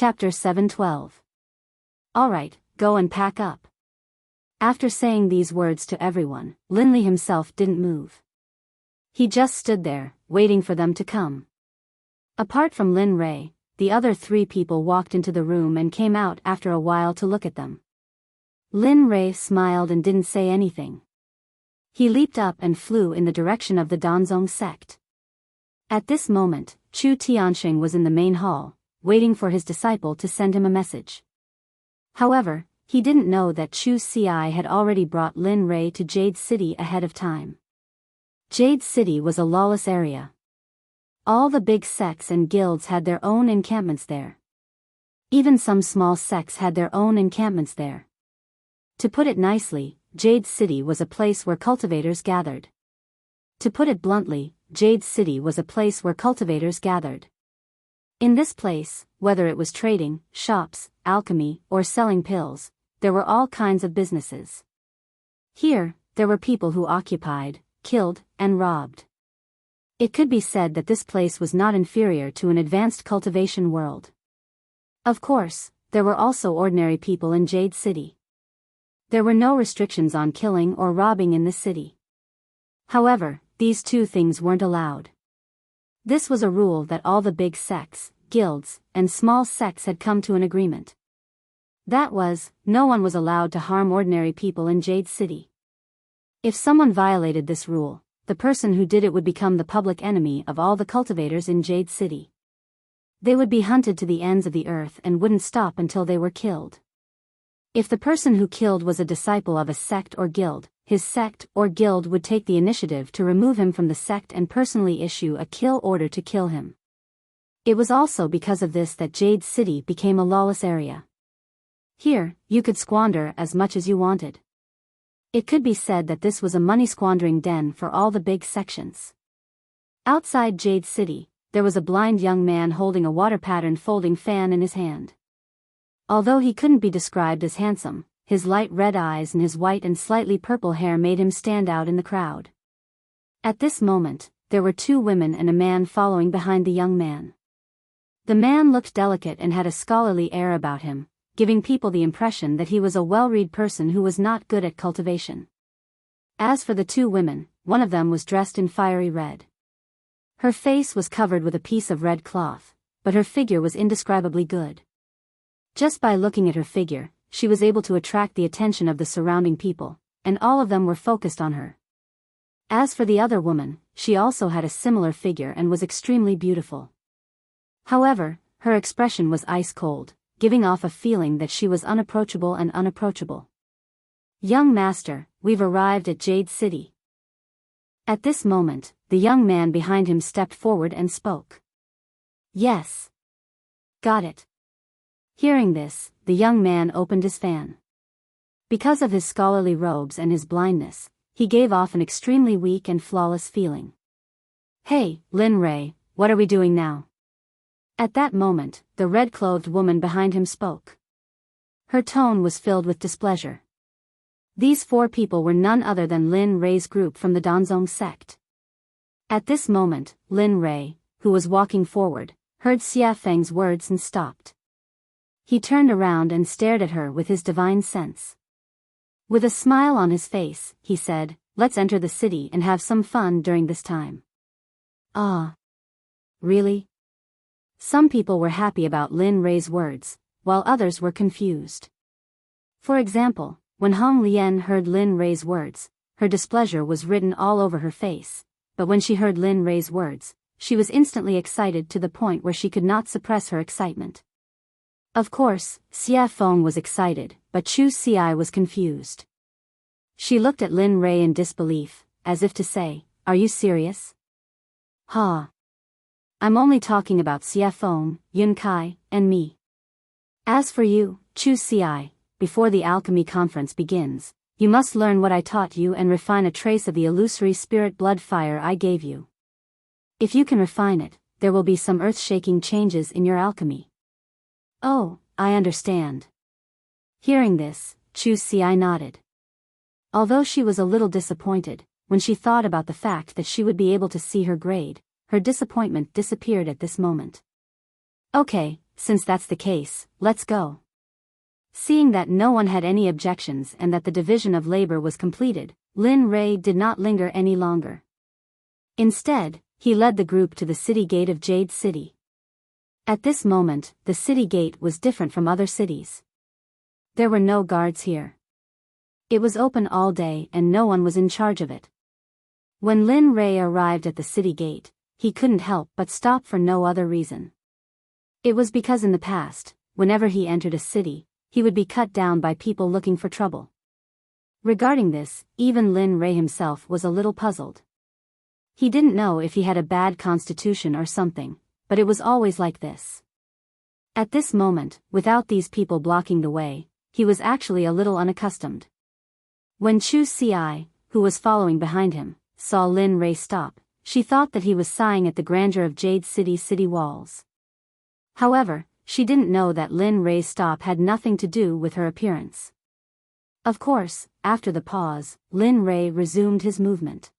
Chapter 712. Alright, go and pack up. After saying these words to everyone, Linley himself didn't move. He just stood there, waiting for them to come. Apart from Lin Ray, the other 3 people walked into the room and came out after a while to look at them. Lin Ray smiled and didn't say anything. He leaped up and flew in the direction of the Danzong sect. At this moment, Chu Tianxing was in the main hall, waiting for his disciple to send him a message. However, he didn't know that Chu Ci had already brought Lin Ray to Jade City ahead of time. Jade City was a lawless area. All the big sects and guilds had their own encampments there. Even some small sects had their own encampments there. To put it nicely, Jade City was a place where cultivators gathered. To put it bluntly, Jade City was a place where cultivators gathered. In this place, whether it was trading, shops, alchemy, or selling pills, there were all kinds of businesses. Here, there were people who occupied, killed, and robbed. It could be said that this place was not inferior to an advanced cultivation world. Of course, there were also ordinary people in Jade City. There were no restrictions on killing or robbing in the city. However, these 2 things weren't allowed. This was a rule that all the big sects, guilds, and small sects had come to an agreement. That was, no one was allowed to harm ordinary people in Jade City. If someone violated this rule, the person who did it would become the public enemy of all the cultivators in Jade City. They would be hunted to the ends of the earth and wouldn't stop until they were killed. If the person who killed was a disciple of a sect or guild, his sect or guild would take the initiative to remove him from the sect and personally issue a kill order to kill him. It was also because of this that Jade City became a lawless area. Here, you could squander as much as you wanted. It could be said that this was a money-squandering den for all the big sections. Outside Jade City, there was a blind young man holding a water-patterned folding fan in his hand. Although he couldn't be described as handsome, his light red eyes and his white and slightly purple hair made him stand out in the crowd. At this moment, there were 2 women and a man following behind the young man. The man looked delicate and had a scholarly air about him, giving people the impression that he was a well-read person who was not good at cultivation. As for the 2 women, one of them was dressed in fiery red. Her face was covered with a piece of red cloth, but her figure was indescribably good. Just by looking at her figure, she was able to attract the attention of the surrounding people, and all of them were focused on her. As for the other woman, she also had a similar figure and was extremely beautiful. However, her expression was ice-cold, giving off a feeling that she was unapproachable and unapproachable. "Young master, we've arrived at Jade City." At this moment, the young man behind him stepped forward and spoke. "Yes. Got it." Hearing this, the young man opened his fan. Because of his scholarly robes and his blindness, he gave off an extremely weak and flawless feeling. "Hey, Lin Ray, what are we doing now?" At that moment, the red-clothed woman behind him spoke. Her tone was filled with displeasure. These 4 people were none other than Lin Ray's group from the Danzong sect. At this moment, Lin Ray, who was walking forward, heard Xia Feng's words and stopped. He turned around and stared at her with his divine sense. With a smile on his face, he said, "Let's enter the city and have some fun during this time." "Ah. Really?" Some people were happy about Lin Ray's words, while others were confused. For example, when Hong Lian heard Lin Ray's words, her displeasure was written all over her face, but when she heard Lin Ray's words, she was instantly excited to the point where she could not suppress her excitement. Of course, Xia Feng was excited, but Chu Ci was confused. She looked at Lin Ray in disbelief, as if to say, "Are you serious?" "Ha. I'm only talking about Xia Feng, Yun Kai, and me. As for you, Chu Ci, before the alchemy conference begins, you must learn what I taught you and refine a trace of the illusory spirit blood fire I gave you. If you can refine it, there will be some earth-shaking changes in your alchemy." "Oh, I understand." Hearing this, Chu Ci nodded. Although she was a little disappointed, when she thought about the fact that she would be able to see her grade, her disappointment disappeared at this moment. "Okay, since that's the case, let's go. Seeing that no one had any objections and that the division of labor was completed, Lin Rei did not linger any longer. Instead, he led the group to the city gate of Jade City. At this moment, the city gate was different from other cities. There were no guards here. It was open all day and no one was in charge of it. When Lin Rei arrived at the city gate, he couldn't help but stop for no other reason. It was because in the past, whenever he entered a city, he would be cut down by people looking for trouble. Regarding this, even Lin Rei himself was a little puzzled. He didn't know if he had a bad constitution or something, but it was always like this. At this moment, without these people blocking the way, he was actually a little unaccustomed. When Chu Ci, who was following behind him, saw Lin Rei stop, she thought that he was sighing at the grandeur of Jade City's city walls. However, she didn't know that Lin Rei's stop had nothing to do with her appearance. Of course, after the pause, Lin Rei resumed his movement.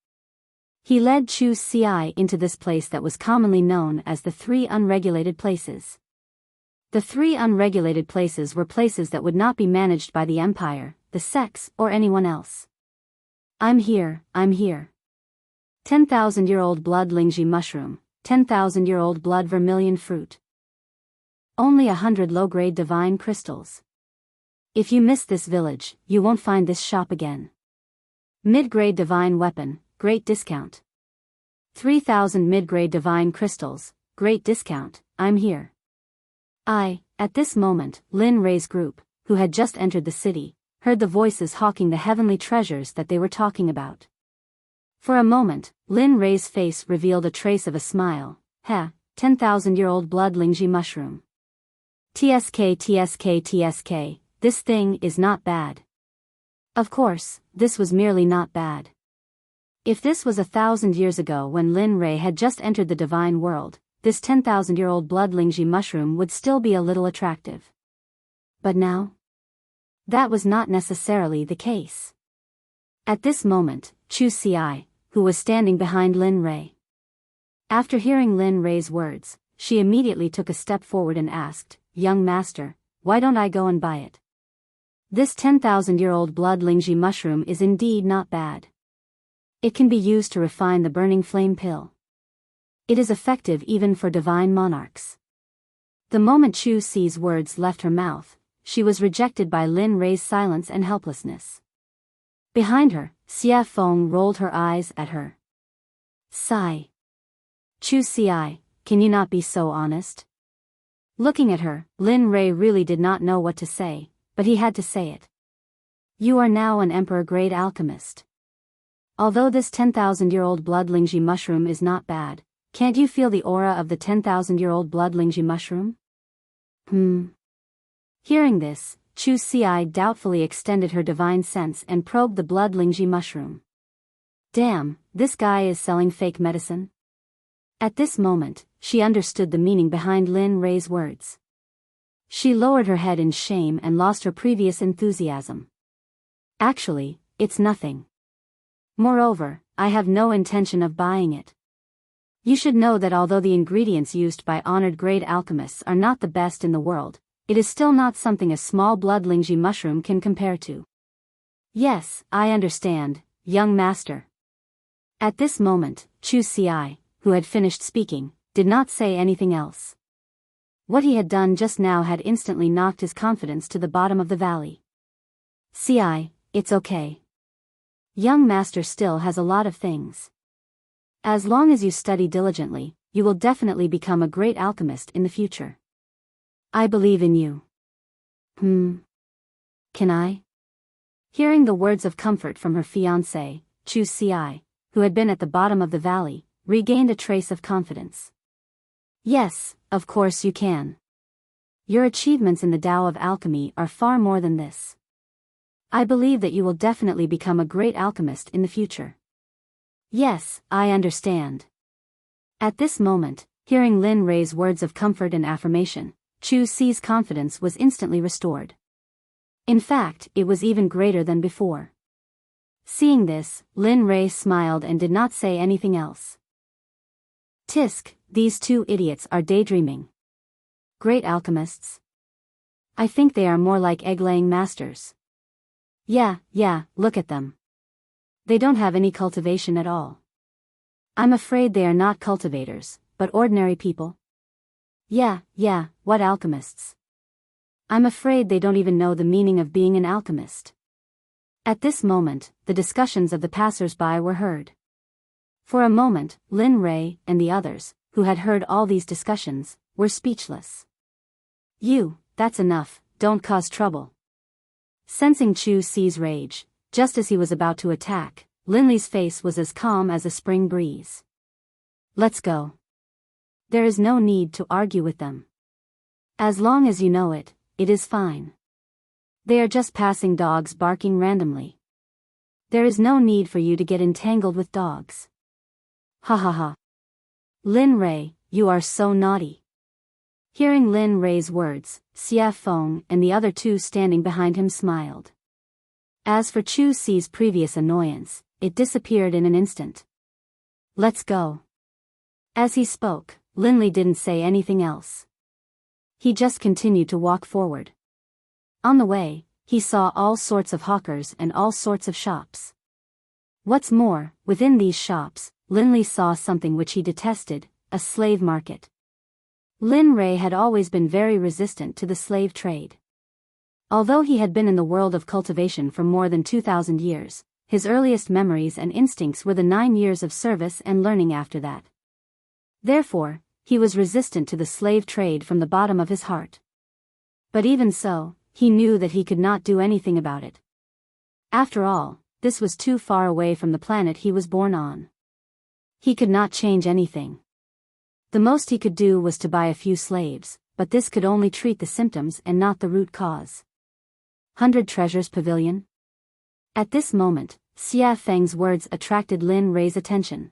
He led Chu Ci into this place that was commonly known as the Three Unregulated Places. The three unregulated places were places that would not be managed by the Empire, the Sects, or anyone else. I'm here. 10,000-year-old blood Lingji mushroom, 10,000-year-old blood vermilion fruit. Only 100 low-grade divine crystals. If you miss this village, you won't find this shop again. Mid-grade divine weapon, great discount. 3,000 mid-grade divine crystals, great discount, I'm here. At this moment, Lin Rei's group, who had just entered the city, heard the voices hawking the heavenly treasures that they were talking about. For a moment, Lin Rei's face revealed a trace of a smile. 10,000-year-old blood Lingji mushroom. TSK, this thing is not bad. Of course, this was merely not bad. If this was 1,000 years ago when Lin Rei had just entered the divine world, this 10,000-year-old blood Lingji mushroom would still be a little attractive. But now? That was not necessarily the case. At this moment, Chu Ci, who was standing behind Lin Rei. After hearing Lin Rei's words, she immediately took a step forward and asked, "Young master, why don't I go and buy it? This 10,000-year-old blood Lingji mushroom is indeed not bad. It can be used to refine the burning flame pill. It is effective even for divine monarchs." The moment Chu Ci's words left her mouth, she was rejected by Lin Rei's silence and helplessness. Behind her, Xie Feng rolled her eyes at her. Sigh. Chu Ci, can you not be so honest? Looking at her, Lin Rei really did not know what to say, but he had to say it. You are now an emperor-grade alchemist. Although this 10,000-year-old blood Lingji mushroom is not bad, can't you feel the aura of the 10,000-year-old blood Lingji mushroom? Hearing this, Chu Ci doubtfully extended her divine sense and probed the blood Lingji mushroom. Damn, this guy is selling fake medicine? At this moment, she understood the meaning behind Lin Rei's words. She lowered her head in shame and lost her previous enthusiasm. Actually, it's nothing. Moreover, I have no intention of buying it. You should know that although the ingredients used by honored grade alchemists are not the best in the world, it is still not something a small blood Lingji mushroom can compare to. Yes, I understand, young master. At this moment, Chu Ci, who had finished speaking, did not say anything else. What he had done just now had instantly knocked his confidence to the bottom of the valley. Ci, it's okay. Young master still has a lot of things. As long as you study diligently, you will definitely become a great alchemist in the future. I believe in you. Can I? Hearing the words of comfort from her fiancé, Chu Ci, who had been at the bottom of the valley, regained a trace of confidence. Yes, of course you can. Your achievements in the Tao of alchemy are far more than this. I believe that you will definitely become a great alchemist in the future. Yes, I understand. At this moment, hearing Lin Rei's words of comfort and affirmation, Chu Ci's confidence was instantly restored. In fact, it was even greater than before. Seeing this, Lin Rei smiled and did not say anything else. Tisk, these two idiots are daydreaming. Great alchemists. I think they are more like egg-laying masters. Yeah, look at them. They don't have any cultivation at all. I'm afraid they are not cultivators, but ordinary people. Yeah, what alchemists? I'm afraid they don't even know the meaning of being an alchemist. At this moment, the discussions of the passers-by were heard. For a moment, Lin Rei and the others, who had heard all these discussions, were speechless. That's enough, don't cause trouble. Sensing Chu Si's rage, just as he was about to attack, Linley's face was as calm as a spring breeze. Let's go. There is no need to argue with them. As long as you know it, it is fine. They are just passing dogs barking randomly. There is no need for you to get entangled with dogs. Ha ha ha. Lin Rei, you are so naughty. Hearing Lin Rei's words, Xia Feng and the other two standing behind him smiled. As for Chu Si's previous annoyance, it disappeared in an instant. Let's go. As he spoke, Linley didn't say anything else. He just continued to walk forward. On the way, he saw all sorts of hawkers and all sorts of shops. What's more, within these shops, Linley saw something which he detested, a slave market. Lin Rei had always been very resistant to the slave trade. Although he had been in the world of cultivation for more than 2,000 years, his earliest memories and instincts were the 9 years of service and learning after that. Therefore, he was resistant to the slave trade from the bottom of his heart. But even so, he knew that he could not do anything about it. After all, this was too far away from the planet he was born on. He could not change anything. The most he could do was to buy a few slaves, but this could only treat the symptoms and not the root cause. 100 Treasures Pavilion? At this moment, Xia Feng's words attracted Lin Rei's attention.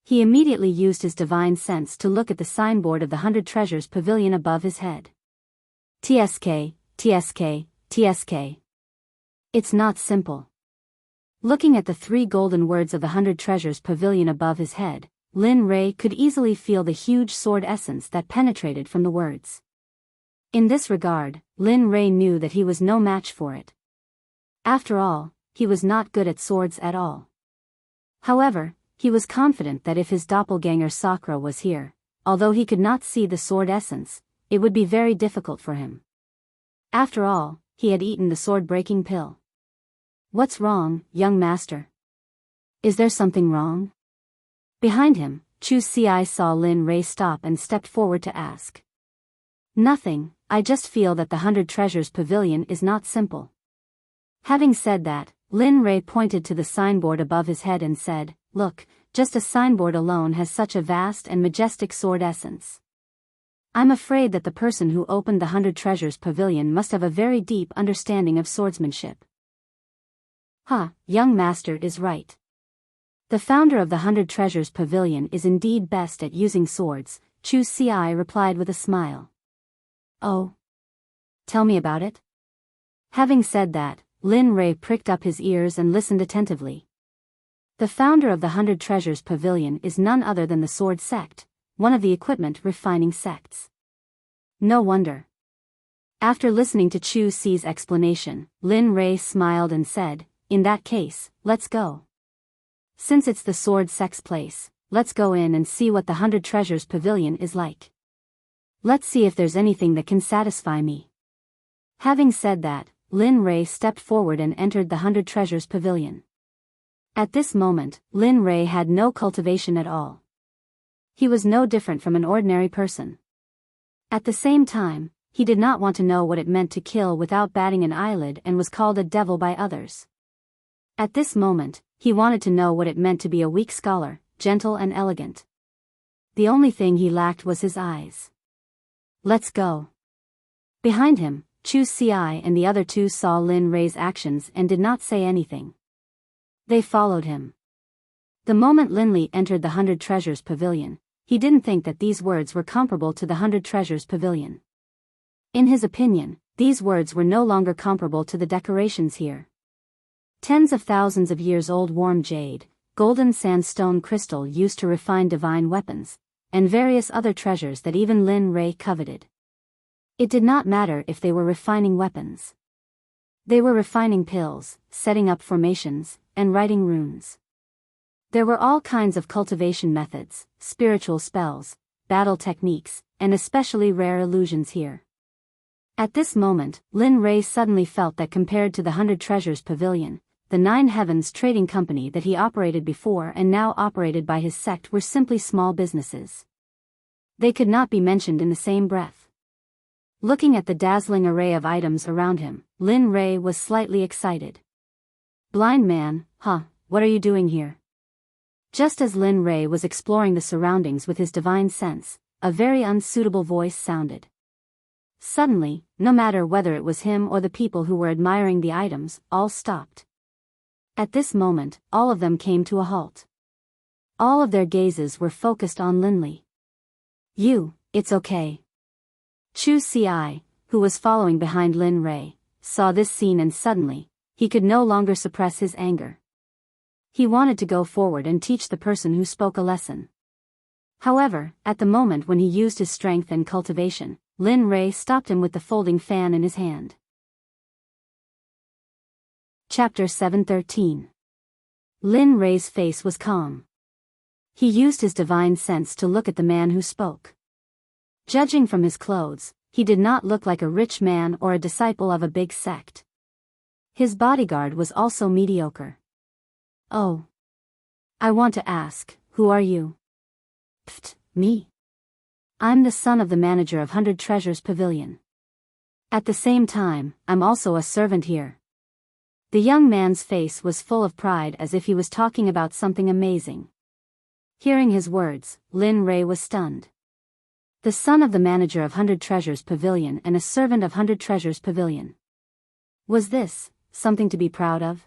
He immediately used his divine sense to look at the signboard of the 100 Treasures Pavilion above his head. TSK. It's not simple. Looking at the 3 golden words of the 100 Treasures Pavilion above his head, Lin Rei could easily feel the huge sword essence that penetrated from the words. In this regard, Lin Rei knew that he was no match for it. After all, he was not good at swords at all. However, he was confident that if his doppelganger Sakura was here, although he could not see the sword essence, it would be very difficult for him. After all, he had eaten the sword-breaking pill. What's wrong, young master? Is there something wrong? Behind him, Chu Si saw Lin Rei stop and stepped forward to ask. Nothing, I just feel that the 100 Treasures Pavilion is not simple. Having said that, Lin Rei pointed to the signboard above his head and said, Look, just a signboard alone has such a vast and majestic sword essence. I'm afraid that the person who opened the 100 Treasures Pavilion must have a very deep understanding of swordsmanship. Young master is right. The founder of the 100 Treasures Pavilion is indeed best at using swords, Chu Si replied with a smile. Oh. Tell me about it. Having said that, Lin Rei pricked up his ears and listened attentively. The founder of the 100 Treasures Pavilion is none other than the Sword Sect, one of the equipment refining sects. No wonder. After listening to Chu Si's explanation, Lin Rei smiled and said, In that case, let's go. Since it's the Sword Sect's place, let's go in and see what the 100 Treasures Pavilion is like. Let's see if there's anything that can satisfy me. Having said that, Lin Rei stepped forward and entered the 100 Treasures Pavilion. At this moment, Lin Rei had no cultivation at all. He was no different from an ordinary person. At the same time, he did not want to know what it meant to kill without batting an eyelid and was called a devil by others. At this moment, he wanted to know what it meant to be a weak scholar, gentle and elegant. The only thing he lacked was his eyes. Let's go. Behind him, Chu Si and the other two saw Lin Rei's actions and did not say anything. They followed him. The moment Linley entered the 100 Treasures Pavilion, he didn't think that these words were comparable to the 100 Treasures Pavilion. In his opinion, these words were no longer comparable to the decorations here. Tens of thousands of years old warm jade, golden sandstone crystal used to refine divine weapons, and various other treasures that even Lin Rei coveted. It did not matter if they were refining weapons. They were refining pills, setting up formations, and writing runes. There were all kinds of cultivation methods, spiritual spells, battle techniques, and especially rare illusions here. At this moment, Lin Ray suddenly felt that compared to the 100 Treasures Pavilion, the Nine Heavens trading company that he operated before and now operated by his sect were simply small businesses. They could not be mentioned in the same breath. Looking at the dazzling array of items around him, Lin Ray was slightly excited. Blind man, what are you doing here? Just as Lin Ray was exploring the surroundings with his divine sense, a very unsuitable voice sounded. Suddenly, no matter whether it was him or the people who were admiring the items, all stopped. At this moment, all of them came to a halt. All of their gazes were focused on Linley. It's okay. Chu Ci, who was following behind Lin Ray, saw this scene and suddenly, he could no longer suppress his anger. He wanted to go forward and teach the person who spoke a lesson. However, at the moment when he used his strength and cultivation, Lin Ray stopped him with the folding fan in his hand. Chapter 713. Lin Ray's face was calm. He used his divine sense to look at the man who spoke. Judging from his clothes, he did not look like a rich man or a disciple of a big sect. His bodyguard was also mediocre. Oh. I want to ask, who are you? Pfft, me? I'm the son of the manager of 100 Treasures Pavilion. At the same time, I'm also a servant here. The young man's face was full of pride as if he was talking about something amazing. Hearing his words, Lin Ray was stunned. The son of the manager of 100 Treasures Pavilion and a servant of 100 Treasures Pavilion. Was this something to be proud of?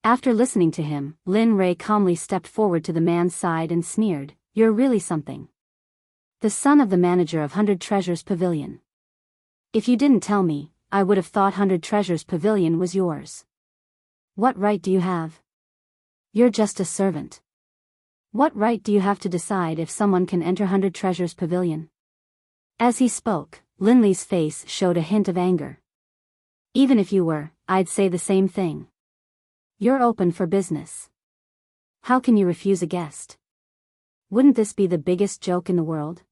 After listening to him, Lin Ray calmly stepped forward to the man's side and sneered, "You're really something. The son of the manager of 100 Treasures Pavilion. If you didn't tell me, I would have thought 100 Treasures Pavilion was yours. What right do you have? You're just a servant. What right do you have to decide if someone can enter 100 Treasures Pavilion?" As he spoke, Linley's face showed a hint of anger. "Even if you were, I'd say the same thing. You're open for business. How can you refuse a guest? Wouldn't this be the biggest joke in the world?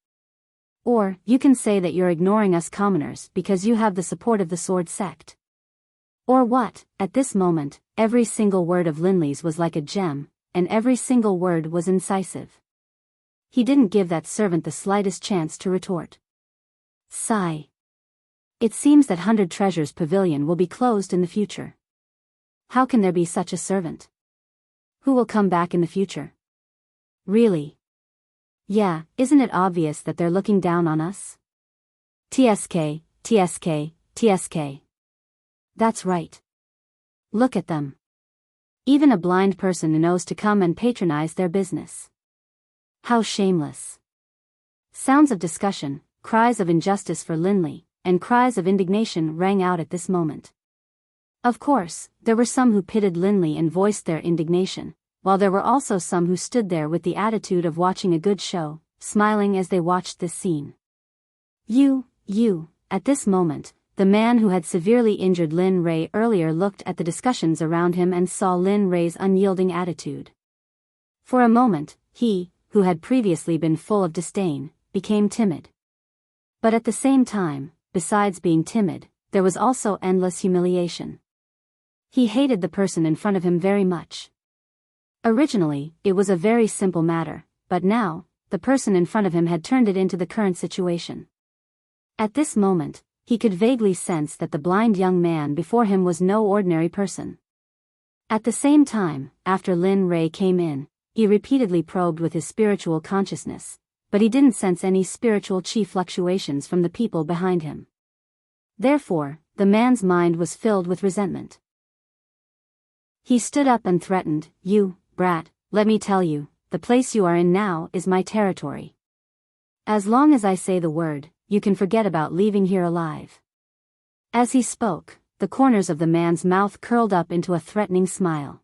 Or, you can say that you're ignoring us commoners because you have the support of the Sword Sect. Or what?" At this moment, every single word of Linley's was like a gem, and every single word was incisive. He didn't give that servant the slightest chance to retort. Sigh. It seems that 100 Treasures Pavilion will be closed in the future. How can there be such a servant? Who will come back in the future? Really? Yeah, isn't it obvious that they're looking down on us? TSK, TSK, TSK. That's right. Look at them. Even a blind person knows to come and patronize their business. How shameless. Sounds of discussion, cries of injustice for Linley, and cries of indignation rang out at this moment. Of course, there were some who pitted Linley and voiced their indignation, while there were also some who stood there with the attitude of watching a good show, smiling as they watched this scene. At this moment, the man who had severely injured Lin Ray earlier looked at the discussions around him and saw Lin Ray's unyielding attitude. For a moment, he, who had previously been full of disdain, became timid. But at the same time, besides being timid, there was also endless humiliation. He hated the person in front of him very much. Originally, it was a very simple matter, but now, the person in front of him had turned it into the current situation. At this moment, he could vaguely sense that the blind young man before him was no ordinary person. At the same time, after Lin Ray came in, he repeatedly probed with his spiritual consciousness, but he didn't sense any spiritual chi fluctuations from the people behind him. Therefore, the man's mind was filled with resentment. He stood up and threatened, "You, brat, let me tell you, the place you are in now is my territory. As long as I say the word, you can forget about leaving here alive." As he spoke, the corners of the man's mouth curled up into a threatening smile.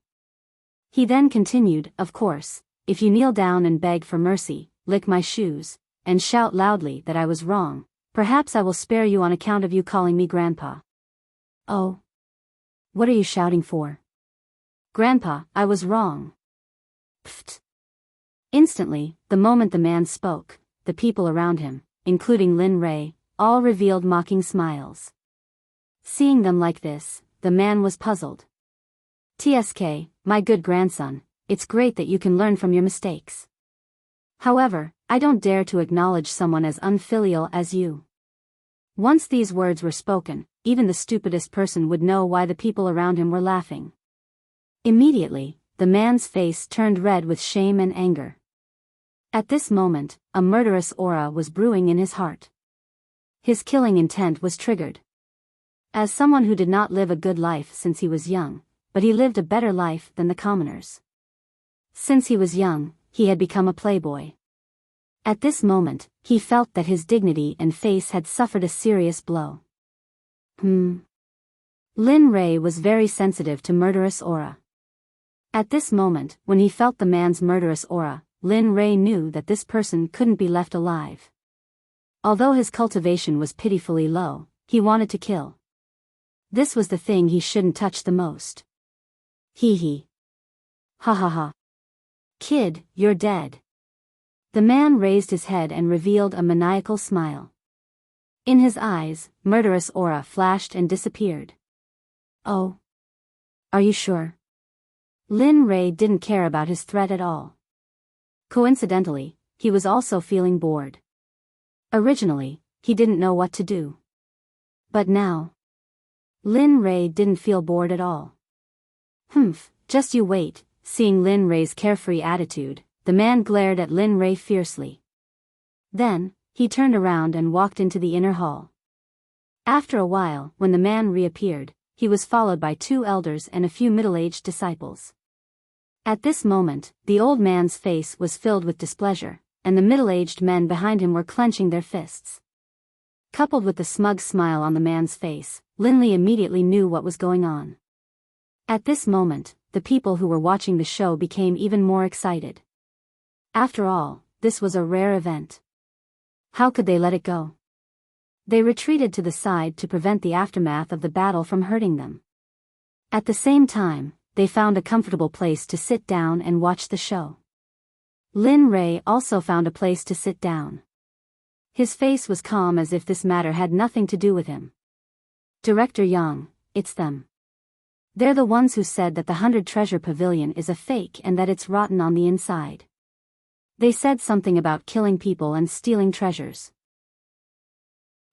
He then continued, "Of course, if you kneel down and beg for mercy, lick my shoes, and shout loudly that I was wrong, Perhaps I will spare you on account of you calling me Grandpa. Oh. What are you shouting for? Grandpa, I was wrong. Pfft. Instantly, the moment the man spoke, the people around him, including Lin Rei, all revealed mocking smiles. Seeing them like this, the man was puzzled. TSK, my good grandson, it's great that you can learn from your mistakes. However, I don't dare to acknowledge someone as unfilial as you. Once these words were spoken, even the stupidest person would know why the people around him were laughing. Immediately, the man's face turned red with shame and anger. At this moment, a murderous aura was brewing in his heart. His killing intent was triggered. As someone who did not live a good life since he was young, but he lived a better life than the commoners. Since he was young, he had become a playboy. At this moment, he felt that his dignity and face had suffered a serious blow. Lin Rei was very sensitive to murderous aura. At this moment, when he felt the man's murderous aura, Lin Rei knew that this person couldn't be left alive. Although his cultivation was pitifully low, he wanted to kill. This was the thing he shouldn't touch the most. Hee hee. Ha ha ha. Kid, you're dead. The man raised his head and revealed a maniacal smile. In his eyes, murderous aura flashed and disappeared. Oh. Are you sure? Lin Rei didn't care about his threat at all. Coincidentally, he was also feeling bored. Originally, he didn't know what to do. But now, Lin Rei didn't feel bored at all. Just you wait. Seeing Lin Rei's carefree attitude, the man glared at Lin Rei fiercely. Then, he turned around and walked into the inner hall. After a while, when the man reappeared, he was followed by 2 elders and a few middle-aged disciples. At this moment, the old man's face was filled with displeasure, and the middle-aged men behind him were clenching their fists. Coupled with the smug smile on the man's face, Linley immediately knew what was going on. At this moment, the people who were watching the show became even more excited. After all, this was a rare event. How could they let it go? They retreated to the side to prevent the aftermath of the battle from hurting them. At the same time, they found a comfortable place to sit down and watch the show. Lin Rei also found a place to sit down. His face was calm as if this matter had nothing to do with him. Director Yang, it's them. They're the ones who said that the 100 Treasure Pavilion is a fake and that it's rotten on the inside. They said something about killing people and stealing treasures.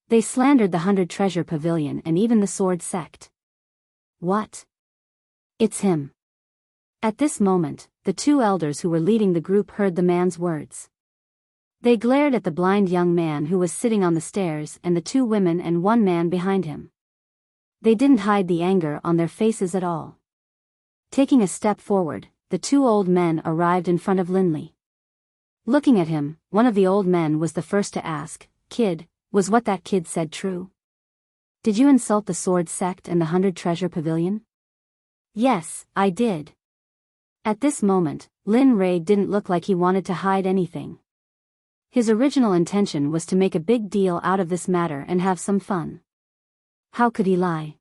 They slandered the 100 Treasure Pavilion and even the Sword Sect. What? It's him. At this moment, the 2 elders who were leading the group heard the man's words. They glared at the blind young man who was sitting on the stairs and the 2 women and 1 man behind him. They didn't hide the anger on their faces at all. Taking a step forward, the 2 old men arrived in front of Linley. Looking at him, one of the old men was the first to ask, "Kid, was what that kid said true? Did you insult the Sword Sect and the 100 Treasure Pavilion?" "Yes, I did." At this moment, Lin Rei didn't look like he wanted to hide anything. His original intention was to make a big deal out of this matter and have some fun. How could he lie?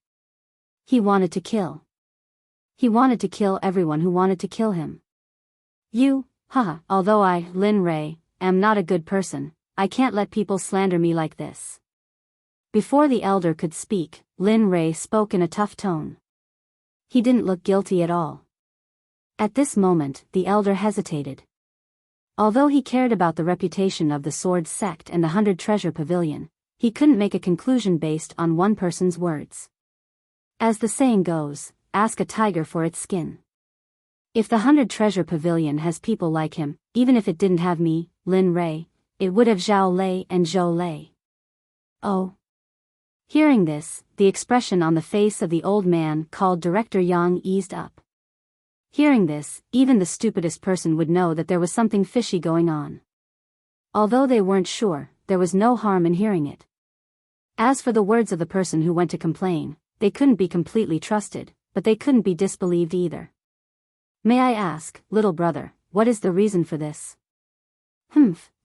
He wanted to kill. He wanted to kill everyone who wanted to kill him. Although I, Lin Rei, am not a good person, I can't let people slander me like this. Before the elder could speak, Lin Rei spoke in a tough tone. He didn't look guilty at all. At this moment, the elder hesitated. Although he cared about the reputation of the Sword Sect and the 100 Treasure Pavilion, he couldn't make a conclusion based on one person's words. As the saying goes, ask a tiger for its skin. If the 100 Treasure Pavilion has people like him, even if it didn't have me, Lin Rei, it would have Zhao Lei and Zhou Lei. Oh. Hearing this, the expression on the face of the old man called Director Yang eased up. Hearing this, even the stupidest person would know that there was something fishy going on. Although they weren't sure, there was no harm in hearing it. As for the words of the person who went to complain, they couldn't be completely trusted, but they couldn't be disbelieved either. "May I ask, little brother, what is the reason for this?"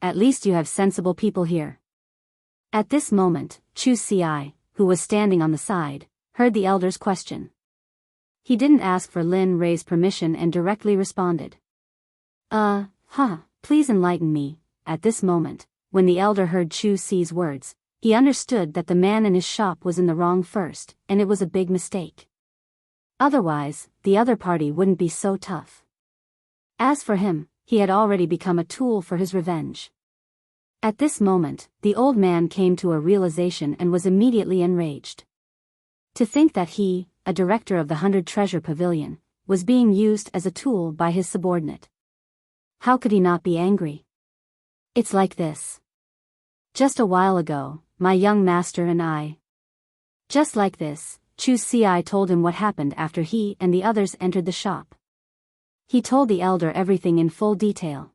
At least you have sensible people here. At this moment, Chu Ci, who was standing on the side, heard the elder's question. He didn't ask for Lin Rei's permission and directly responded. Please enlighten me. At this moment, when the elder heard Chu Ci's words, he understood that the man in his shop was in the wrong first, and it was a big mistake. Otherwise, the other party wouldn't be so tough. As for him, he had already become a tool for his revenge. At this moment, the old man came to a realization and was immediately enraged. To think that he, a director of the 100 Treasure Pavilion, was being used as a tool by his subordinate. How could he not be angry? It's like this. Just a while ago, my young master and I. Just like this, Chu Ci told him what happened after he and the others entered the shop. He told the elder everything in full detail.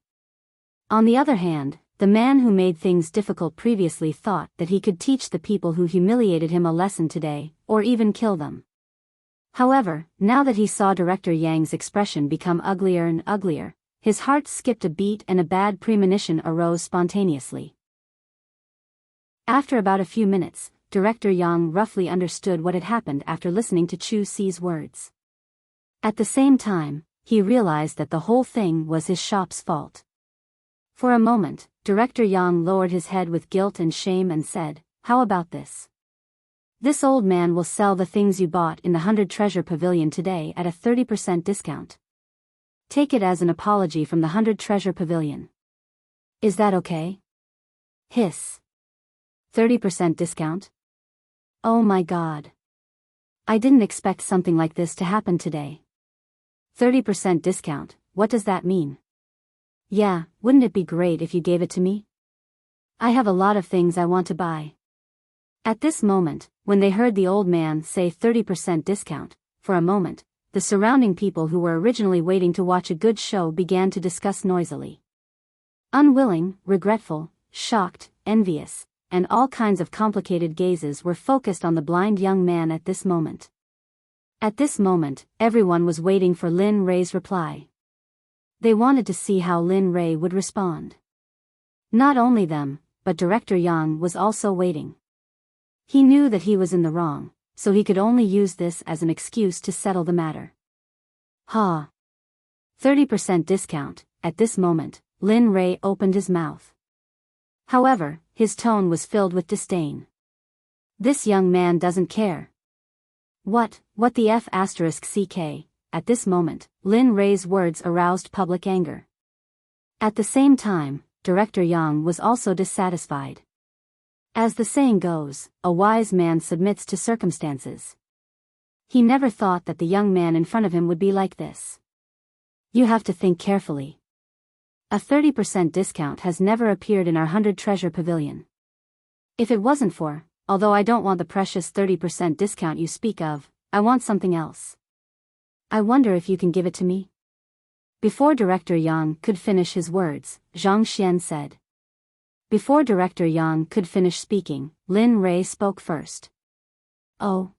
On the other hand, the man who made things difficult previously thought that he could teach the people who humiliated him a lesson today, or even kill them. However, now that he saw Director Yang's expression become uglier and uglier, his heart skipped a beat and a bad premonition arose spontaneously. After about a few minutes, Director Yang roughly understood what had happened after listening to Chu Ci's words. At the same time, he realized that the whole thing was his shop's fault. For a moment, Director Yang lowered his head with guilt and shame and said, "How about this? This old man will sell the things you bought in the 100 Treasure Pavilion today at a 30% discount. Take it as an apology from the 100 Treasure Pavilion. Is that okay?" Hiss. 30% discount? Oh my god. I didn't expect something like this to happen today. 30% discount, what does that mean? Yeah, wouldn't it be great if you gave it to me? I have a lot of things I want to buy. At this moment, when they heard the old man say 30% discount, for a moment, the surrounding people who were originally waiting to watch a good show began to discuss noisily. Unwilling, regretful, shocked, envious, and all kinds of complicated gazes were focused on the blind young man at this moment. At this moment, everyone was waiting for Lin Rei's reply. They wanted to see how Lin Rei would respond. Not only them, but Director Yang was also waiting. He knew that he was in the wrong, so he could only use this as an excuse to settle the matter. 30% discount. At this moment, Lin Rei opened his mouth. However, his tone was filled with disdain. This young man doesn't care. What the F***ck? At this moment, Lin Rei's words aroused public anger. At the same time, Director Yang was also dissatisfied. As the saying goes, a wise man submits to circumstances. He never thought that the young man in front of him would be like this. You have to think carefully. A 30% discount has never appeared in our 100 Treasure Pavilion. If it wasn't for, although I don't want the precious 30% discount you speak of, I want something else. I wonder if you can give it to me? Before Director Yang could finish his words, Zhang Xian said. Before Director Yang could finish speaking, Lin Rei spoke first. Oh.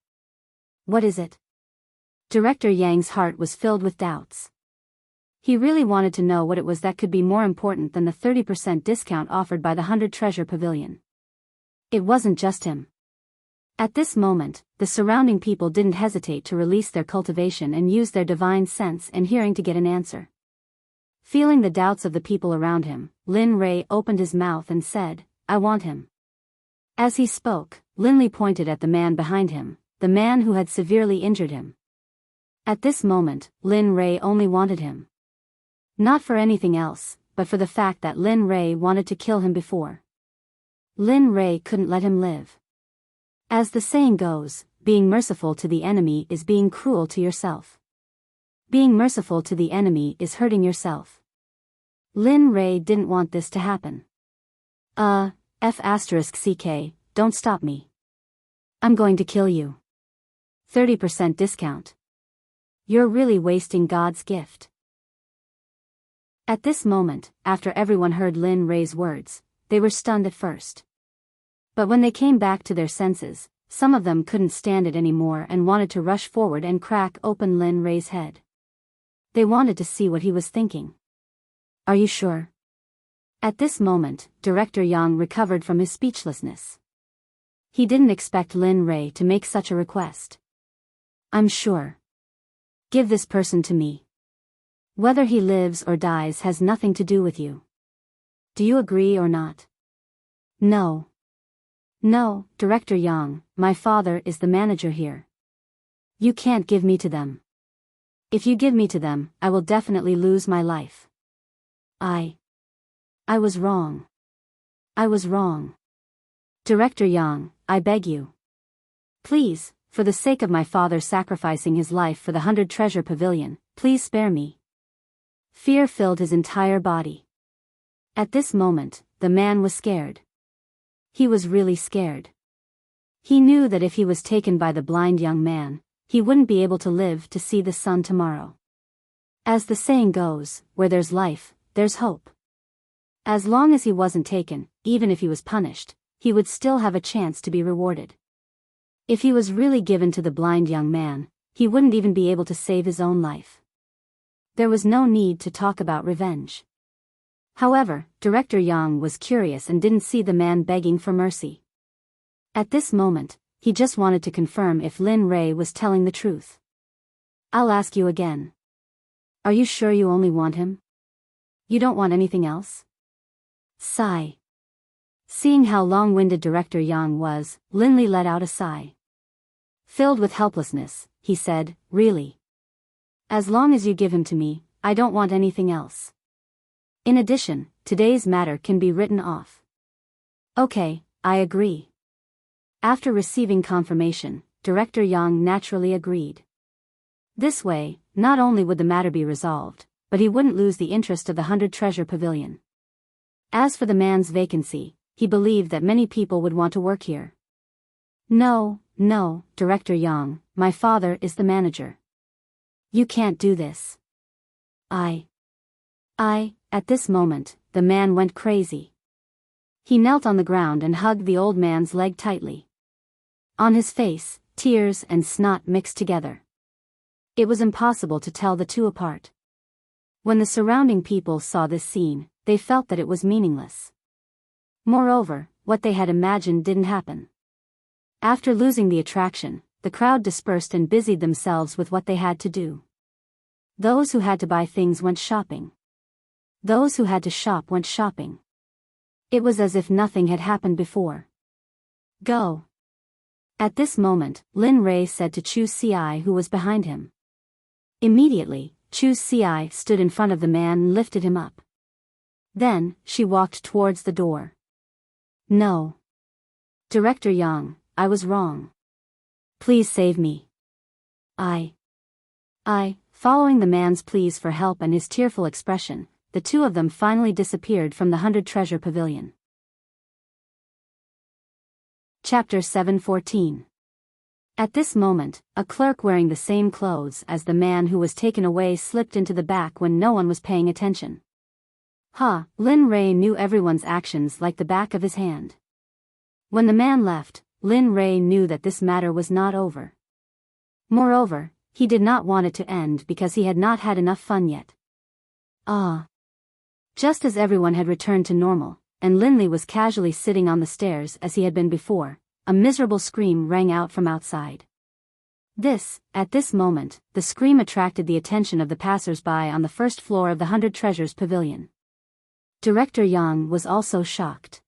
What is it? Director Yang's heart was filled with doubts. He really wanted to know what it was that could be more important than the 30% discount offered by the 100 Treasure Pavilion. It wasn't just him. At this moment, the surrounding people didn't hesitate to release their cultivation and use their divine sense and hearing to get an answer. Feeling the doubts of the people around him, Lin Rei opened his mouth and said, "I want him." As he spoke, Lin Li pointed at the man behind him, the man who had severely injured him. At this moment, Lin Rei only wanted him. Not for anything else, but for the fact that Lin Rei wanted to kill him before. Lin Rei couldn't let him live. As the saying goes, being merciful to the enemy is being cruel to yourself. Being merciful to the enemy is hurting yourself. Lin Rei didn't want this to happen. F***ck, don't stop me. I'm going to kill you. 30% discount. You're really wasting God's gift. At this moment, after everyone heard Lin Rei's words, they were stunned at first. But when they came back to their senses, some of them couldn't stand it anymore and wanted to rush forward and crack open Lin Rei's head. They wanted to see what he was thinking. Are you sure? At this moment, Director Yang recovered from his speechlessness. He didn't expect Lin Rei to make such a request. I'm sure. Give this person to me. Whether he lives or dies has nothing to do with you. Do you agree or not? No. No, Director Yang, my father is the manager here. You can't give me to them. If you give me to them, I will definitely lose my life. I was wrong. I was wrong. Director Yang, I beg you. Please, for the sake of my father sacrificing his life for the 100 Treasure Pavilion, please spare me. Fear filled his entire body. At this moment, the man was scared. He was really scared. He knew that if he was taken by the blind young man, he wouldn't be able to live to see the sun tomorrow. As the saying goes, where there's life, there's hope. As long as he wasn't taken, even if he was punished, he would still have a chance to be rewarded. If he was really given to the blind young man, he wouldn't even be able to save his own life. There was no need to talk about revenge. However, Director Yang was curious and didn't see the man begging for mercy. At this moment, he just wanted to confirm if Lin Rei was telling the truth. I'll ask you again. Are you sure you only want him? You don't want anything else? Sigh. Seeing how long-winded Director Yang was, Lin Li let out a sigh. Filled with helplessness, he said, really? As long as you give him to me, I don't want anything else. In addition, today's matter can be written off. Okay, I agree. After receiving confirmation, Director Yang naturally agreed. This way, not only would the matter be resolved, but he wouldn't lose the interest of the 100 Treasure Pavilion. As for the man's vacancy, he believed that many people would want to work here. No, Director Yang, my father is the manager. You can't do this. At this moment, the man went crazy. He knelt on the ground and hugged the old man's leg tightly. On his face, tears and snot mixed together. It was impossible to tell the two apart. When the surrounding people saw this scene, they felt that it was meaningless. Moreover, what they had imagined didn't happen. After losing the attraction, the crowd dispersed and busied themselves with what they had to do. Those who had to buy things went shopping. Those who had to shop went shopping. It was as if nothing had happened before. Go. At this moment, Lin Rei said to Chu Ci who was behind him. Immediately, Chu Ci stood in front of the man and lifted him up. Then, she walked towards the door. No. Director Yang, I was wrong. Please save me. Following the man's pleas for help and his tearful expression, the two of them finally disappeared from the 100 Treasure Pavilion. Chapter 714. At this moment, a clerk wearing the same clothes as the man who was taken away slipped into the back when no one was paying attention. Lin Rei knew everyone's actions like the back of his hand. When the man left, Lin Rei knew that this matter was not over. Moreover, he did not want it to end because he had not had enough fun yet. Just as everyone had returned to normal, and Lin Li was casually sitting on the stairs as he had been before, a miserable scream rang out from outside. At this moment, the scream attracted the attention of the passers-by on the first floor of the 100 Treasures Pavilion. Director Yang was also shocked.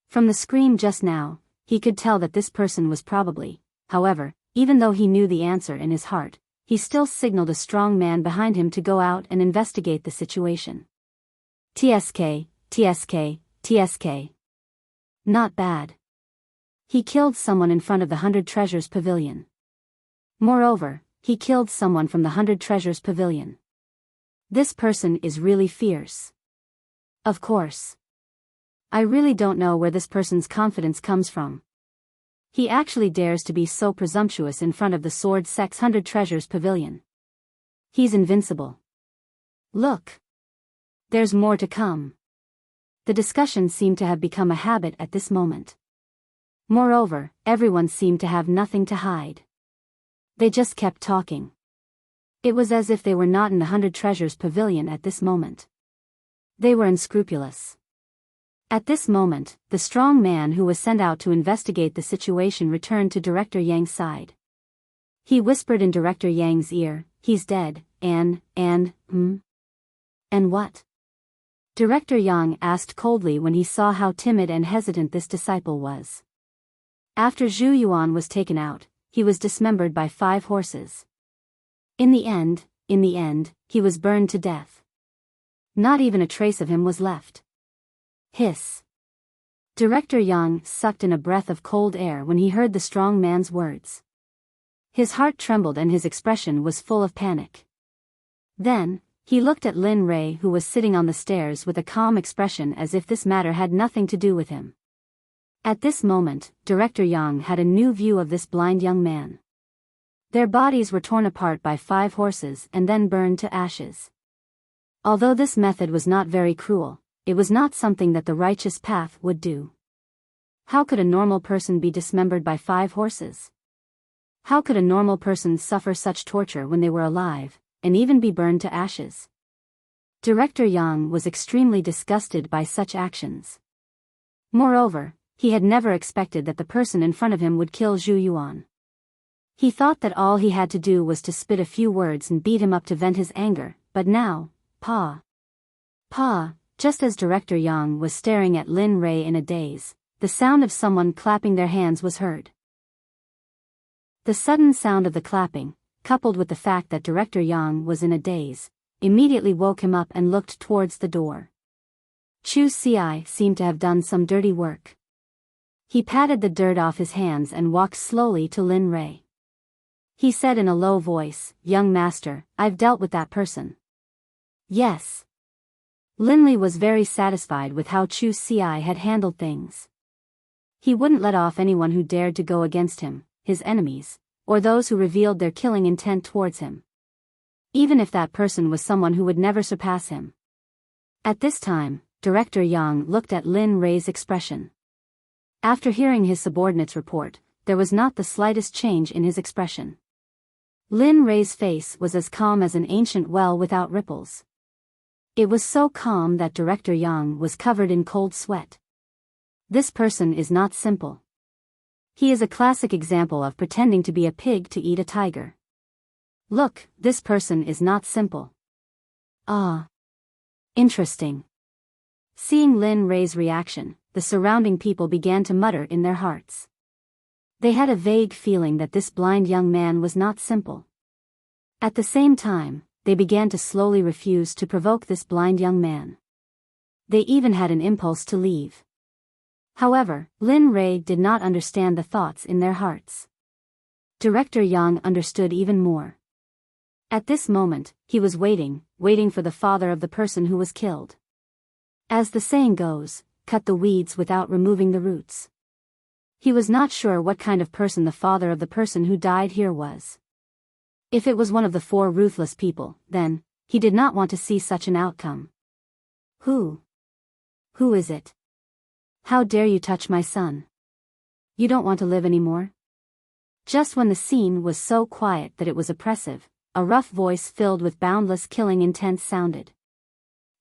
From the scream just now, he could tell that this person was probably, however, even though he knew the answer in his heart, he still signaled a strong man behind him to go out and investigate the situation. TSK. Not bad. He killed someone in front of the 100 Treasures Pavilion. Moreover, he killed someone from the 100 Treasures Pavilion. This person is really fierce. Of course. I really don't know where this person's confidence comes from. He actually dares to be so presumptuous in front of the Sword Sect's 100 Treasures Pavilion. He's invincible. Look. There's more to come. The discussion seemed to have become a habit at this moment. Moreover, everyone seemed to have nothing to hide. They just kept talking. It was as if they were not in the 100 Treasures Pavilion at this moment. They were unscrupulous. At this moment, the strong man who was sent out to investigate the situation returned to Director Yang's side. He whispered in Director Yang's ear, "He's dead, and what?" Director Yang asked coldly when he saw how timid and hesitant this disciple was. After Zhu Yuan was taken out, he was dismembered by 5 horses. In the end, he was burned to death. Not even a trace of him was left. Hiss. Director Yang sucked in a breath of cold air when he heard the strong man's words. His heart trembled and his expression was full of panic. Then, he looked at Lin Rei, who was sitting on the stairs with a calm expression as if this matter had nothing to do with him. At this moment, Director Yang had a new view of this blind young man. Their bodies were torn apart by 5 horses and then burned to ashes. Although this method was not very cruel, it was not something that the righteous path would do. How could a normal person be dismembered by 5 horses? How could a normal person suffer such torture when they were alive, and even be burned to ashes? Director Yang was extremely disgusted by such actions. Moreover, he had never expected that the person in front of him would kill Zhu Yuan. He thought that all he had to do was to spit a few words and beat him up to vent his anger, but now, just as Director Yang was staring at Lin Rei in a daze, the sound of someone clapping their hands was heard. The sudden sound of the clapping, coupled with the fact that Director Yang was in a daze, immediately woke him up and looked towards the door. Chu Ci seemed to have done some dirty work. He patted the dirt off his hands and walked slowly to Lin Rei. He said in a low voice, "Young master, I've dealt with that person." Yes. Linley was very satisfied with how Chu Ci had handled things. He wouldn't let off anyone who dared to go against him, his enemies, or those who revealed their killing intent towards him. Even if that person was someone who would never surpass him. At this time, Director Yang looked at Lin Rei's expression. After hearing his subordinate's report, there was not the slightest change in his expression. Lin Rei's face was as calm as an ancient well without ripples. It was so calm that Director Yang was covered in cold sweat. This person is not simple. He is a classic example of pretending to be a pig to eat a tiger. Look, this person is not simple. Ah. Interesting. Seeing Lin Rei's reaction, the surrounding people began to mutter in their hearts. They had a vague feeling that this blind young man was not simple. At the same time, they began to slowly refuse to provoke this blind young man. They even had an impulse to leave. However, Lin Rei did not understand the thoughts in their hearts. Director Yang understood even more. At this moment, he was waiting for the father of the person who was killed. As the saying goes, cut the weeds without removing the roots. He was not sure what kind of person the father of the person who died here was. If it was one of the 4 ruthless people, then, he did not want to see such an outcome. Who is it? How dare you touch my son? You don't want to live anymore? Just when the scene was so quiet that it was oppressive, a rough voice filled with boundless killing intent sounded.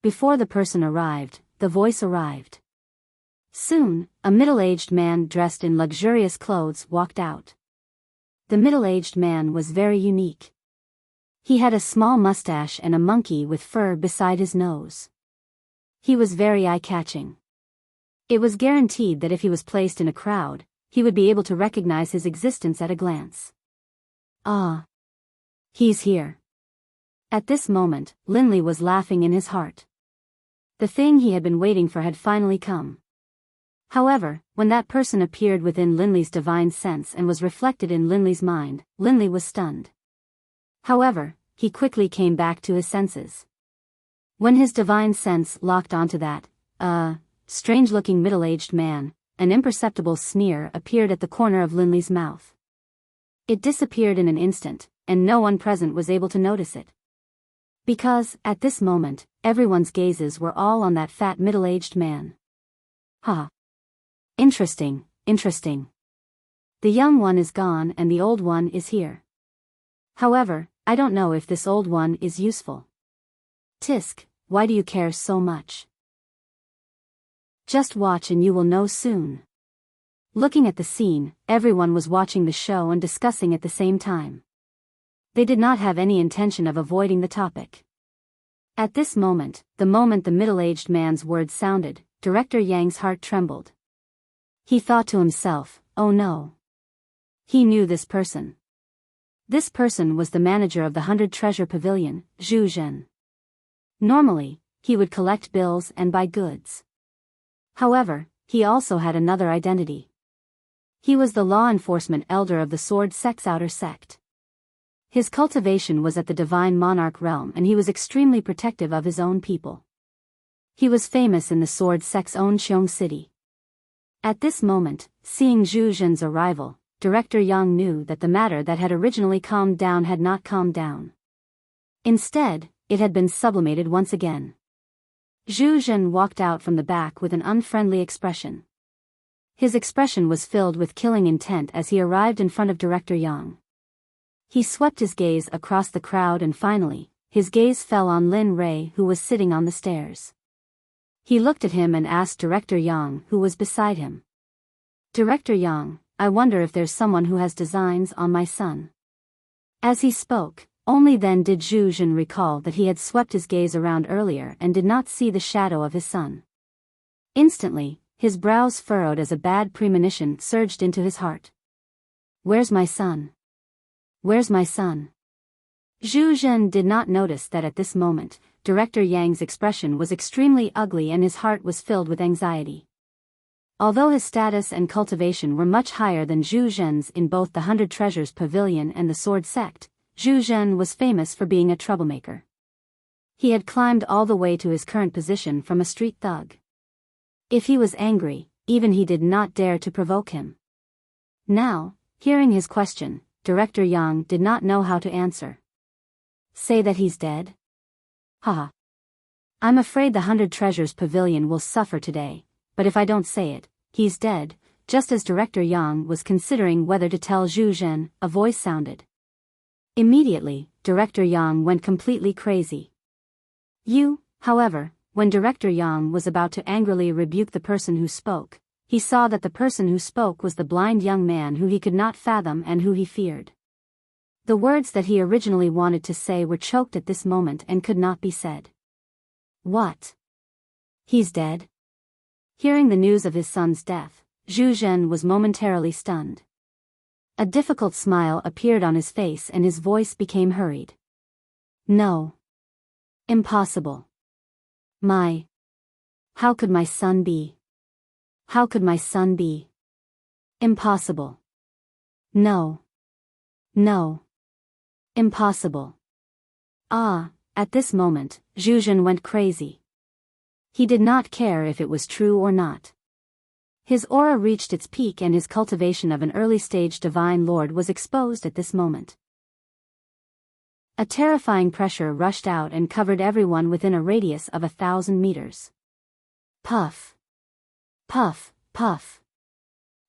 Before the person arrived, the voice arrived. Soon, a middle-aged man dressed in luxurious clothes walked out. The middle-aged man was very unique. He had a small mustache and a monkey with fur beside his nose. He was very eye-catching. It was guaranteed that if he was placed in a crowd, he would be able to recognize his existence at a glance. Ah. He's here. At this moment, Linley was laughing in his heart. The thing he had been waiting for had finally come. However, when that person appeared within Linley's divine sense and was reflected in Linley's mind, Linley was stunned. However, he quickly came back to his senses. When his divine sense locked onto that, strange-looking middle-aged man, an imperceptible sneer appeared at the corner of Linley's mouth. It disappeared in an instant, and no one present was able to notice it. Because, at this moment, everyone's gazes were all on that fat middle-aged man. Ha! Interesting. The young one is gone and the old one is here. However, I don't know if this old one is useful. Tisk, why do you care so much? Just watch and you will know soon. Looking at the scene, everyone was watching the show and discussing at the same time. They did not have any intention of avoiding the topic. At this moment the middle-aged man's words sounded, Director Yang's heart trembled. He thought to himself, oh no. He knew this person. This person was the manager of the 100 Treasure Pavilion, Zhu Zhen. Normally, he would collect bills and buy goods. However, he also had another identity. He was the law enforcement elder of the Sword Sect's outer sect. His cultivation was at the Divine Monarch realm and he was extremely protective of his own people. He was famous in the Sword Sect's own Qiong city. At this moment, seeing Zhu Zhen's arrival, Director Yang knew that the matter that had originally calmed down had not calmed down. Instead, it had been sublimated once again. Zhu Zhen walked out from the back with an unfriendly expression. His expression was filled with killing intent as he arrived in front of Director Yang. He swept his gaze across the crowd and finally, his gaze fell on Lin Rui who was sitting on the stairs. He looked at him and asked Director Yang who was beside him. Director Yang, I wonder if there's someone who has designs on my son. As he spoke, only then did Zhu Zhen recall that he had swept his gaze around earlier and did not see the shadow of his son. Instantly, his brows furrowed as a bad premonition surged into his heart. Where's my son? Where's my son? Zhu Zhen did not notice that at this moment, Director Yang's expression was extremely ugly and his heart was filled with anxiety. Although his status and cultivation were much higher than Zhu Zhen's in both the 100 Treasures Pavilion and the Sword Sect, Zhu Zhen was famous for being a troublemaker. He had climbed all the way to his current position from a street thug. If he was angry, even he did not dare to provoke him. Now, hearing his question, Director Yang did not know how to answer. Say that he's dead? Haha. I'm afraid the 100 Treasures Pavilion will suffer today, but if I don't say it, he's dead. Just as Director Yang was considering whether to tell Zhu Zhen, a voice sounded. Immediately, Director Yang went completely crazy. However, when Director Yang was about to angrily rebuke the person who spoke, he saw that the person who spoke was the blind young man who he could not fathom and who he feared. The words that he originally wanted to say were choked at this moment and could not be said. What? He's dead? Hearing the news of his son's death, Zhu Zhen was momentarily stunned. A difficult smile appeared on his face and his voice became hurried. No. Impossible. How could my son be? How could my son be? Impossible. No. No. Impossible. At this moment, Zhu Zhen went crazy. He did not care if it was true or not. His aura reached its peak and his cultivation of an early-stage divine lord was exposed at this moment. A terrifying pressure rushed out and covered everyone within a radius of 1,000 meters. Puff. Puff, puff.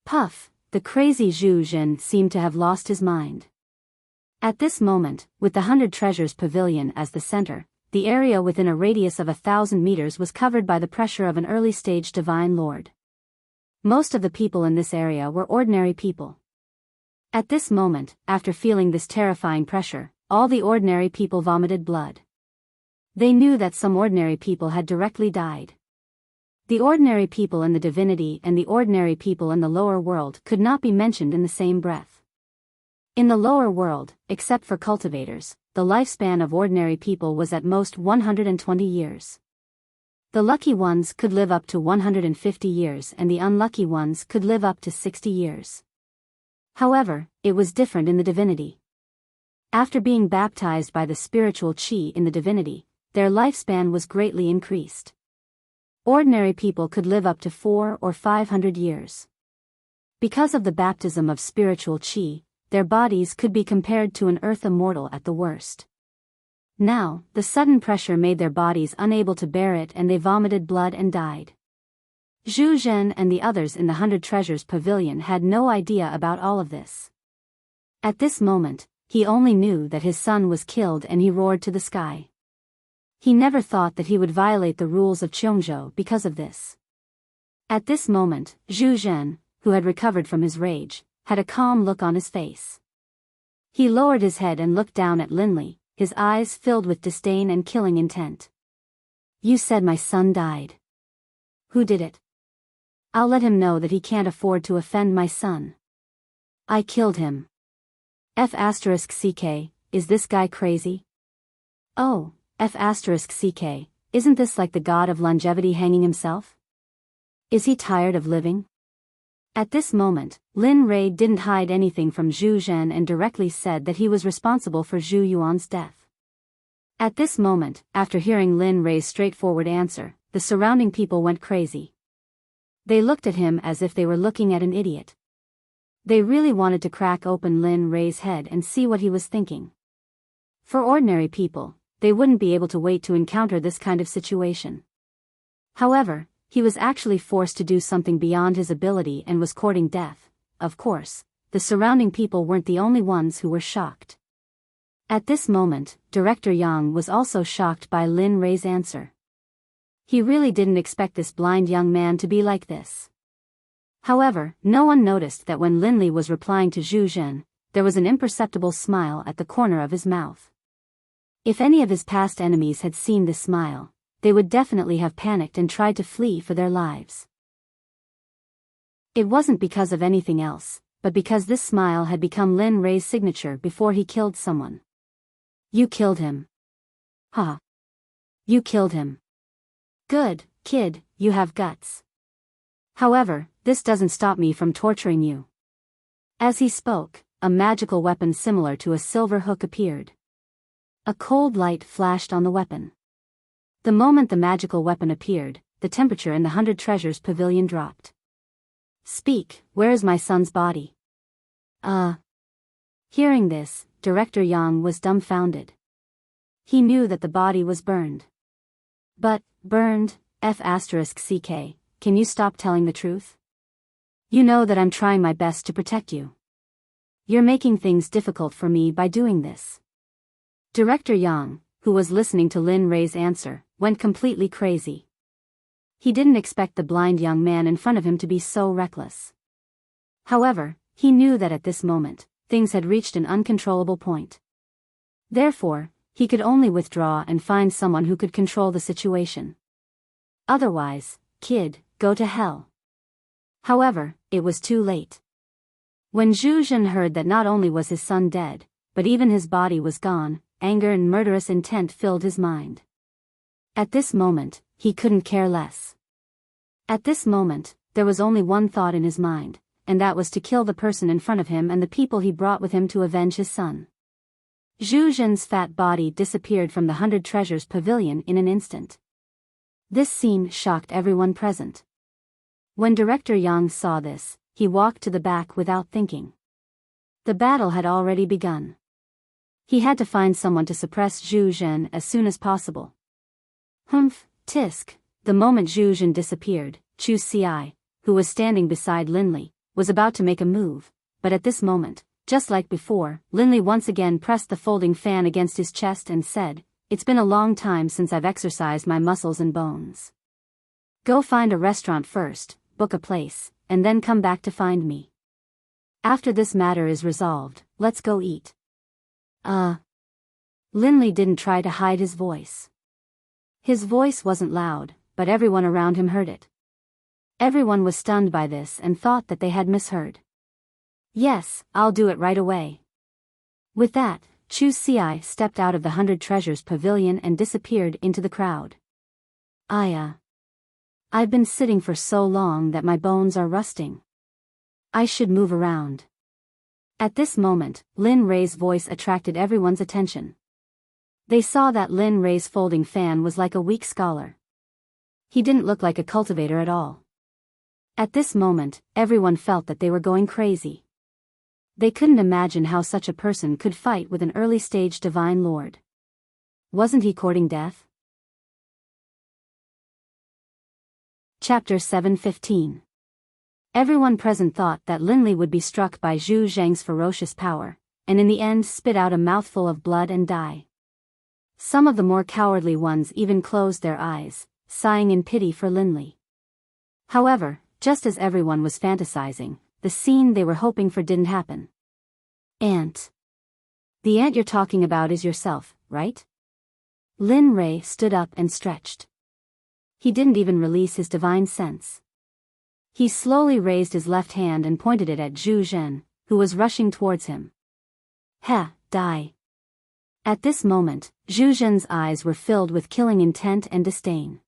Puff, the crazy Zhu Zhen seemed to have lost his mind. At this moment, with the 100 Treasures Pavilion as the center, the area within a radius of 1,000 meters was covered by the pressure of an early-stage divine lord. Most of the people in this area were ordinary people. At this moment, after feeling this terrifying pressure, all the ordinary people vomited blood. They knew that some ordinary people had directly died. The ordinary people in the divinity and the ordinary people in the lower world could not be mentioned in the same breath. In the lower world, except for cultivators, the lifespan of ordinary people was at most 120 years. The lucky ones could live up to 150 years and the unlucky ones could live up to 60 years. However, it was different in the divinity. After being baptized by the spiritual chi in the divinity, their lifespan was greatly increased. Ordinary people could live up to 400 or 500 years. Because of the baptism of spiritual chi, their bodies could be compared to an earth immortal at the worst. Now, the sudden pressure made their bodies unable to bear it and they vomited blood and died. Zhu Zhen and the others in the 100 Treasures Pavilion had no idea about all of this. At this moment, he only knew that his son was killed and he roared to the sky. He never thought that he would violate the rules of Qiongzhou because of this. At this moment, Zhu Zhen, who had recovered from his rage, had a calm look on his face. He lowered his head and looked down at Linley, his eyes filled with disdain and killing intent. You said my son died. Who did it? I'll let him know that he can't afford to offend my son. I killed him. F***ck, is this guy crazy? Oh, F***ck, isn't this like the god of longevity hanging himself? Is he tired of living? At this moment, Lin Rui didn't hide anything from Zhu Zhen and directly said that he was responsible for Zhu Yuan's death. At this moment, after hearing Lin Rui's straightforward answer, the surrounding people went crazy. They looked at him as if they were looking at an idiot. They really wanted to crack open Lin Rui's head and see what he was thinking. For ordinary people, they wouldn't be able to wait to encounter this kind of situation. However, he was actually forced to do something beyond his ability and was courting death. Of course, the surrounding people weren't the only ones who were shocked. At this moment, Director Yang was also shocked by Lin Rui's answer. He really didn't expect this blind young man to be like this. However, no one noticed that when Linley was replying to Zhu Zhen, there was an imperceptible smile at the corner of his mouth. If any of his past enemies had seen this smile, they would definitely have panicked and tried to flee for their lives. It wasn't because of anything else, but because this smile had become Lin Rui's signature before he killed someone. You killed him. Ha. You killed him. Good, kid, you have guts. However, this doesn't stop me from torturing you. As he spoke, a magical weapon similar to a silver hook appeared. A cold light flashed on the weapon. The moment the magical weapon appeared, the temperature in the 100 Treasures Pavilion dropped. Speak, where is my son's body? Hearing this, Director Yang was dumbfounded. He knew that the body was burned. But, burned, F***ck, can you stop telling the truth? You know that I'm trying my best to protect you. You're making things difficult for me by doing this. Director Yang, who was listening to Lin Rui's answer, went completely crazy. He didn't expect the blind young man in front of him to be so reckless. However, he knew that at this moment, things had reached an uncontrollable point. Therefore, he could only withdraw and find someone who could control the situation. Otherwise, kid, go to hell. However, it was too late. When Zhu Zhen heard that not only was his son dead, but even his body was gone, anger and murderous intent filled his mind. At this moment, he couldn't care less. At this moment, there was only one thought in his mind, and that was to kill the person in front of him and the people he brought with him to avenge his son. Zhu Zhen's fat body disappeared from the 100 Treasures Pavilion in an instant. This scene shocked everyone present. When Director Yang saw this, he walked to the back without thinking. The battle had already begun. He had to find someone to suppress Zhu Zhen as soon as possible. Humph, tisk. The moment Zhu Zhen disappeared, Chu Ci, who was standing beside Linley, was about to make a move, but at this moment, just like before, Linley once again pressed the folding fan against his chest and said, "It's been a long time since I've exercised my muscles and bones. Go find a restaurant first, book a place, and then come back to find me. After this matter is resolved, let's go eat." Linley didn't try to hide his voice. His voice wasn't loud, but everyone around him heard it. Everyone was stunned by this and thought that they had misheard. "Yes, I'll do it right away." With that, Chu Ci stepped out of the 100 Treasures Pavilion and disappeared into the crowd. I've been sitting for so long that my bones are rusting. I should move around. At this moment, Lin Rui's voice attracted everyone's attention. They saw that Lin Rui's folding fan was like a weak scholar. He didn't look like a cultivator at all. At this moment, everyone felt that they were going crazy. They couldn't imagine how such a person could fight with an early-stage divine lord. Wasn't he courting death? Chapter 7:15. Everyone present thought that Linley would be struck by Zhu Zheng's ferocious power, and in the end spit out a mouthful of blood and die. Some of the more cowardly ones even closed their eyes, sighing in pity for Linley. However, just as everyone was fantasizing, the scene they were hoping for didn't happen. Ant. The ant you're talking about is yourself, right? Lin Rei stood up and stretched. He didn't even release his divine sense. He slowly raised his left hand and pointed it at Zhu Zhen, who was rushing towards him. Die. At this moment, Zhu Zhen's eyes were filled with killing intent and disdain.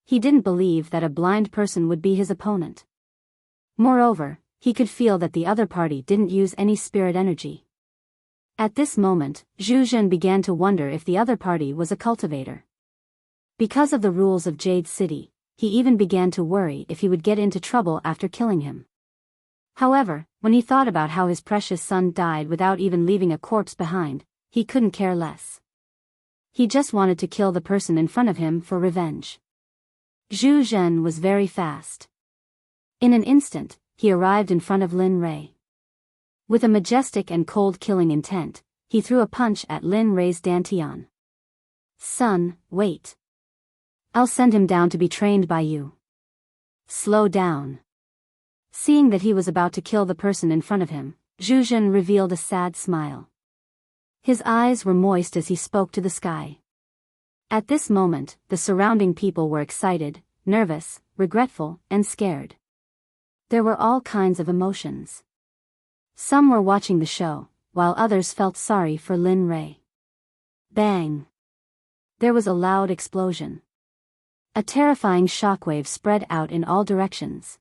He didn't believe that a blind person would be his opponent. Moreover, he could feel that the other party didn't use any spirit energy. At this moment, Zhu Zhen began to wonder if the other party was a cultivator. Because of the rules of Jade City, he even began to worry if he would get into trouble after killing him. However, when he thought about how his precious son died without even leaving a corpse behind, he couldn't care less. He just wanted to kill the person in front of him for revenge. Zhu Zhen was very fast. In an instant, he arrived in front of Lin Rei. With a majestic and cold killing intent, he threw a punch at Lin Rei's dantian. Son, wait. I'll send him down to be trained by you. Slow down. Seeing that he was about to kill the person in front of him, Zhu Zhen revealed a sad smile. His eyes were moist as he spoke to the sky. At this moment, the surrounding people were excited, nervous, regretful, and scared. There were all kinds of emotions. Some were watching the show, while others felt sorry for Lin Rei. Bang! There was a loud explosion. A terrifying shockwave spread out in all directions.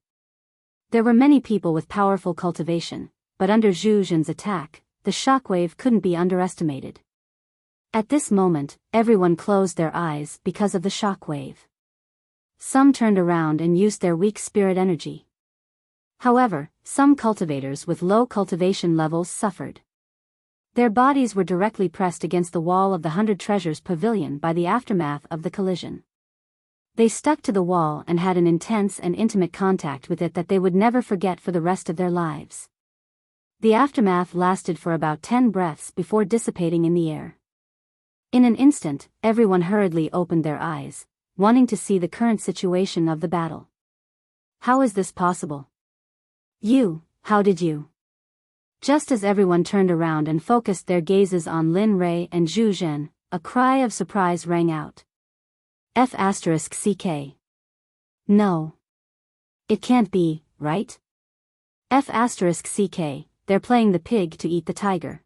There were many people with powerful cultivation, but under Zhu Zhen's attack, the shockwave couldn't be underestimated. At this moment, everyone closed their eyes because of the shockwave. Some turned around and used their weak spirit energy. However, some cultivators with low cultivation levels suffered. Their bodies were directly pressed against the wall of the 100 Treasures Pavilion by the aftermath of the collision. They stuck to the wall and had an intense and intimate contact with it that they would never forget for the rest of their lives. The aftermath lasted for about 10 breaths before dissipating in the air. In an instant, everyone hurriedly opened their eyes, wanting to see the current situation of the battle. How is this possible? How did you? Just as everyone turned around and focused their gazes on Lin Rei and Zhu Zhen, a cry of surprise rang out. F***CK. No. It can't be, right? F***CK, they're playing the pig to eat the tiger.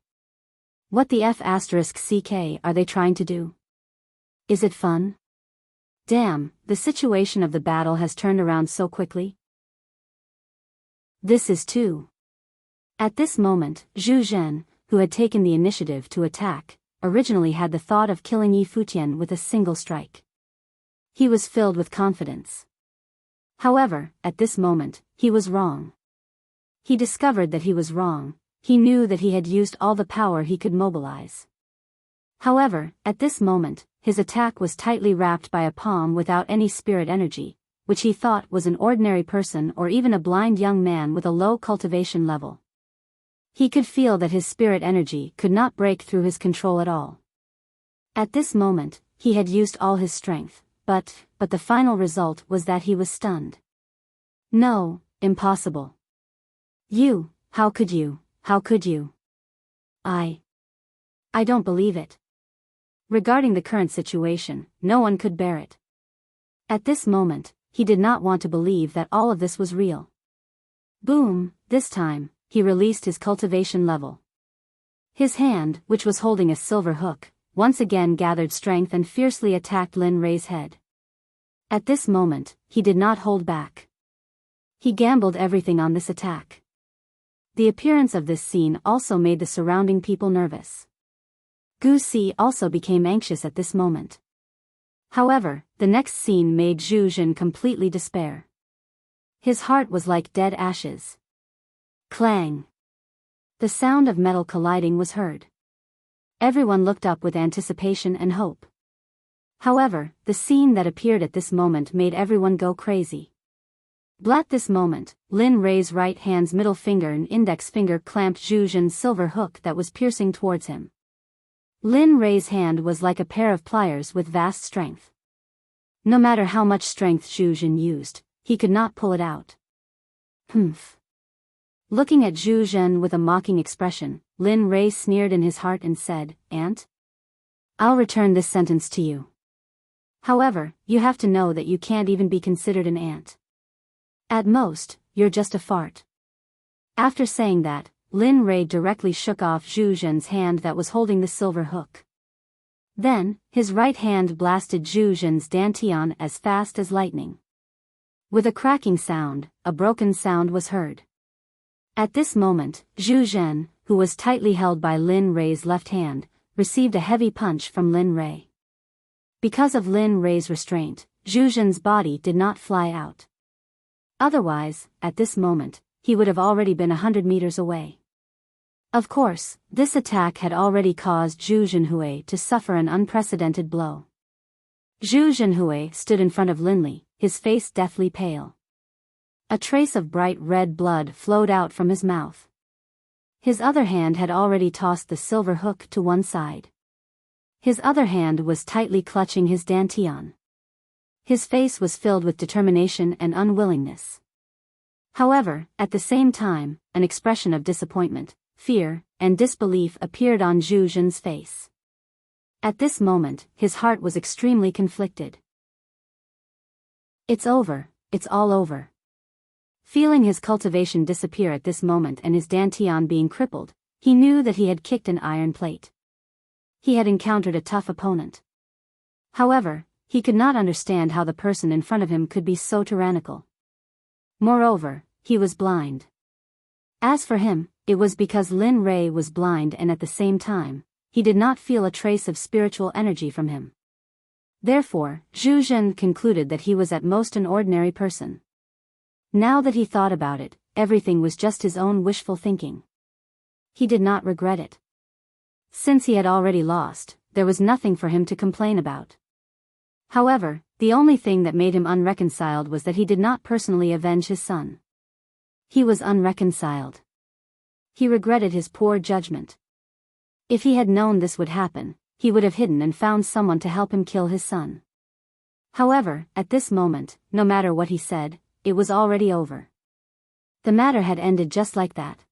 What the F***CK are they trying to do? Is it fun? Damn, the situation of the battle has turned around so quickly. This is too. At this moment, Zhu Zhen, who had taken the initiative to attack, originally had the thought of killing Yi Futian with a single strike. He was filled with confidence. However, at this moment, he was wrong. He discovered that he was wrong. He knew that he had used all the power he could mobilize. However, at this moment, his attack was tightly wrapped by a palm without any spirit energy, which he thought was an ordinary person or even a blind young man with a low cultivation level. He could feel that his spirit energy could not break through his control at all. At this moment, he had used all his strength, but the final result was that he was stunned. No, impossible. How could you? I don't believe it. Regarding the current situation, no one could bear it. At this moment, he did not want to believe that all of this was real. Boom, this time, he released his cultivation level. His hand, which was holding a silver hook, once again gathered strength and fiercely attacked Lin Rei's head. At this moment, he did not hold back. He gambled everything on this attack. The appearance of this scene also made the surrounding people nervous. Gu Si also became anxious at this moment. However, the next scene made Zhu Zhen completely despair. His heart was like dead ashes. Clang! The sound of metal colliding was heard. Everyone looked up with anticipation and hope. However, the scene that appeared at this moment made everyone go crazy. At this moment, Lin Rei's right hand's middle finger and index finger clamped Zhu Zhen's silver hook that was piercing towards him. Lin Rei's hand was like a pair of pliers with vast strength. No matter how much strength Zhu Zhen used, he could not pull it out. Humph. Looking at Zhu Zhen with a mocking expression, Lin Rei sneered in his heart and said, "Ant? I'll return this sentence to you. However, you have to know that you can't even be considered an ant. At most, you're just a fart." After saying that, Lin Rei directly shook off Zhu Zhen's hand that was holding the silver hook. Then, his right hand blasted Zhu Zhen's dantian as fast as lightning. With a cracking sound, a broken sound was heard. At this moment, Zhu Zhen, who was tightly held by Lin Rei's left hand, received a heavy punch from Lin Rei. Because of Lin Rei's restraint, Zhu Zhen's body did not fly out. Otherwise, at this moment, he would have already been 100 meters away. Of course, this attack had already caused Zhu Zhenhui to suffer an unprecedented blow. Zhu Zhenhui stood in front of Linli, his face deathly pale. A trace of bright red blood flowed out from his mouth. His other hand had already tossed the silver hook to one side. His other hand was tightly clutching his dantian. His face was filled with determination and unwillingness. However, at the same time, an expression of disappointment, fear, and disbelief appeared on Zhu Zhen's face. At this moment, his heart was extremely conflicted. It's over, it's all over. Feeling his cultivation disappear at this moment and his dantian being crippled, he knew that he had kicked an iron plate. He had encountered a tough opponent. However, he could not understand how the person in front of him could be so tyrannical. Moreover, he was blind. As for him, it was because Lin Rei was blind, and at the same time, he did not feel a trace of spiritual energy from him. Therefore, Zhu Zhen concluded that he was at most an ordinary person. Now that he thought about it, everything was just his own wishful thinking. He did not regret it. Since he had already lost, there was nothing for him to complain about. However, the only thing that made him unreconciled was that he did not personally avenge his son. He was unreconciled. He regretted his poor judgment. If he had known this would happen, he would have hidden and found someone to help him kill his son. However, at this moment, no matter what he said, it was already over. The matter had ended just like that.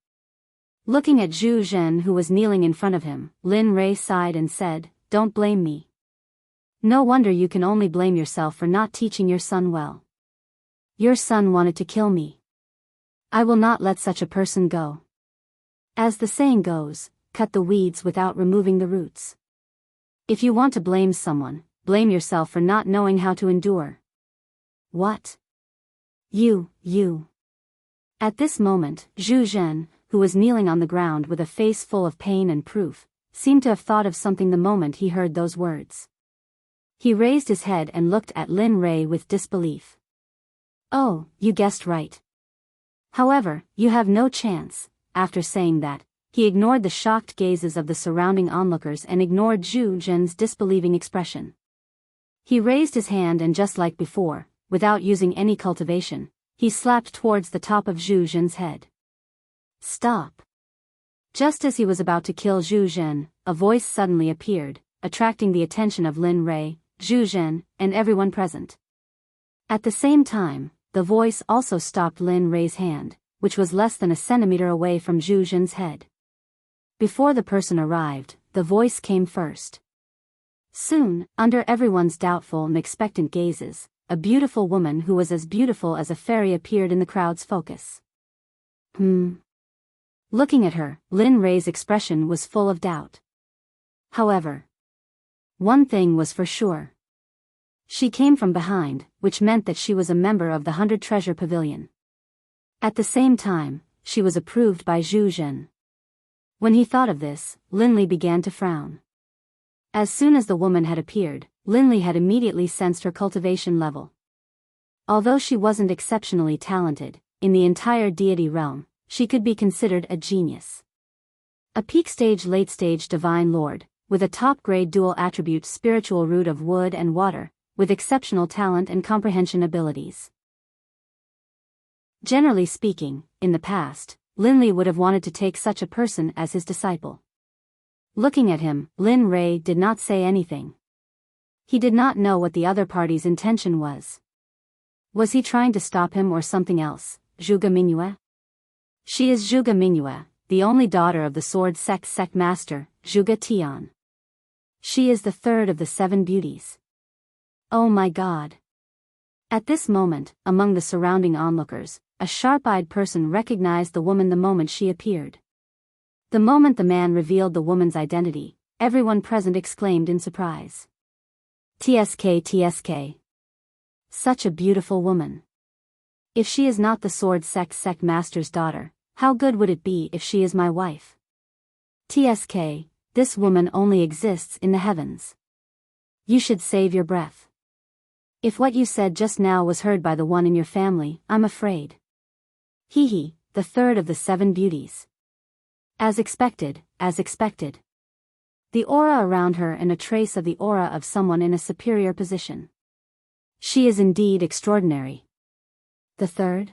Looking at Zhu Zhen, who was kneeling in front of him, Lin Rei sighed and said, "Don't blame me. No wonder you can only blame yourself for not teaching your son well. Your son wanted to kill me. I will not let such a person go. As the saying goes, cut the weeds without removing the roots. If you want to blame someone, blame yourself for not knowing how to endure." "What? You. At this moment, Zhu Zhen, who was kneeling on the ground with a face full of pain and proof, seemed to have thought of something the moment he heard those words. He raised his head and looked at Lin Rei with disbelief. "Oh, you guessed right. However, you have no chance." After saying that, he ignored the shocked gazes of the surrounding onlookers and ignored Zhu Zhen's disbelieving expression. He raised his hand and just like before, without using any cultivation, he slapped towards the top of Zhu Zhen's head. "Stop." Just as he was about to kill Zhu Zhen, a voice suddenly appeared, attracting the attention of Lin Rei, Zhu Zhen, and everyone present. At the same time, the voice also stopped Lin Rei's hand, which was less than a centimeter away from Zhu Zhen's head. Before the person arrived, the voice came first. Soon, under everyone's doubtful and expectant gazes, a beautiful woman who was as beautiful as a fairy appeared in the crowd's focus. Looking at her, Lin Rei's expression was full of doubt. However, one thing was for sure. She came from behind, which meant that she was a member of the 100 Treasure Pavilion. At the same time, she was approved by Zhu Zhen. When he thought of this, Linli began to frown. As soon as the woman had appeared, Linli had immediately sensed her cultivation level. Although she wasn't exceptionally talented, in the entire deity realm, she could be considered a genius. A peak stage late stage divine lord, with a top grade dual attribute spiritual root of wood and water, with exceptional talent and comprehension abilities. Generally speaking, in the past, Linli would have wanted to take such a person as his disciple. Looking at him, Lin Rei did not say anything. He did not know what the other party's intention was. Was he trying to stop him or something else? Zhuge Mingyue? She is Zhuge Mingyue, the only daughter of the Sword Sect master, Zhuge Tian. She is the third of the 7 beauties. Oh my God. At this moment, among the surrounding onlookers, a sharp-eyed person recognized the woman the moment she appeared. The moment the man revealed the woman's identity, everyone present exclaimed in surprise. TSK TSK. Such a beautiful woman. If she is not the Sword Sect master's daughter, how good would it be if she is my wife? TSK, this woman only exists in the heavens. You should save your breath. If what you said just now was heard by the one in your family, I'm afraid. He, the third of the 7 beauties. As expected, as expected. The aura around her and a trace of the aura of someone in a superior position. She is indeed extraordinary. The third?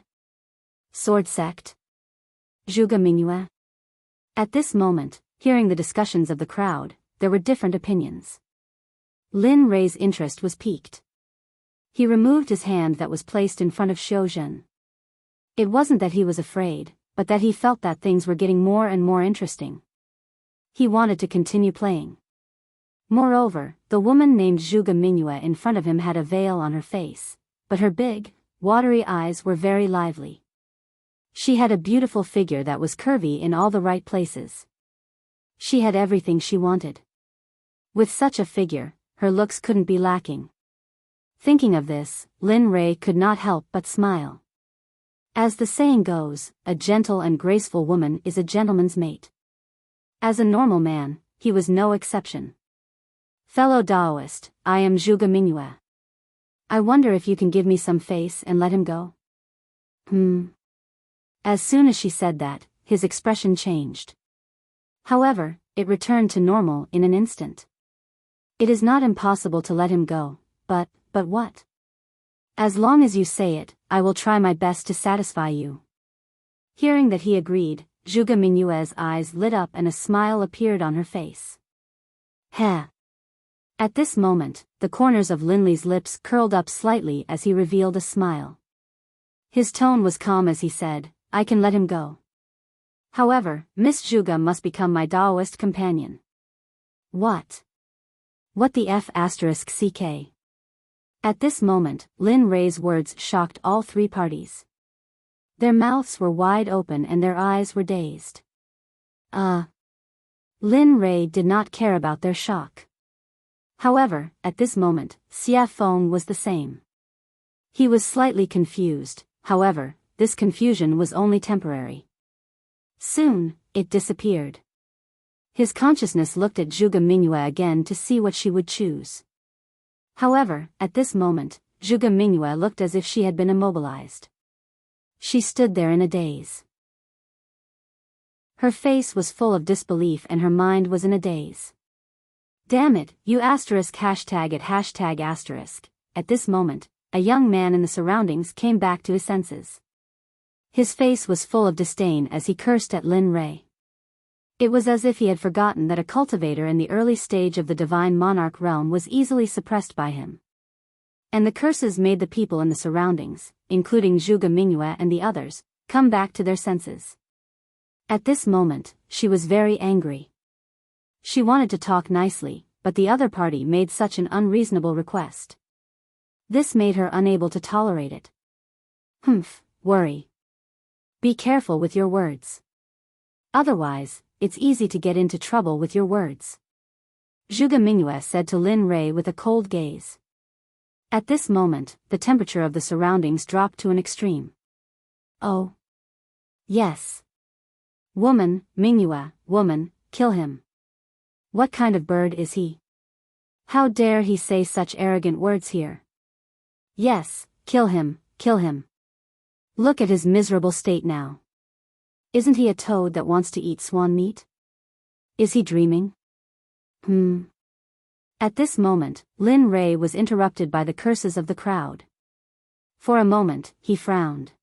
Sword Sect? Zhuge Mingyue? At this moment, hearing the discussions of the crowd, there were different opinions. Lin Rei's interest was piqued. He removed his hand that was placed in front of Xiu Zhen. It wasn't that he was afraid, but that he felt that things were getting more and more interesting. He wanted to continue playing. Moreover, the woman named Zhuge Mingyue in front of him had a veil on her face, but her big, watery eyes were very lively. She had a beautiful figure that was curvy in all the right places. She had everything she wanted. With such a figure, her looks couldn't be lacking. Thinking of this, Lin Rei could not help but smile. As the saying goes, a gentle and graceful woman is a gentleman's mate. As a normal man, he was no exception. Fellow Daoist, I am Zhuge Mingyue. I wonder if you can give me some face and let him go? As soon as she said that, his expression changed. However, it returned to normal in an instant. It is not impossible to let him go, but what? As long as you say it, I will try my best to satisfy you. Hearing that he agreed, Zhuge Mingyue's eyes lit up and a smile appeared on her face. Heh. At this moment, the corners of Lin Li's lips curled up slightly as he revealed a smile. His tone was calm as he said, I can let him go. However, Miss Zhuge must become my Daoist companion. What? What the F***ck? At this moment, Lin Rei's words shocked all 3 parties. Their mouths were wide open and their eyes were dazed. Lin Rei did not care about their shock. However, at this moment, Xia Feng was the same. He was slightly confused, however, this confusion was only temporary. Soon, it disappeared. His consciousness looked at Zhuge Mingyue again to see what she would choose. However, at this moment, Zhuge Mingyue looked as if she had been immobilized. She stood there in a daze. Her face was full of disbelief and her mind was in a daze. Damn it, you *hashtag at hashtag asterisk. At this moment, a young man in the surroundings came back to his senses. His face was full of disdain as he cursed at Lin Rei. It was as if he had forgotten that a cultivator in the early stage of the divine monarch realm was easily suppressed by him. And the curses made the people in the surroundings, including Zhuge Mingyue and the others, come back to their senses. At this moment, she was very angry. She wanted to talk nicely, but the other party made such an unreasonable request. This made her unable to tolerate it. Worry. Be careful with your words. Otherwise, it's easy to get into trouble with your words. Zhuge Mingyue said to Lin Rei with a cold gaze. At this moment, the temperature of the surroundings dropped to an extreme. Oh. Yes. Woman, Mingyue, woman, kill him. What kind of bird is he? How dare he say such arrogant words here? Yes, kill him, kill him. Look at his miserable state now. Isn't he a toad that wants to eat swan meat? Is he dreaming? At this moment, Lin Rei was interrupted by the curses of the crowd. For a moment, he frowned.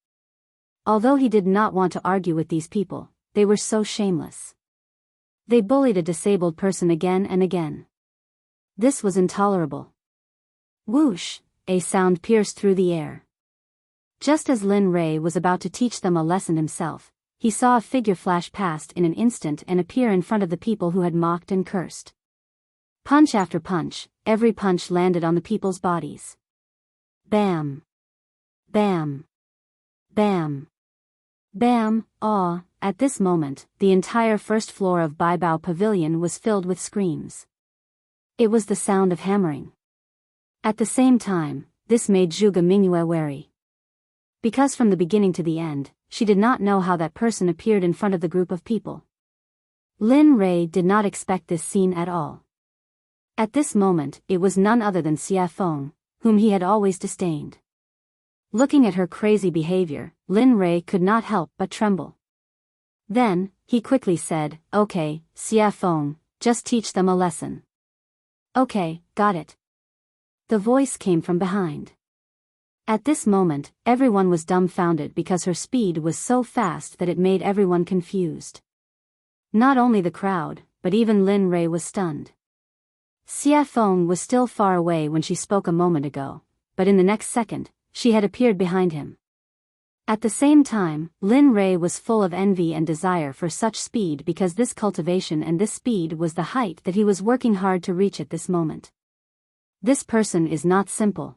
Although he did not want to argue with these people, they were so shameless. They bullied a disabled person again and again. This was intolerable. Whoosh, a sound pierced through the air. Just as Lin Rei was about to teach them a lesson himself, he saw a figure flash past in an instant and appear in front of the people who had mocked and cursed. Punch after punch, every punch landed on the people's bodies. Bam! Bam! Bam! Bam! Aw! At this moment, the entire first floor of Biyao Pavilion was filled with screams. It was the sound of hammering. At the same time, this made Zhuge Mingyue wary. Because from the beginning to the end, she did not know how that person appeared in front of the group of people. Lin Rei did not expect this scene at all. At this moment, it was none other than Xia Feng, whom he had always disdained. Looking at her crazy behavior, Lin Rei could not help but tremble. Then, he quickly said, "Okay, Xia Feng, just teach them a lesson." "Okay, got it." The voice came from behind. At this moment, everyone was dumbfounded because her speed was so fast that it made everyone confused. Not only the crowd, but even Lin Rei was stunned. Xia Feng was still far away when she spoke a moment ago, but in the next second, she had appeared behind him. At the same time, Lin Rei was full of envy and desire for such speed because this cultivation and this speed was the height that he was working hard to reach at this moment. This person is not simple.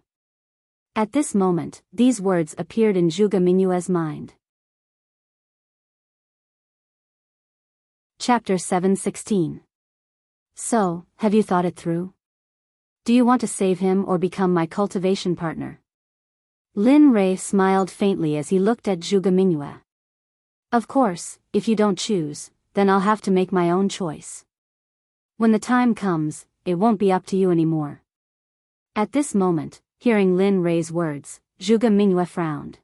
At this moment, these words appeared in Zhuge Mingyue's mind. Chapter 7:16. So, have you thought it through? Do you want to save him or become my cultivation partner? Lin Rei smiled faintly as he looked at Zhuge Mingyue. Of course, if you don't choose, then I'll have to make my own choice. When the time comes, it won't be up to you anymore. At this moment, hearing Lin Rei's words, Zhuge Mingyue frowned.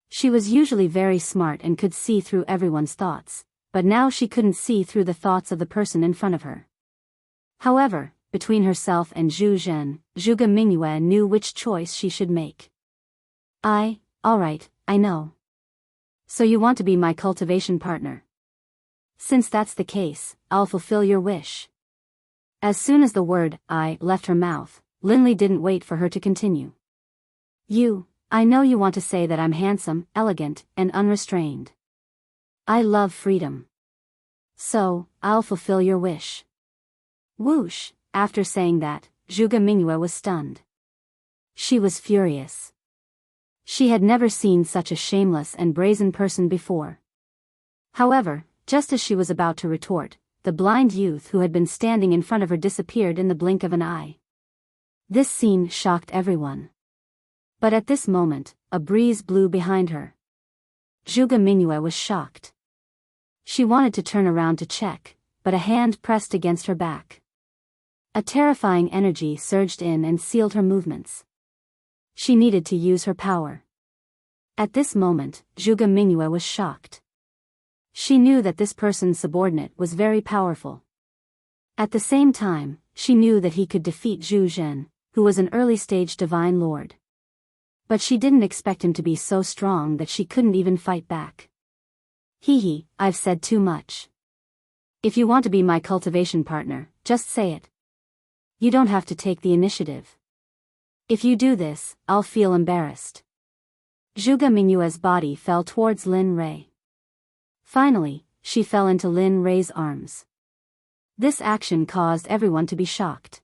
She was usually very smart and could see through everyone's thoughts, but now she couldn't see through the thoughts of the person in front of her. However, between herself and Zhu Zhen, Zhuge Mingyue knew which choice she should make. Alright, I know. So you want to be my cultivation partner? Since that's the case, I'll fulfill your wish. As soon as the word "I" left her mouth, Linley didn't wait for her to continue. I know you want to say that I'm handsome, elegant, and unrestrained. I love freedom. So, I'll fulfill your wish. Whoosh! After saying that, Zhuge Mingyue was stunned. She was furious. She had never seen such a shameless and brazen person before. However, just as she was about to retort, the blind youth who had been standing in front of her disappeared in the blink of an eye. This scene shocked everyone. But at this moment, a breeze blew behind her. Zhuge Mingyue was shocked. She wanted to turn around to check, but a hand pressed against her back. A terrifying energy surged in and sealed her movements. She needed to use her power. At this moment, Zhuge Mingyue was shocked. She knew that this person's subordinate was very powerful. At the same time, she knew that he could defeat Zhu Zhen, who was an early-stage divine lord. But she didn't expect him to be so strong that she couldn't even fight back. I've said too much. If you want to be my cultivation partner, just say it. You don't have to take the initiative. If you do this, I'll feel embarrassed. Zhuge Mingyue's body fell towards Lin Rei. Finally, she fell into Lin Rei's arms. This action caused everyone to be shocked.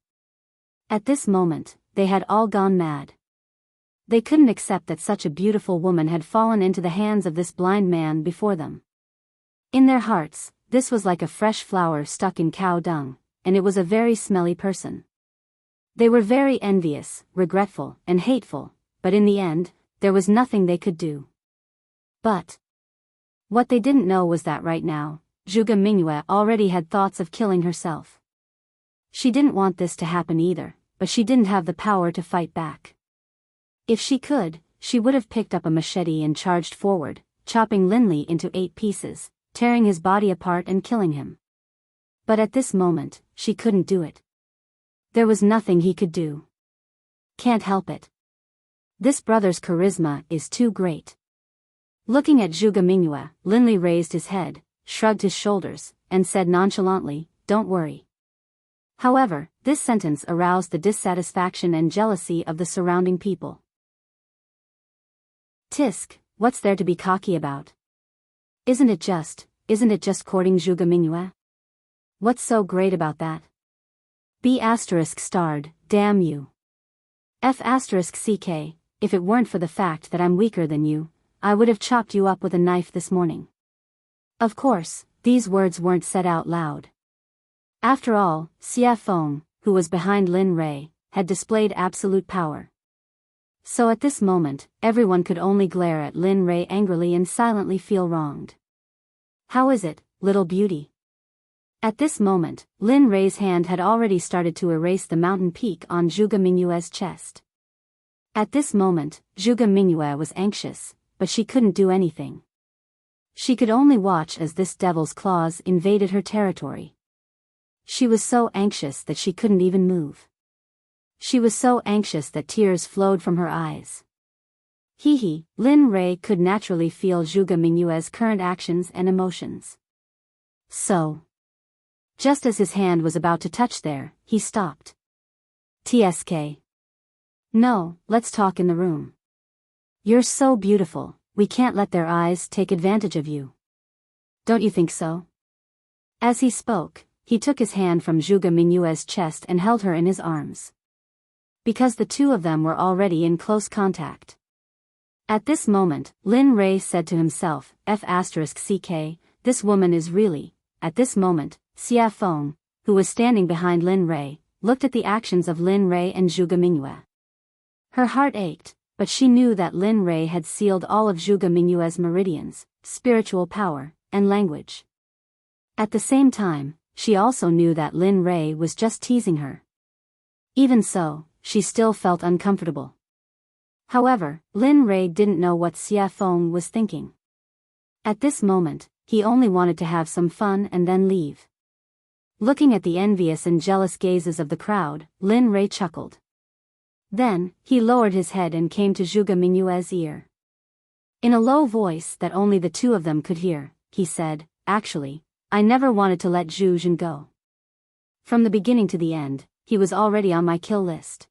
At this moment, they had all gone mad. They couldn't accept that such a beautiful woman had fallen into the hands of this blind man before them. In their hearts, this was like a fresh flower stuck in cow dung, and it was a very smelly person. They were very envious, regretful, and hateful, but in the end, there was nothing they could do. But what they didn't know was that right now, Zhuge Mingyue already had thoughts of killing herself. She didn't want this to happen either, but she didn't have the power to fight back. If she could, she would have picked up a machete and charged forward, chopping Linley into 8 pieces, tearing his body apart and killing him. But at this moment, she couldn't do it. There was nothing he could do. Can't help it. This brother's charisma is too great. Looking at Zhuge Mingyue, Linley raised his head, shrugged his shoulders, and said nonchalantly, "Don't worry." However, this sentence aroused the dissatisfaction and jealousy of the surrounding people. Tisk, what's there to be cocky about? Isn't it just courting Zhuge Mingyue? What's so great about that? B** starred, damn you. F***ck, if it weren't for the fact that I'm weaker than you, I would have chopped you up with a knife this morning. Of course, these words weren't said out loud. After all, Xie Feng, who was behind Lin Rei, had displayed absolute power. So at this moment, everyone could only glare at Lin Rei angrily and silently feel wronged. How is it, little beauty? At this moment, Lin Rei's hand had already started to erase the mountain peak on Zhuge Mingyue's chest. At this moment, Zhuge Mingyue was anxious, but she couldn't do anything. She could only watch as this devil's claws invaded her territory. She was so anxious that she couldn't even move. She was so anxious that tears flowed from her eyes. Lin Rei could naturally feel Zhuge Mingyue's current actions and emotions. So, just as his hand was about to touch there, he stopped. Tsk. No, let's talk in the room. You're so beautiful, we can't let their eyes take advantage of you. Don't you think so? As he spoke, he took his hand from Zhuge Mingyue's chest and held her in his arms. Because the two of them were already in close contact. At this moment, Lin Rei said to himself, F***ck, this woman is really, at this moment, Xie Feng, who was standing behind Lin Rei, looked at the actions of Lin Rei and Zhuge Mingyue. Her heart ached, but she knew that Lin Rei had sealed all of Zhuge Mingyue's meridians, spiritual power, and language. At the same time, she also knew that Lin Rei was just teasing her. Even so, she still felt uncomfortable. However, Lin Rei didn't know what Xie Feng was thinking. At this moment, he only wanted to have some fun and then leave. Looking at the envious and jealous gazes of the crowd, Lin Rei chuckled. Then, he lowered his head and came to Zhuge Mingyue's ear. In a low voice that only the two of them could hear, he said, Actually, I never wanted to let Zhu Jun go. From the beginning to the end, he was already on my kill list.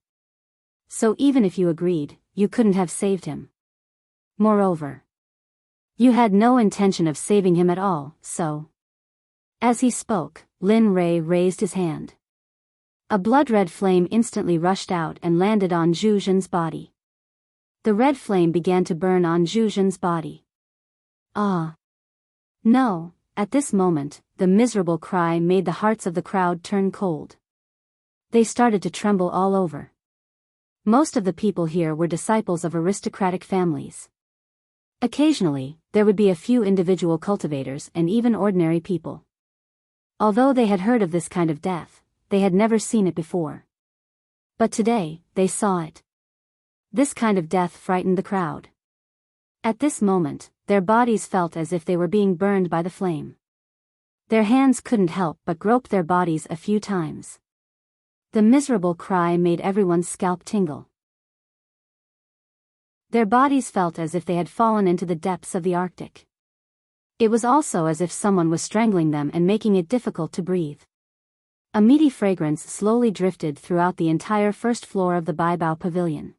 So even if you agreed, you couldn't have saved him. Moreover, you had no intention of saving him at all, so. As he spoke, Lin Rei raised his hand. A blood-red flame instantly rushed out and landed on Zhu Jun's body. The red flame began to burn on Zhu Jun's body. Ah! No! At this moment, the miserable cry made the hearts of the crowd turn cold. They started to tremble all over. Most of the people here were disciples of aristocratic families. Occasionally, there would be a few individual cultivators and even ordinary people. Although they had heard of this kind of death, they had never seen it before. But today, they saw it. This kind of death frightened the crowd. At this moment, their bodies felt as if they were being burned by the flame. Their hands couldn't help but grope their bodies a few times. The miserable cry made everyone's scalp tingle. Their bodies felt as if they had fallen into the depths of the Arctic. It was also as if someone was strangling them and making it difficult to breathe. A meaty fragrance slowly drifted throughout the entire first floor of the Biyao pavilion.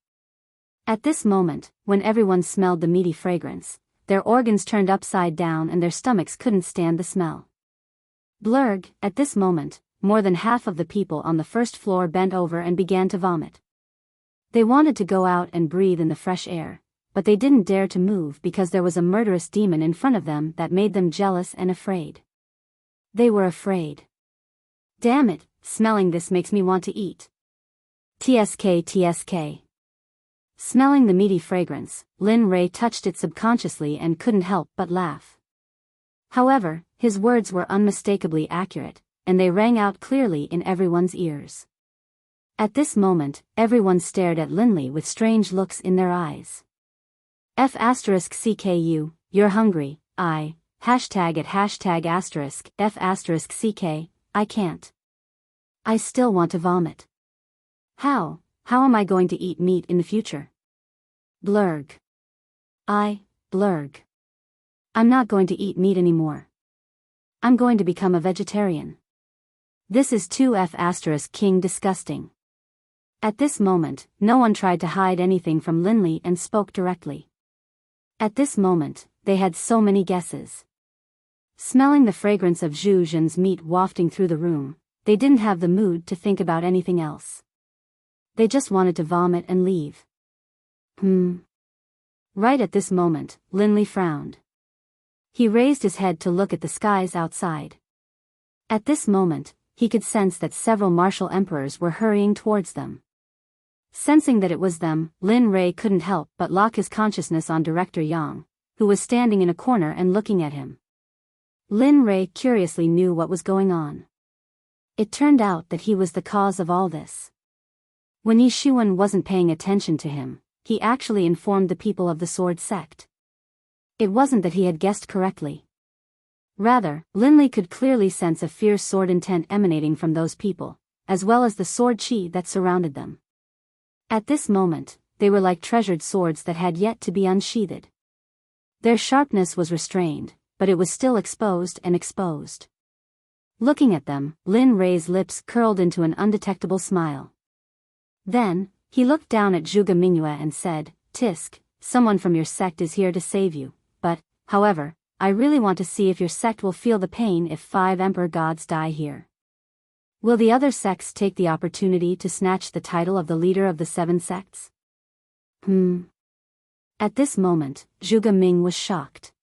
At this moment, when everyone smelled the meaty fragrance, their organs turned upside down and their stomachs couldn't stand the smell. Blurg, at this moment, more than half of the people on the first floor bent over and began to vomit. They wanted to go out and breathe in the fresh air, but they didn't dare to move because there was a murderous demon in front of them that made them jealous and afraid. They were afraid. Damn it, smelling this makes me want to eat. Tsk. Smelling the meaty fragrance, Lin Rei touched it subconsciously and couldn't help but laugh. However, his words were unmistakably accurate, and they rang out clearly in everyone's ears. At this moment, everyone stared at Linley with strange looks in their eyes. F***CKU, you're hungry, #@#F***CK, I can't. I still want to vomit. How am I going to eat meat in the future? Blurg. Blurg. I'm not going to eat meat anymore. I'm going to become a vegetarian. This is too F***king disgusting. At this moment, no one tried to hide anything from Linley and spoke directly. At this moment, they had so many guesses. Smelling the fragrance of Zhu Zhen's meat wafting through the room, they didn't have the mood to think about anything else. They just wanted to vomit and leave. Right at this moment, Linley frowned. He raised his head to look at the skies outside. At this moment, he could sense that several martial emperors were hurrying towards them. Sensing that it was them, Lin Rei couldn't help but lock his consciousness on Director Yang, who was standing in a corner and looking at him. Lin Rei curiously knew what was going on. It turned out that he was the cause of all this. When Yi Xuan wasn't paying attention to him, he actually informed the people of the Sword Sect. It wasn't that he had guessed correctly. Rather, Linley could clearly sense a fierce sword intent emanating from those people, as well as the sword chi that surrounded them. At this moment, they were like treasured swords that had yet to be unsheathed. Their sharpness was restrained, but it was still exposed and exposed. Looking at them, Lin Rei's lips curled into an undetectable smile. Then, he looked down at Zhuge Mingyue and said, "Tisk, someone from your sect is here to save you, but, however, I really want to see if your sect will feel the pain if 5 emperor gods die here. Will the other sects take the opportunity to snatch the title of the leader of the 7 sects?" At this moment, Zhuge Ming was shocked.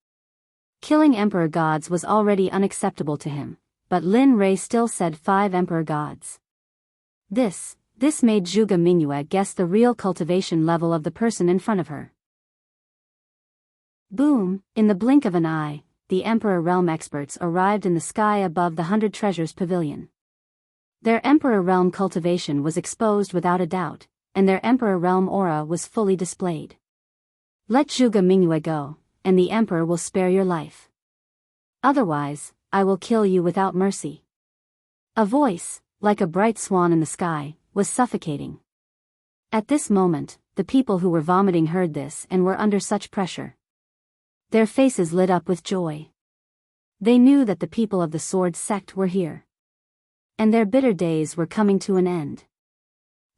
Killing emperor gods was already unacceptable to him, but Lin Rei still said 5 emperor gods. This made Zhuge Mingyue guess the real cultivation level of the person in front of her. Boom! In the blink of an eye, the Emperor Realm experts arrived in the sky above the 100 Treasures Pavilion. Their Emperor Realm cultivation was exposed without a doubt, and their Emperor Realm aura was fully displayed. Let Zhuge Mingyue go, and the Emperor will spare your life. Otherwise, I will kill you without mercy. A voice, like a bright swan in the sky, was suffocating. At this moment, the people who were vomiting heard this and were under such pressure. Their faces lit up with joy. They knew that the people of the Sword Sect were here. And their bitter days were coming to an end.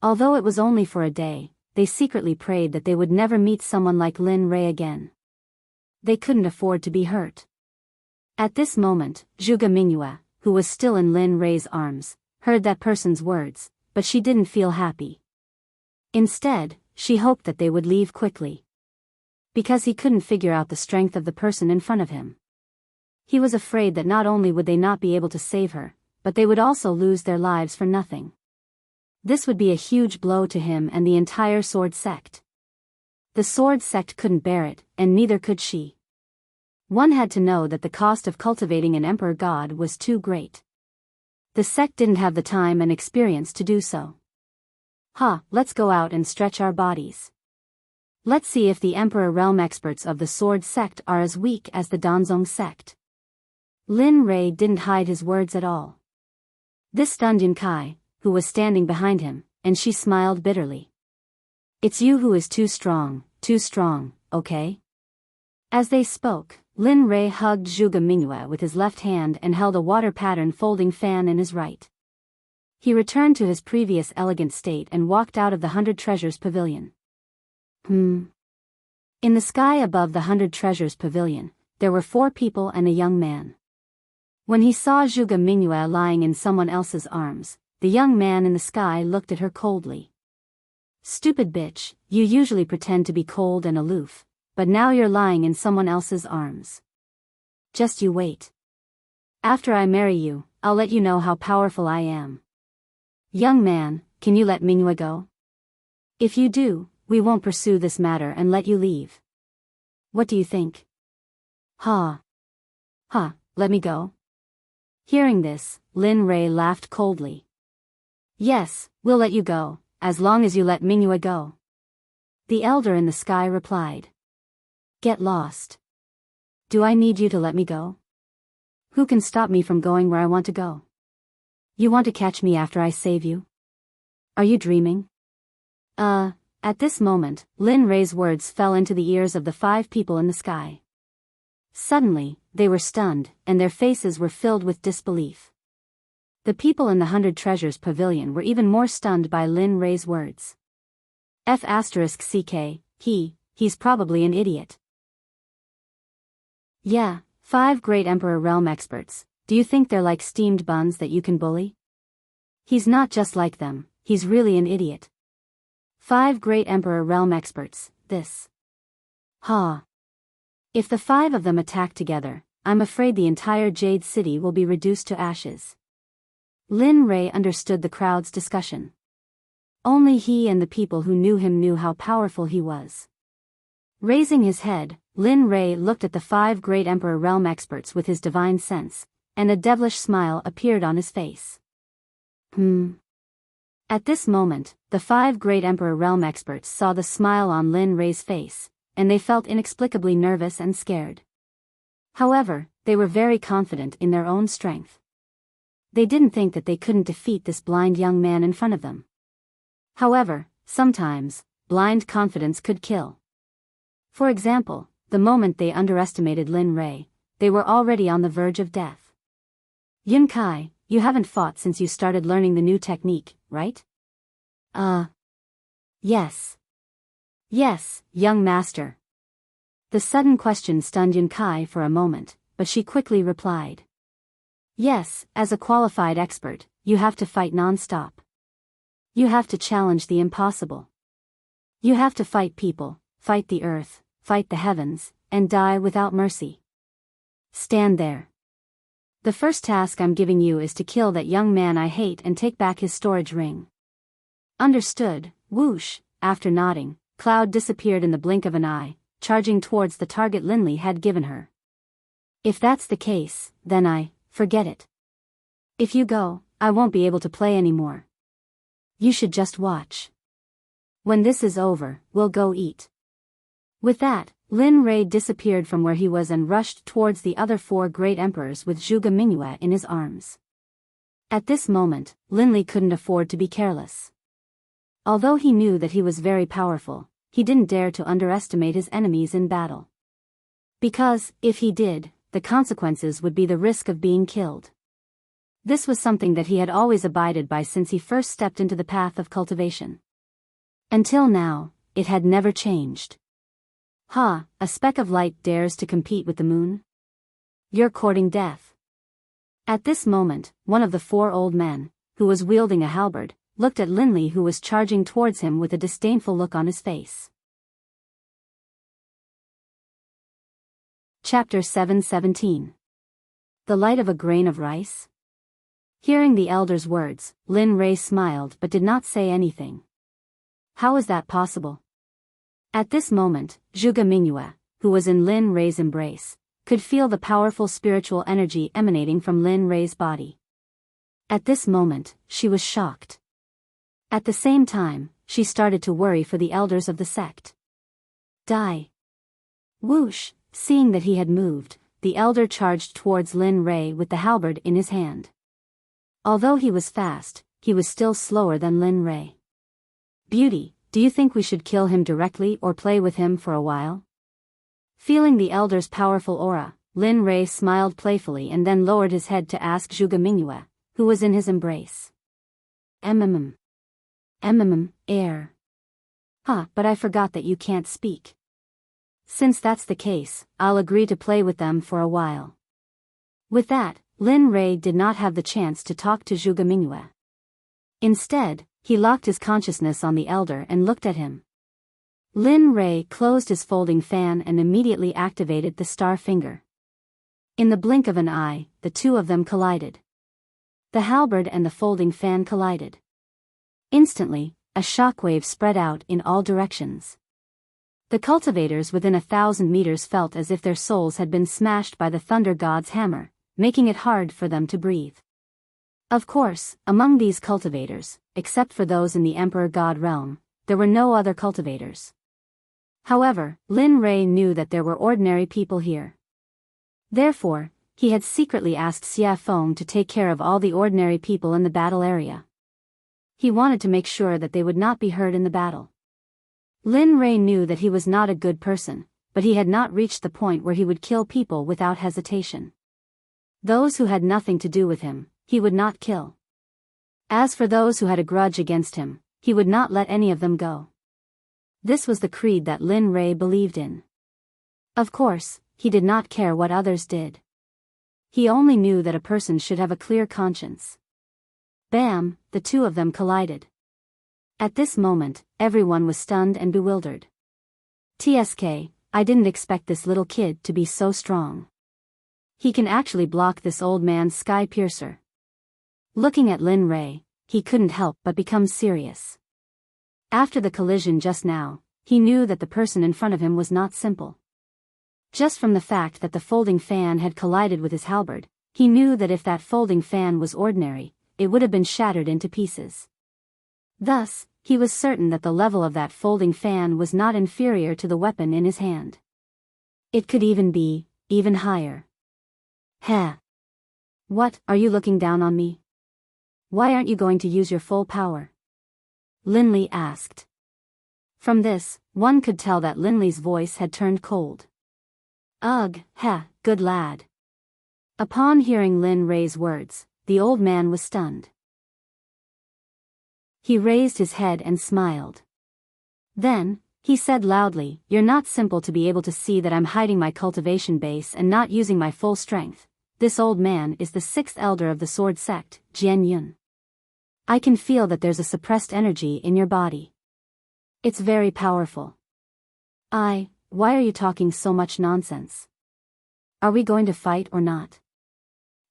Although it was only for a day, they secretly prayed that they would never meet someone like Lin Rei again. They couldn't afford to be hurt. At this moment, Zhuge Mingyue, who was still in Lin Rei's arms, heard that person's words, but she didn't feel happy. Instead, she hoped that they would leave quickly. Because he couldn't figure out the strength of the person in front of him. He was afraid that not only would they not be able to save her, but they would also lose their lives for nothing. This would be a huge blow to him and the entire Sword Sect. The Sword Sect couldn't bear it, and neither could she. One had to know that the cost of cultivating an emperor god was too great. The sect didn't have the time and experience to do so. Let's go out and stretch our bodies. Let's see if the Emperor Realm experts of the Sword Sect are as weak as the Danzong Sect. Lin Rei didn't hide his words at all. This stunned Yun Kai, who was standing behind him, and she smiled bitterly. It's you who is too strong, okay? As they spoke, Lin Rei hugged Zhuge Mingyue with his left hand and held a water pattern folding fan in his right. He returned to his previous elegant state and walked out of the 100 Treasures Pavilion. In the sky above the 100 Treasures Pavilion, there were 4 people and a young man. When he saw Zhuge Mingyue lying in someone else's arms, the young man in the sky looked at her coldly. "Stupid bitch, you usually pretend to be cold and aloof, but now you're lying in someone else's arms. Just you wait. After I marry you, I'll let you know how powerful I am. Young man, can you let Mingyue go? If you do, we won't pursue this matter and let you leave. What do you think?" Let me go? Hearing this, Lin Rei laughed coldly. "Yes, we'll let you go, as long as you let Mingyue go." The elder in the sky replied. "Get lost. Do I need you to let me go? Who can stop me from going where I want to go? You want to catch me after I save you? Are you dreaming?" At this moment, Lin Rei's words fell into the ears of the 5 people in the sky. Suddenly, they were stunned, and their faces were filled with disbelief. The people in the 100 Treasures Pavilion were even more stunned by Lin Rei's words. He's probably an idiot. Yeah, 5 great Emperor realm experts. Do you think they're like steamed buns that you can bully? He's not just like them, he's really an idiot. 5 great Emperor realm experts, this. Ha. If the 5 of them attack together, I'm afraid the entire Jade City will be reduced to ashes. Lin Rei understood the crowd's discussion. Only he and the people who knew him knew how powerful he was. Raising his head, Lin Rei looked at the 5 great Emperor realm experts with his divine sense, and a devilish smile appeared on his face. At this moment, the 5 great Emperor realm experts saw the smile on Lin Rei's face, and they felt inexplicably nervous and scared. However, they were very confident in their own strength. They didn't think that they couldn't defeat this blind young man in front of them. However, sometimes, blind confidence could kill. For example, the moment they underestimated Lin Rei, they were already on the verge of death. Yun Kai, you haven't fought since you started learning the new technique, right? Yes. Yes, young master. The sudden question stunned Yun Kai for a moment, but she quickly replied. Yes, as a qualified expert, you have to fight non-stop. You have to challenge the impossible. You have to fight people, fight the earth, fight the heavens, and die without mercy. Stand there. The first task I'm giving you is to kill that young man I hate and take back his storage ring. Understood. Whoosh. After nodding, Cloud disappeared in the blink of an eye, charging towards the target Linley had given her. If that's the case, then forget it. If you go, I won't be able to play anymore. You should just watch. When this is over, we'll go eat. With that, Lin Rei disappeared from where he was and rushed towards the other 4 great emperors with Zhuge Mingyue in his arms. At this moment, Linley couldn't afford to be careless. Although he knew that he was very powerful, he didn't dare to underestimate his enemies in battle. Because, if he did, the consequences would be the risk of being killed. This was something that he had always abided by since he first stepped into the path of cultivation. Until now, it had never changed. Ha, a speck of light dares to compete with the moon? You're courting death. At this moment, one of the 4 old men, who was wielding a halberd, looked at Linley who was charging towards him with a disdainful look on his face. Chapter 7:17. The light of a grain of rice? Hearing the elder's words, Lin Rei smiled but did not say anything. How is that possible? At this moment, Zhuge Mingyue, who was in Lin Rei's embrace, could feel the powerful spiritual energy emanating from Lin Rei's body. At this moment, she was shocked. At the same time, she started to worry for the elders of the sect. Die. Whoosh, seeing that he had moved, the elder charged towards Lin Rei with the halberd in his hand. Although he was fast, he was still slower than Lin Rei. Beauty, do you think we should kill him directly or play with him for a while? Feeling the elder's powerful aura, Lin Rei smiled playfully and then lowered his head to ask Zhuge Mingyue, who was in his embrace. Air. But I forgot that you can't speak. Since that's the case, I'll agree to play with them for a while. With that, Lin Rei did not have the chance to talk to Zhuge Mingyue. Instead, he locked his consciousness on the elder and looked at him. Lin Rei closed his folding fan and immediately activated the star finger. In the blink of an eye, the 2 of them collided. The halberd and the folding fan collided. Instantly, a shockwave spread out in all directions. The cultivators within 1,000 meters felt as if their souls had been smashed by the thunder god's hammer, making it hard for them to breathe. Of course, among these cultivators, except for those in the Emperor God realm, there were no other cultivators. However, Lin Rei knew that there were ordinary people here. Therefore, he had secretly asked Xia Feng to take care of all the ordinary people in the battle area. He wanted to make sure that they would not be hurt in the battle. Lin Rei knew that he was not a good person, but he had not reached the point where he would kill people without hesitation. Those who had nothing to do with him, he would not kill. As for those who had a grudge against him, he would not let any of them go. This was the creed that Lin Rei believed in. Of course, he did not care what others did. He only knew that a person should have a clear conscience. Bam, the two of them collided. At this moment, everyone was stunned and bewildered. TSK, I didn't expect this little kid to be so strong. He can actually block this old man's sky piercer. Looking at Lin Rei, he couldn't help but become serious. After the collision just now, he knew that the person in front of him was not simple. Just from the fact that the folding fan had collided with his halberd, he knew that if that folding fan was ordinary, it would have been shattered into pieces. Thus, he was certain that the level of that folding fan was not inferior to the weapon in his hand. It could even be, even higher. Heh. What, are you looking down on me? Why aren't you going to use your full power? Linley asked. From this, one could tell that Linley's voice had turned cold. Ugh, good lad. Upon hearing Lin Rei's words, the old man was stunned. He raised his head and smiled. Then, he said loudly, "You're not simple to be able to see that I'm hiding my cultivation base and not using my full strength. This old man is the 6th elder of the Sword Sect, Jian Yun. I can feel that there's a suppressed energy in your body. It's very powerful. Why are you talking so much nonsense? Are we going to fight or not?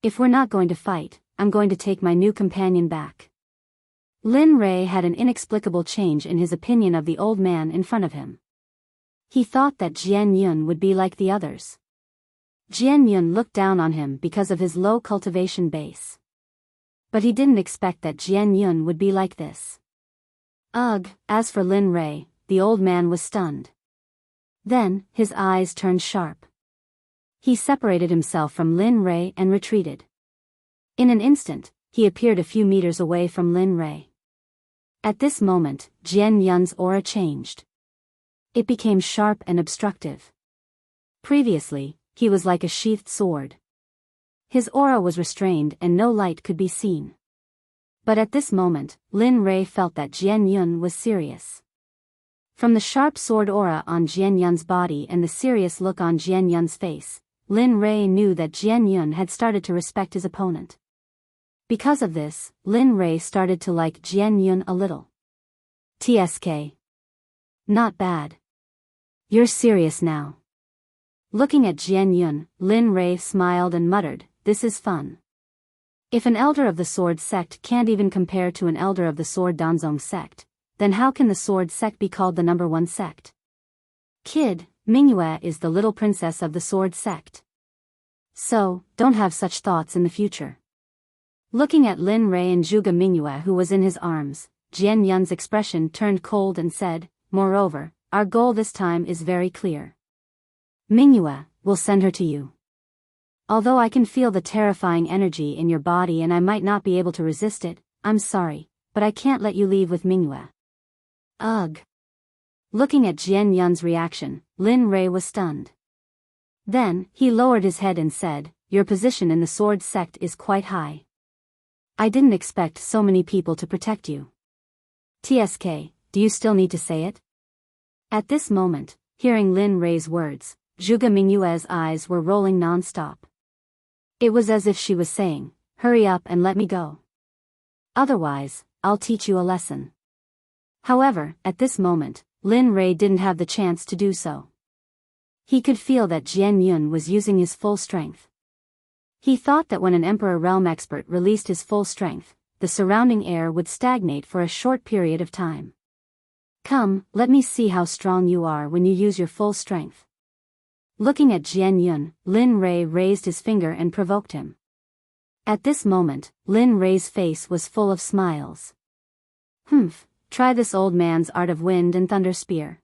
If we're not going to fight, I'm going to take my new companion back." Lin Rei had an inexplicable change in his opinion of the old man in front of him. He thought that Jian Yun would be like the others. Jian Yun looked down on him because of his low cultivation base. But he didn't expect that Jian Yun would be like this. Ugh, as for Lin Rei, the old man was stunned. Then, his eyes turned sharp. He separated himself from Lin Rei and retreated. In an instant, he appeared a few meters away from Lin Rei. At this moment, Jian Yun's aura changed. It became sharp and obstructive. Previously, he was like a sheathed sword. His aura was restrained and no light could be seen. But at this moment, Lin Rei felt that Jian Yun was serious. From the sharp sword aura on Jian Yun's body and the serious look on Jian Yun's face, Lin Rei knew that Jian Yun had started to respect his opponent. Because of this, Lin Rei started to like Jian Yun a little. TSK. Not bad. You're serious now. Looking at Jian Yun, Lin Rei smiled and muttered, "This is fun. If an elder of the Sword Sect can't even compare to an elder of the Sword Danzong Sect, then how can the Sword Sect be called the #1 sect? Kid, Mingyue is the little princess of the Sword Sect. So, don't have such thoughts in the future." Looking at Lin Rei and Zhuge Mingyue who was in his arms, Jian Yun's expression turned cold and said, "Moreover, our goal this time is very clear. Mingyue, we'll send her to you. Although I can feel the terrifying energy in your body and I might not be able to resist it, I'm sorry, but I can't let you leave with Mingyue." Ugh. Looking at Jian Yun's reaction, Lin Rei was stunned. Then, he lowered his head and said, "Your position in the Sword Sect is quite high. I didn't expect so many people to protect you. TSK, do you still need to say it?" At this moment, hearing Lin Rei's words, Zhuge Mingyue's eyes were rolling non-stop. It was as if she was saying, "Hurry up and let me go. Otherwise, I'll teach you a lesson." However, at this moment, Lin Rei didn't have the chance to do so. He could feel that Jian Yun was using his full strength. He thought that when an Emperor Realm expert released his full strength, the surrounding air would stagnate for a short period of time. "Come, let me see how strong you are when you use your full strength." Looking at Jian Yun, Lin Rei raised his finger and provoked him. At this moment, Lin Rei's face was full of smiles. Try this old man's Art of Wind and Thunder Spear."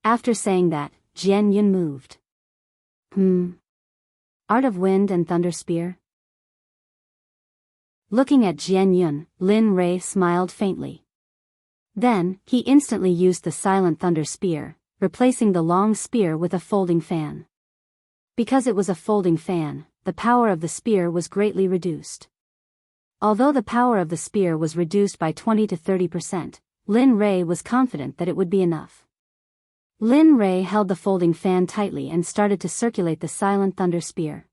After saying that, Jian Yun moved. Art of Wind and Thunder Spear? Looking at Jian Yun, Lin Rei smiled faintly. Then, he instantly used the Silent Thunder Spear, replacing the long spear with a folding fan. Because it was a folding fan, the power of the spear was greatly reduced. Although the power of the spear was reduced by 20 to 30%, Lin Rei was confident that it would be enough. Lin Rei held the folding fan tightly and started to circulate the silent thunder spear.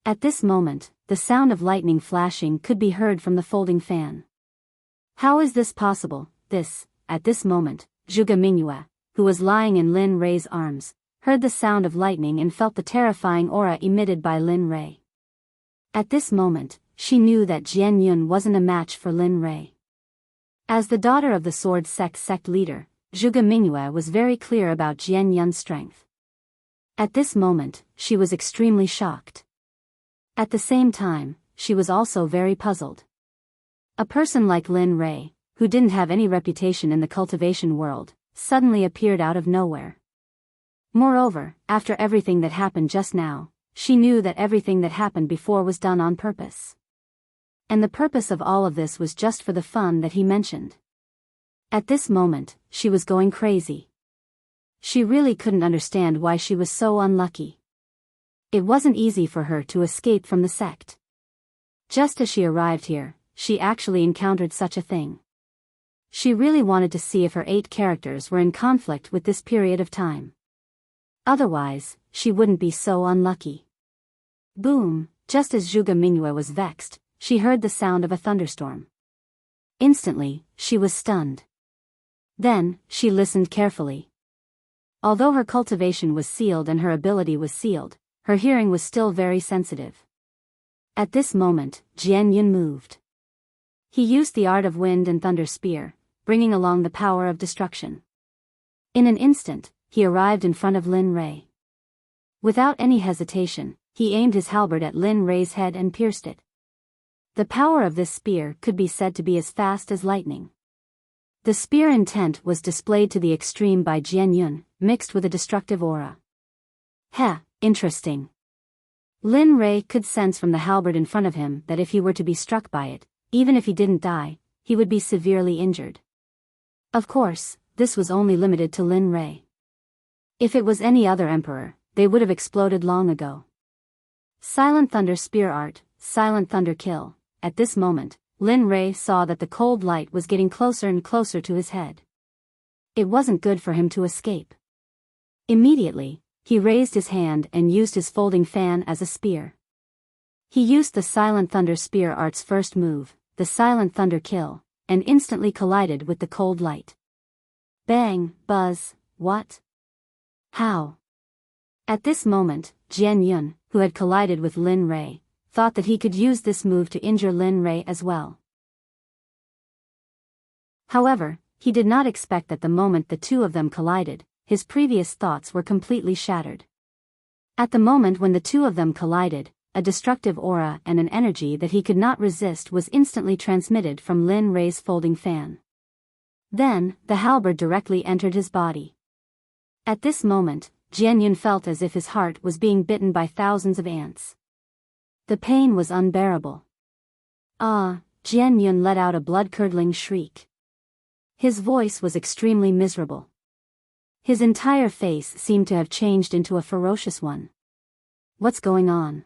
At this moment, the sound of lightning flashing could be heard from the folding fan. How is this possible? At this moment, Zhuge Mingyue, who was lying in Lin Rei's arms, heard the sound of lightning and felt the terrifying aura emitted by Lin Rei. At this moment, she knew that Jian Yun wasn't a match for Lin Rei. As the daughter of the Sword Sect leader, Zhuge Mingyue was very clear about Jian Yun's strength. At this moment, she was extremely shocked. At the same time, she was also very puzzled. A person like Lin Rei, who didn't have any reputation in the cultivation world, suddenly appeared out of nowhere. Moreover, after everything that happened just now, she knew that everything that happened before was done on purpose. And the purpose of all of this was just for the fun that he mentioned. At this moment, she was going crazy. She really couldn't understand why she was so unlucky. It wasn't easy for her to escape from the sect. Just as she arrived here, she actually encountered such a thing. She really wanted to see if her 8 characters were in conflict with this period of time. Otherwise, she wouldn't be so unlucky. Boom! Just as Zhuge Mingyue was vexed, she heard the sound of a thunderstorm. Instantly, she was stunned. Then, she listened carefully. Although her cultivation was sealed and her ability was sealed, her hearing was still very sensitive. At this moment, Jian Yun moved. He used the art of wind and thunder spear, bringing along the power of destruction. In an instant, he arrived in front of Lin Rei. Without any hesitation, he aimed his halberd at Lin Rei's head and pierced it. The power of this spear could be said to be as fast as lightning. The spear intent was displayed to the extreme by Jian Yun, mixed with a destructive aura. Interesting. Lin Rei could sense from the halberd in front of him that if he were to be struck by it, even if he didn't die, he would be severely injured. Of course, this was only limited to Lin Rei. If it was any other emperor, they would have exploded long ago. Silent Thunder Spear Art, Silent Thunder Kill. At this moment, Lin Rei saw that the cold light was getting closer and closer to his head. It wasn't good for him to escape. Immediately, he raised his hand and used his folding fan as a spear. He used the Silent Thunder Spear Art's first move, the Silent Thunder Kill, and instantly collided with the cold light. Bang, buzz, what? How? At this moment, Jian Yun, who had collided with Lin Rei, thought that he could use this move to injure Lin Rei as well. However, he did not expect that the moment the two of them collided, his previous thoughts were completely shattered. At the moment when the two of them collided, a destructive aura and an energy that he could not resist was instantly transmitted from Lin Rei's folding fan. Then, the halberd directly entered his body. At this moment, Jian Yun felt as if his heart was being bitten by thousands of ants. The pain was unbearable. Jian Yun let out a blood-curdling shriek. His voice was extremely miserable. His entire face seemed to have changed into a ferocious one. What's going on?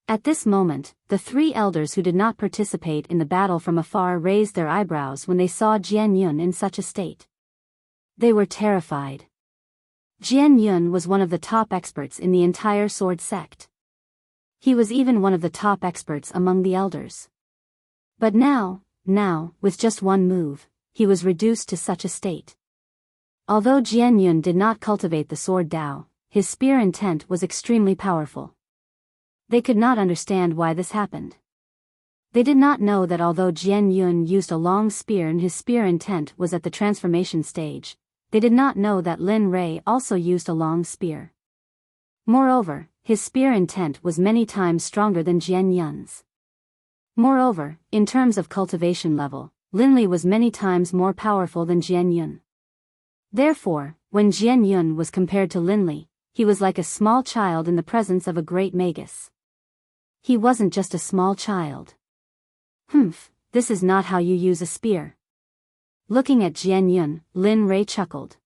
At this moment, the 3 elders who did not participate in the battle from afar raised their eyebrows when they saw Jian Yun in such a state. They were terrified. Jian Yun was one of the top experts in the entire Sword Sect. He was even one of the top experts among the elders. But now, with just one move, he was reduced to such a state. Although Jian Yun did not cultivate the sword Dao, his spear intent was extremely powerful. They could not understand why this happened. They did not know that although Jian Yun used a long spear and his spear intent was at the transformation stage, they did not know that Lin Rei also used a long spear. Moreover, his spear intent was many times stronger than Jian Yun's. Moreover, in terms of cultivation level, Lin Li was many times more powerful than Jian Yun. Therefore, when Jian Yun was compared to Lin Li, he was like a small child in the presence of a great magus. He wasn't just a small child. This is not how you use a spear. Looking at Jian Yun, Lin Rei chuckled.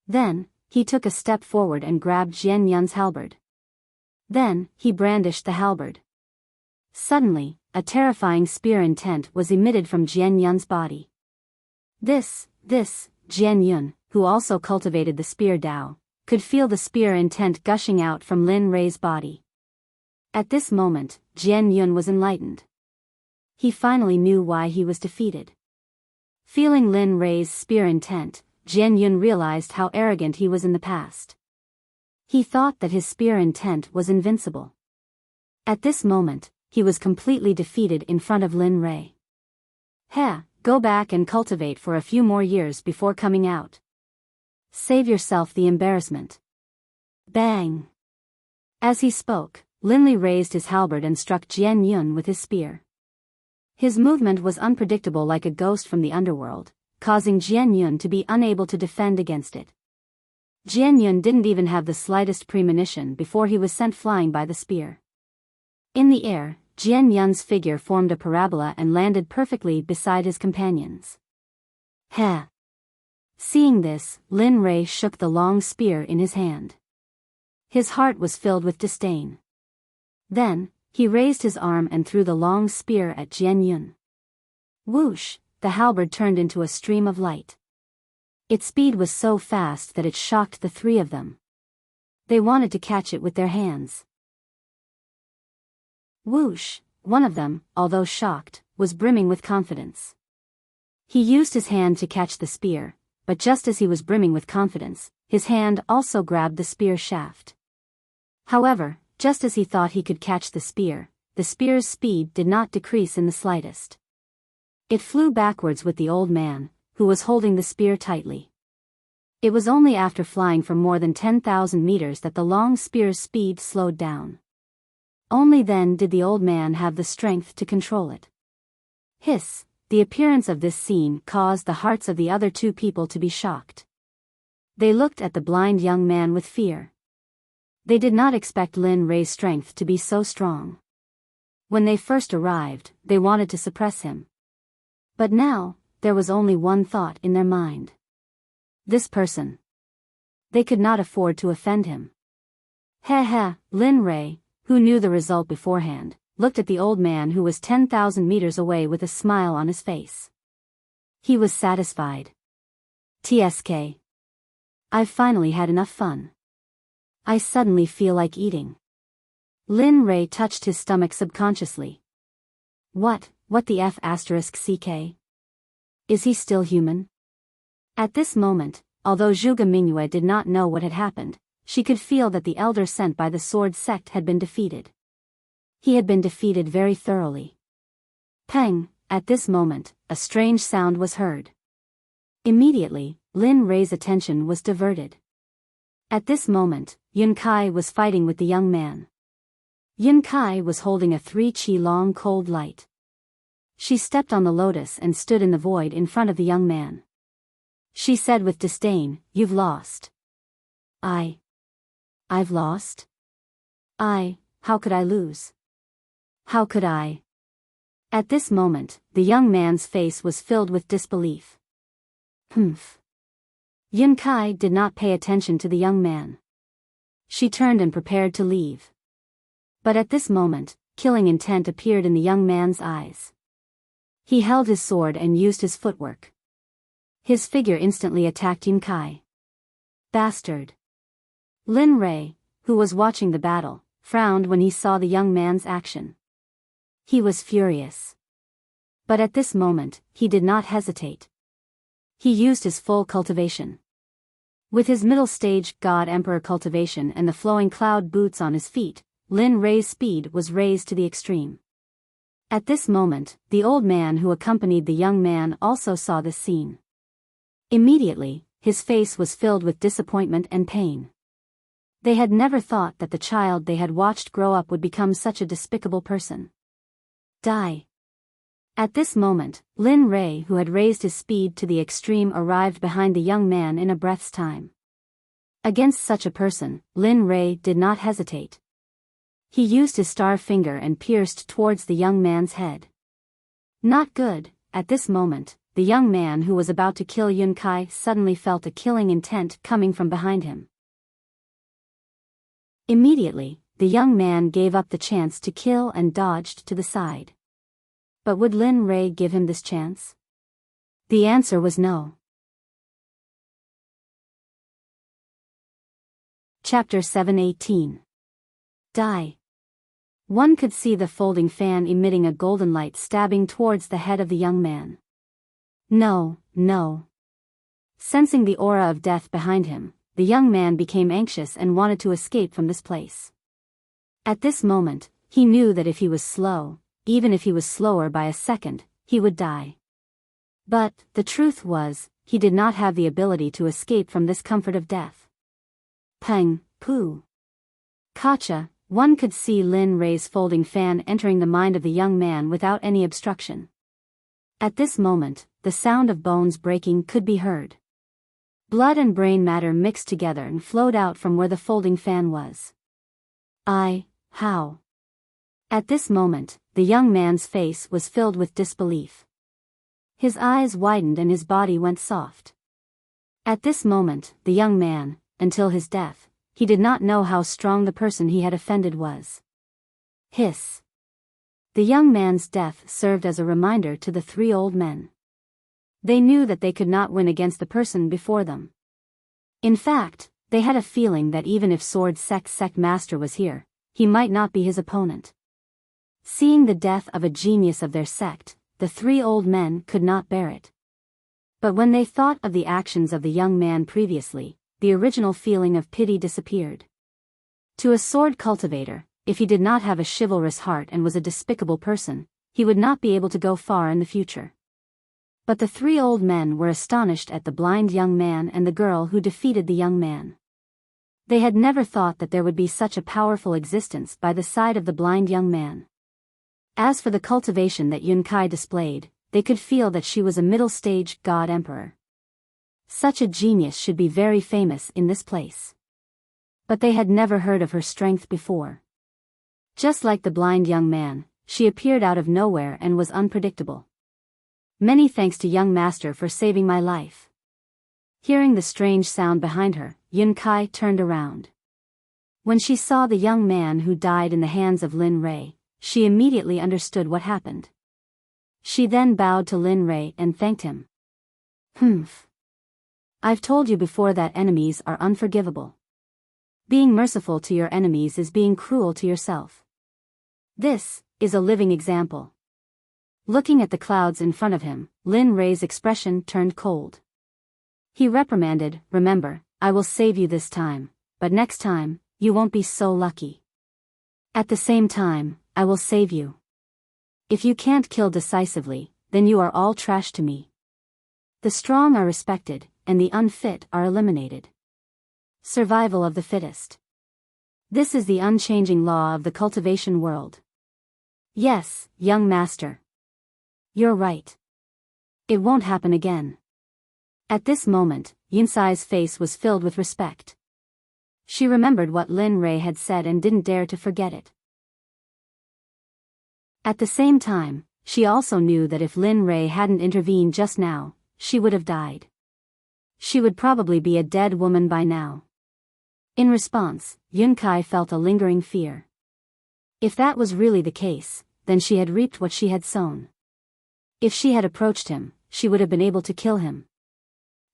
Then, he took a step forward and grabbed Jian Yun's halberd. Then, he brandished the halberd. Suddenly, a terrifying spear intent was emitted from Jian Yun's body. Jian Yun, who also cultivated the spear Dao, could feel the spear intent gushing out from Lin Rei's body. At this moment, Jian Yun was enlightened. He finally knew why he was defeated. Feeling Lin Rei's spear intent, Jian Yun realized how arrogant he was in the past. He thought that his spear intent was invincible. At this moment, he was completely defeated in front of Lin Rei. Go back and cultivate for a few more years before coming out. Save yourself the embarrassment. Bang! As he spoke, Lin Li raised his halberd and struck Jian Yun with his spear. His movement was unpredictable like a ghost from the underworld, causing Jian Yun to be unable to defend against it. Jian Yun didn't even have the slightest premonition before he was sent flying by the spear. In the air, Jian Yun's figure formed a parabola and landed perfectly beside his companions. Seeing this, Lin Rei shook the long spear in his hand. His heart was filled with disdain. Then, he raised his arm and threw the long spear at Jian Yun. Whoosh! The halberd turned into a stream of light. Its speed was so fast that it shocked the three of them. They wanted to catch it with their hands. Whoosh! One of them, although shocked, was brimming with confidence. He used his hand to catch the spear, but just as he was brimming with confidence, his hand also grabbed the spear shaft. However, just as he thought he could catch the spear's speed did not decrease in the slightest. It flew backwards with the old man, who was holding the spear tightly. It was only after flying for more than 10,000 meters that the long spear's speed slowed down. Only then did the old man have the strength to control it. Hiss! The appearance of this scene caused the hearts of the other two people to be shocked. They looked at the blind young man with fear. They did not expect Lin Rei's strength to be so strong. When they first arrived, they wanted to suppress him. But now, there was only one thought in their mind. This person. They could not afford to offend him. Lin Rei, who knew the result beforehand, looked at the old man who was 10,000 meters away with a smile on his face. He was satisfied. TSK. I've finally had enough fun. I suddenly feel like eating. Lin Rei touched his stomach subconsciously. What the F***CK? Is he still human? At this moment, although Zhuge Mingyue did not know what had happened, she could feel that the elder sent by the sword sect had been defeated. He had been defeated very thoroughly. Peng! At this moment, a strange sound was heard. Immediately, Lin Rei's attention was diverted. At this moment, Yun Kai was fighting with the young man. Yun Kai was holding a 3-chi long cold light. She stepped on the lotus and stood in the void in front of the young man. She said with disdain, "You've lost." I've lost? How could I lose? How could I? At this moment, the young man's face was filled with disbelief. Humph. Yun Kai did not pay attention to the young man. She turned and prepared to leave. But at this moment, killing intent appeared in the young man's eyes. He held his sword and used his footwork. His figure instantly attacked Yun Kai. Bastard. Lin Rei, who was watching the battle, frowned when he saw the young man's action. He was furious. But at this moment, he did not hesitate. He used his full cultivation. With his middle stage God Emperor cultivation and the flowing cloud boots on his feet, Lin Rei's speed was raised to the extreme. At this moment, the old man who accompanied the young man also saw this scene. Immediately, his face was filled with disappointment and pain. They had never thought that the child they had watched grow up would become such a despicable person. Die. At this moment, Lin Rei, who had raised his speed to the extreme, arrived behind the young man in a breath's time. Against such a person, Lin Rei did not hesitate. He used his star finger and pierced towards the young man's head. Not good. At this moment, the young man who was about to kill Yun Kai suddenly felt a killing intent coming from behind him. Immediately, the young man gave up the chance to kill and dodged to the side. But would Lin Rei give him this chance? The answer was no. Chapter 718. Die. One could see the folding fan emitting a golden light stabbing towards the head of the young man. No, no. Sensing the aura of death behind him, the young man became anxious and wanted to escape from this place. At this moment, he knew that if he was slow, even if he was slower by a second, he would die. But, the truth was, he did not have the ability to escape from this comfort of death. Peng, poo. Kacha, one could see Lin Rei's folding fan entering the mind of the young man without any obstruction. At this moment, the sound of bones breaking could be heard. Blood and brain matter mixed together and flowed out from where the folding fan was. How? At this moment, the young man's face was filled with disbelief. His eyes widened and his body went soft. At this moment, the young man, until his death, he did not know how strong the person he had offended was. Hiss. The young man's death served as a reminder to the three old men. They knew that they could not win against the person before them. In fact, they had a feeling that even if Sword Sect's Sect Master was here, he might not be his opponent. Seeing the death of a genius of their sect, the three old men could not bear it. But when they thought of the actions of the young man previously, the original feeling of pity disappeared. To a sword cultivator, if he did not have a chivalrous heart and was a despicable person, he would not be able to go far in the future. But the three old men were astonished at the blind young man and the girl who defeated the young man. They had never thought that there would be such a powerful existence by the side of the blind young man. As for the cultivation that Yun Kai displayed, they could feel that she was a middle-stage god emperor. Such a genius should be very famous in this place. But they had never heard of her strength before. Just like the blind young man, she appeared out of nowhere and was unpredictable. Many thanks to young master for saving my life. Hearing the strange sound behind her, Yun Kai turned around. When she saw the young man who died in the hands of Lin Rei, she immediately understood what happened. She then bowed to Lin Rei and thanked him. Humph. I've told you before that enemies are unforgivable. Being merciful to your enemies is being cruel to yourself. This is a living example. Looking at the clouds in front of him, Lin Rei's expression turned cold. He reprimanded, remember, I will save you this time, but next time, you won't be so lucky. At the same time, I will save you. If you can't kill decisively, then you are all trash to me. The strong are respected, and the unfit are eliminated. Survival of the fittest. This is the unchanging law of the cultivation world. Yes, young master. You're right. It won't happen again. At this moment, Yinsai's face was filled with respect. She remembered what Lin Rei had said and didn't dare to forget it. At the same time, she also knew that if Lin Rei hadn't intervened just now, she would have died. She would probably be a dead woman by now. In response, Yun Kai felt a lingering fear. If that was really the case, then she had reaped what she had sown. If she had approached him, she would have been able to kill him.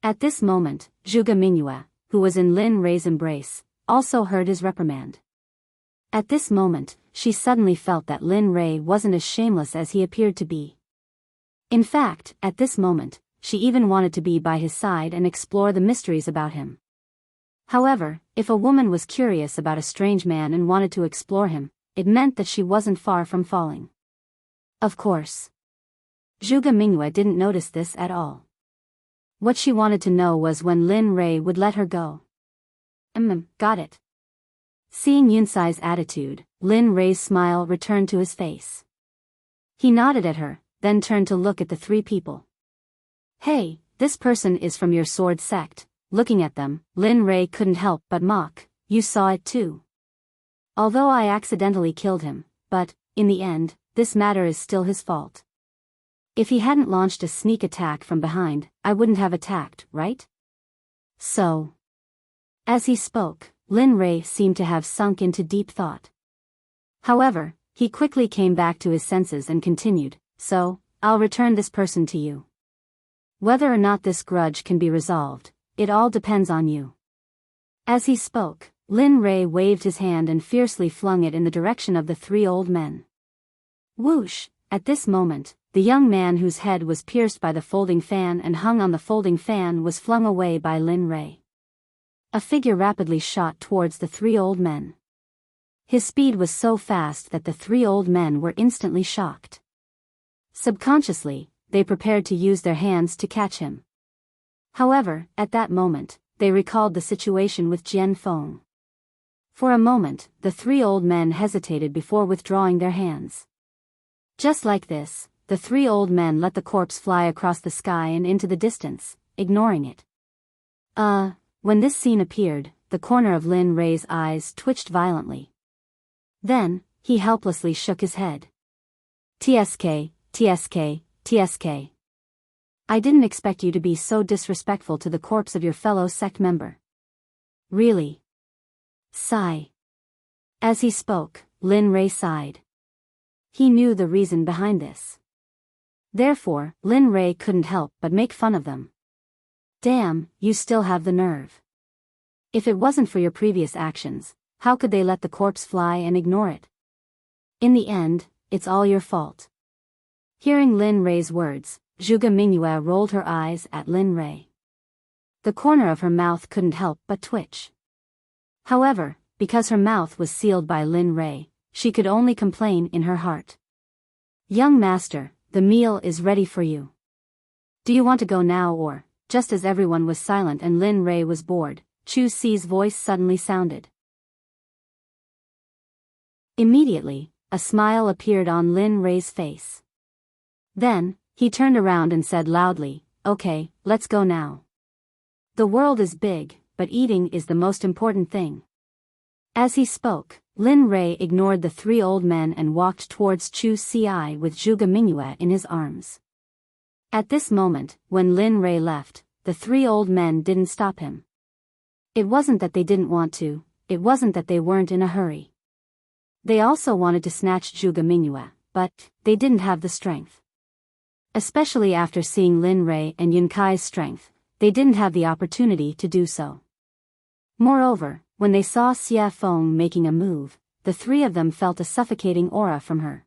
At this moment, Zhuge Mingyue, who was in Lin Rei's embrace, also heard his reprimand. At this moment, she suddenly felt that Lin Rei wasn't as shameless as he appeared to be. In fact, at this moment, she even wanted to be by his side and explore the mysteries about him. However, if a woman was curious about a strange man and wanted to explore him, it meant that she wasn't far from falling. Of course. Zhuge Mingyue didn't notice this at all. What she wanted to know was when Lin Rei would let her go. Got it. Seeing Yinsai's attitude, Lin Rei's smile returned to his face. He nodded at her, then turned to look at the three people. Hey, this person is from your sword sect. Looking at them, Lin Rei couldn't help but mock, you saw it too. Although I accidentally killed him, but, in the end, this matter is still his fault. If he hadn't launched a sneak attack from behind, I wouldn't have attacked, right? So. As he spoke, Lin Rei seemed to have sunk into deep thought. However, he quickly came back to his senses and continued, so, I'll return this person to you. Whether or not this grudge can be resolved, it all depends on you. As he spoke, Lin Rei waved his hand and fiercely flung it in the direction of the three old men. Whoosh! At this moment, the young man whose head was pierced by the folding fan and hung on the folding fan was flung away by Lin Rei. A figure rapidly shot towards the three old men. His speed was so fast that the three old men were instantly shocked. Subconsciously, they prepared to use their hands to catch him. However, at that moment, they recalled the situation with Jian Feng. For a moment, the three old men hesitated before withdrawing their hands. Just like this, the three old men let the corpse fly across the sky and into the distance, ignoring it. When this scene appeared, the corner of Lin Rei's eyes twitched violently. Then, he helplessly shook his head. TSK, TSK, TSK. I didn't expect you to be so disrespectful to the corpse of your fellow sect member. Really? Sigh. As he spoke, Lin Rei sighed. He knew the reason behind this. Therefore, Lin Rei couldn't help but make fun of them. Damn, you still have the nerve. If it wasn't for your previous actions, how could they let the corpse fly and ignore it? In the end, it's all your fault. Hearing Lin Rei's words, Zhuge Mingyue rolled her eyes at Lin Rei. The corner of her mouth couldn't help but twitch. However, because her mouth was sealed by Lin Rei, she could only complain in her heart. Young master, the meal is ready for you. Do you want to go now or? Just as everyone was silent and Lin Rei was bored, Chu Si's voice suddenly sounded. Immediately, a smile appeared on Lin Rei's face. Then, he turned around and said loudly, "Okay, let's go now. The world is big, but eating is the most important thing." As he spoke, Lin Rei ignored the three old men and walked towards Chu Si with Zhuge Mingyue in his arms. At this moment, when Lin Rei left, the three old men didn't stop him. It wasn't that they didn't want to, it wasn't that they weren't in a hurry. They also wanted to snatch Zhuge Mingyue, but they didn't have the strength. Especially after seeing Lin Rei and Yun Kai's strength, they didn't have the opportunity to do so. Moreover, when they saw Xie Feng making a move, the three of them felt a suffocating aura from her.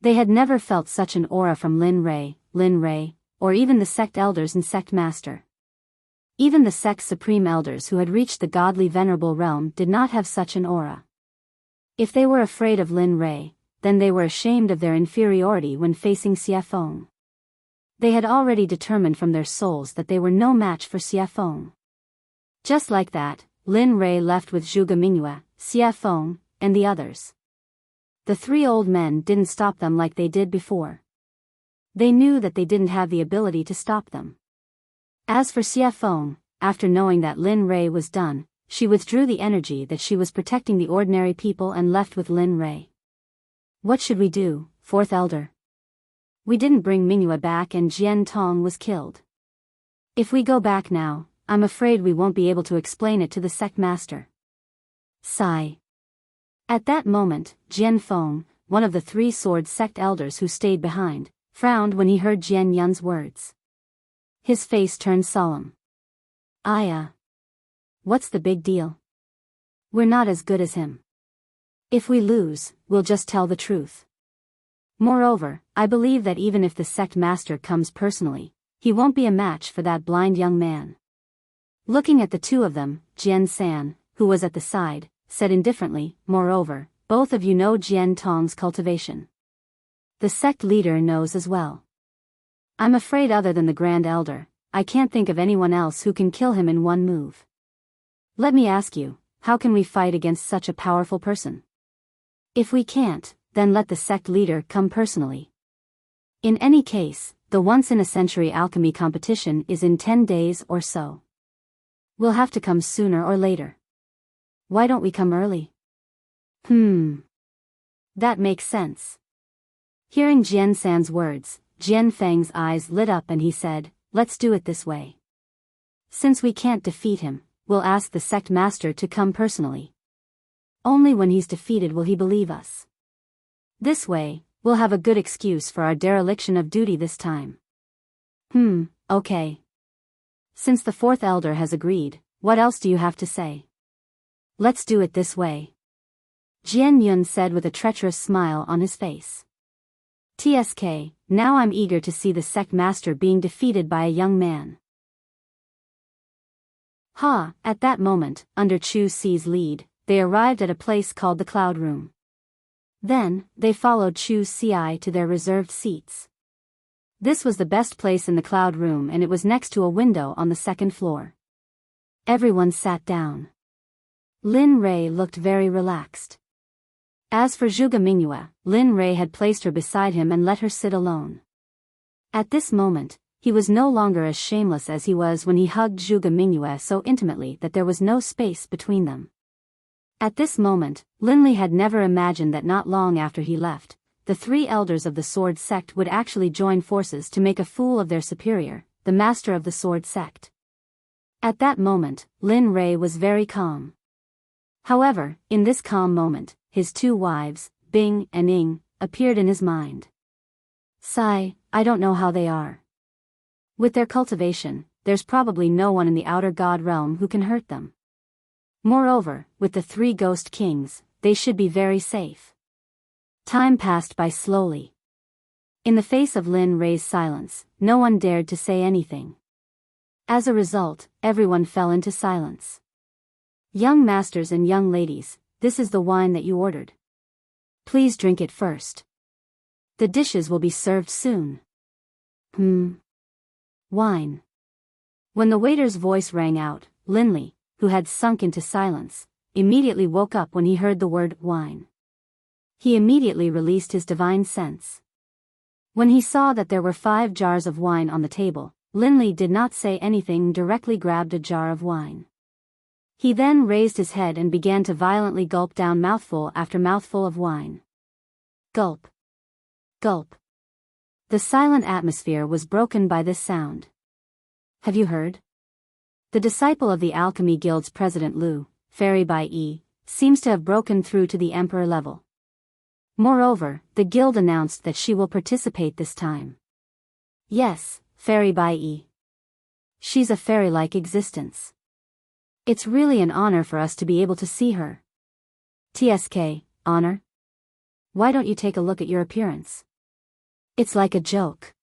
They had never felt such an aura from Lin Rei, or even the sect elders and sect master. Even the sect's supreme elders who had reached the godly venerable realm did not have such an aura. If they were afraid of Lin Rei, then they were ashamed of their inferiority when facing Xie Feng. They had already determined from their souls that they were no match for Xie Feng. Just like that, Lin Rei left with Zhuge Mingyue, Xie Feng, and the others. The three old men didn't stop them like they did before. They knew that they didn't have the ability to stop them. As for Xie Feng, after knowing that Lin Rei was done, she withdrew the energy that she was protecting the ordinary people and left with Lin Rei. What should we do, fourth elder? We didn't bring Mingyue back and Jian Tong was killed. If we go back now, I'm afraid we won't be able to explain it to the sect master. Sigh. At that moment, Jian Feng, one of the three sword sect elders who stayed behind, frowned when he heard Jian Yun's words. His face turned solemn. What's the big deal? We're not as good as him. If we lose, we'll just tell the truth. Moreover, I believe that even if the sect master comes personally, he won't be a match for that blind young man. Looking at the two of them, Jian San, who was at the side, said indifferently, moreover, both of you know Jian Tong's cultivation. The sect leader knows as well. I'm afraid other than the Grand Elder, I can't think of anyone else who can kill him in one move. Let me ask you, how can we fight against such a powerful person? If we can't, then let the sect leader come personally. In any case, the once-in-a-century alchemy competition is in 10 days or so. We'll have to come sooner or later. Why don't we come early? That makes sense. Hearing Jian San's words, Jian Feng's eyes lit up and he said, let's do it this way. Since we can't defeat him, we'll ask the sect master to come personally. Only when he's defeated will he believe us. This way, we'll have a good excuse for our dereliction of duty this time. Okay. Since the fourth elder has agreed, what else do you have to say? Let's do it this way. Jian Yun said with a treacherous smile on his face. TSK, now I'm eager to see the sect master being defeated by a young man. At that moment, under Chu Si's lead, they arrived at a place called the Cloud Room. Then, they followed Chu Si to their reserved seats. This was the best place in the Cloud Room and it was next to a window on the second floor. Everyone sat down. Lin Rui looked very relaxed. As for Zhuge Mingyue, Lin Rui had placed her beside him and let her sit alone. At this moment, he was no longer as shameless as he was when he hugged Zhuge Mingyue so intimately that there was no space between them. At this moment, Linli had never imagined that not long after he left, the three elders of the Sword Sect would actually join forces to make a fool of their superior, the master of the Sword Sect. At that moment, Lin Rui was very calm. However, in this calm moment, his two wives, Bing and Ying, appeared in his mind. Sigh, I don't know how they are. With their cultivation, there's probably no one in the outer god realm who can hurt them. Moreover, with the three ghost kings, they should be very safe. Time passed by slowly. In the face of Lin Rui's silence, no one dared to say anything. As a result, everyone fell into silence. Young masters and young ladies, this is the wine that you ordered. Please drink it first. The dishes will be served soon. Wine. When the waiter's voice rang out, Linli, who had sunk into silence, immediately woke up when he heard the word wine. He immediately released his divine sense. When he saw that there were 5 jars of wine on the table, Linli did not say anything and directly grabbed a jar of wine. He then raised his head and began to violently gulp down mouthful after mouthful of wine. Gulp. Gulp. The silent atmosphere was broken by this sound. Have you heard? The disciple of the Alchemy Guild's president Lu, Fairy Bai, seems to have broken through to the emperor level. Moreover, the guild announced that she will participate this time. Yes, Fairy Bai. She's a fairy-like existence. It's really an honor for us to be able to see her. TSK, honor? Why don't you take a look at your appearance? It's like a joke.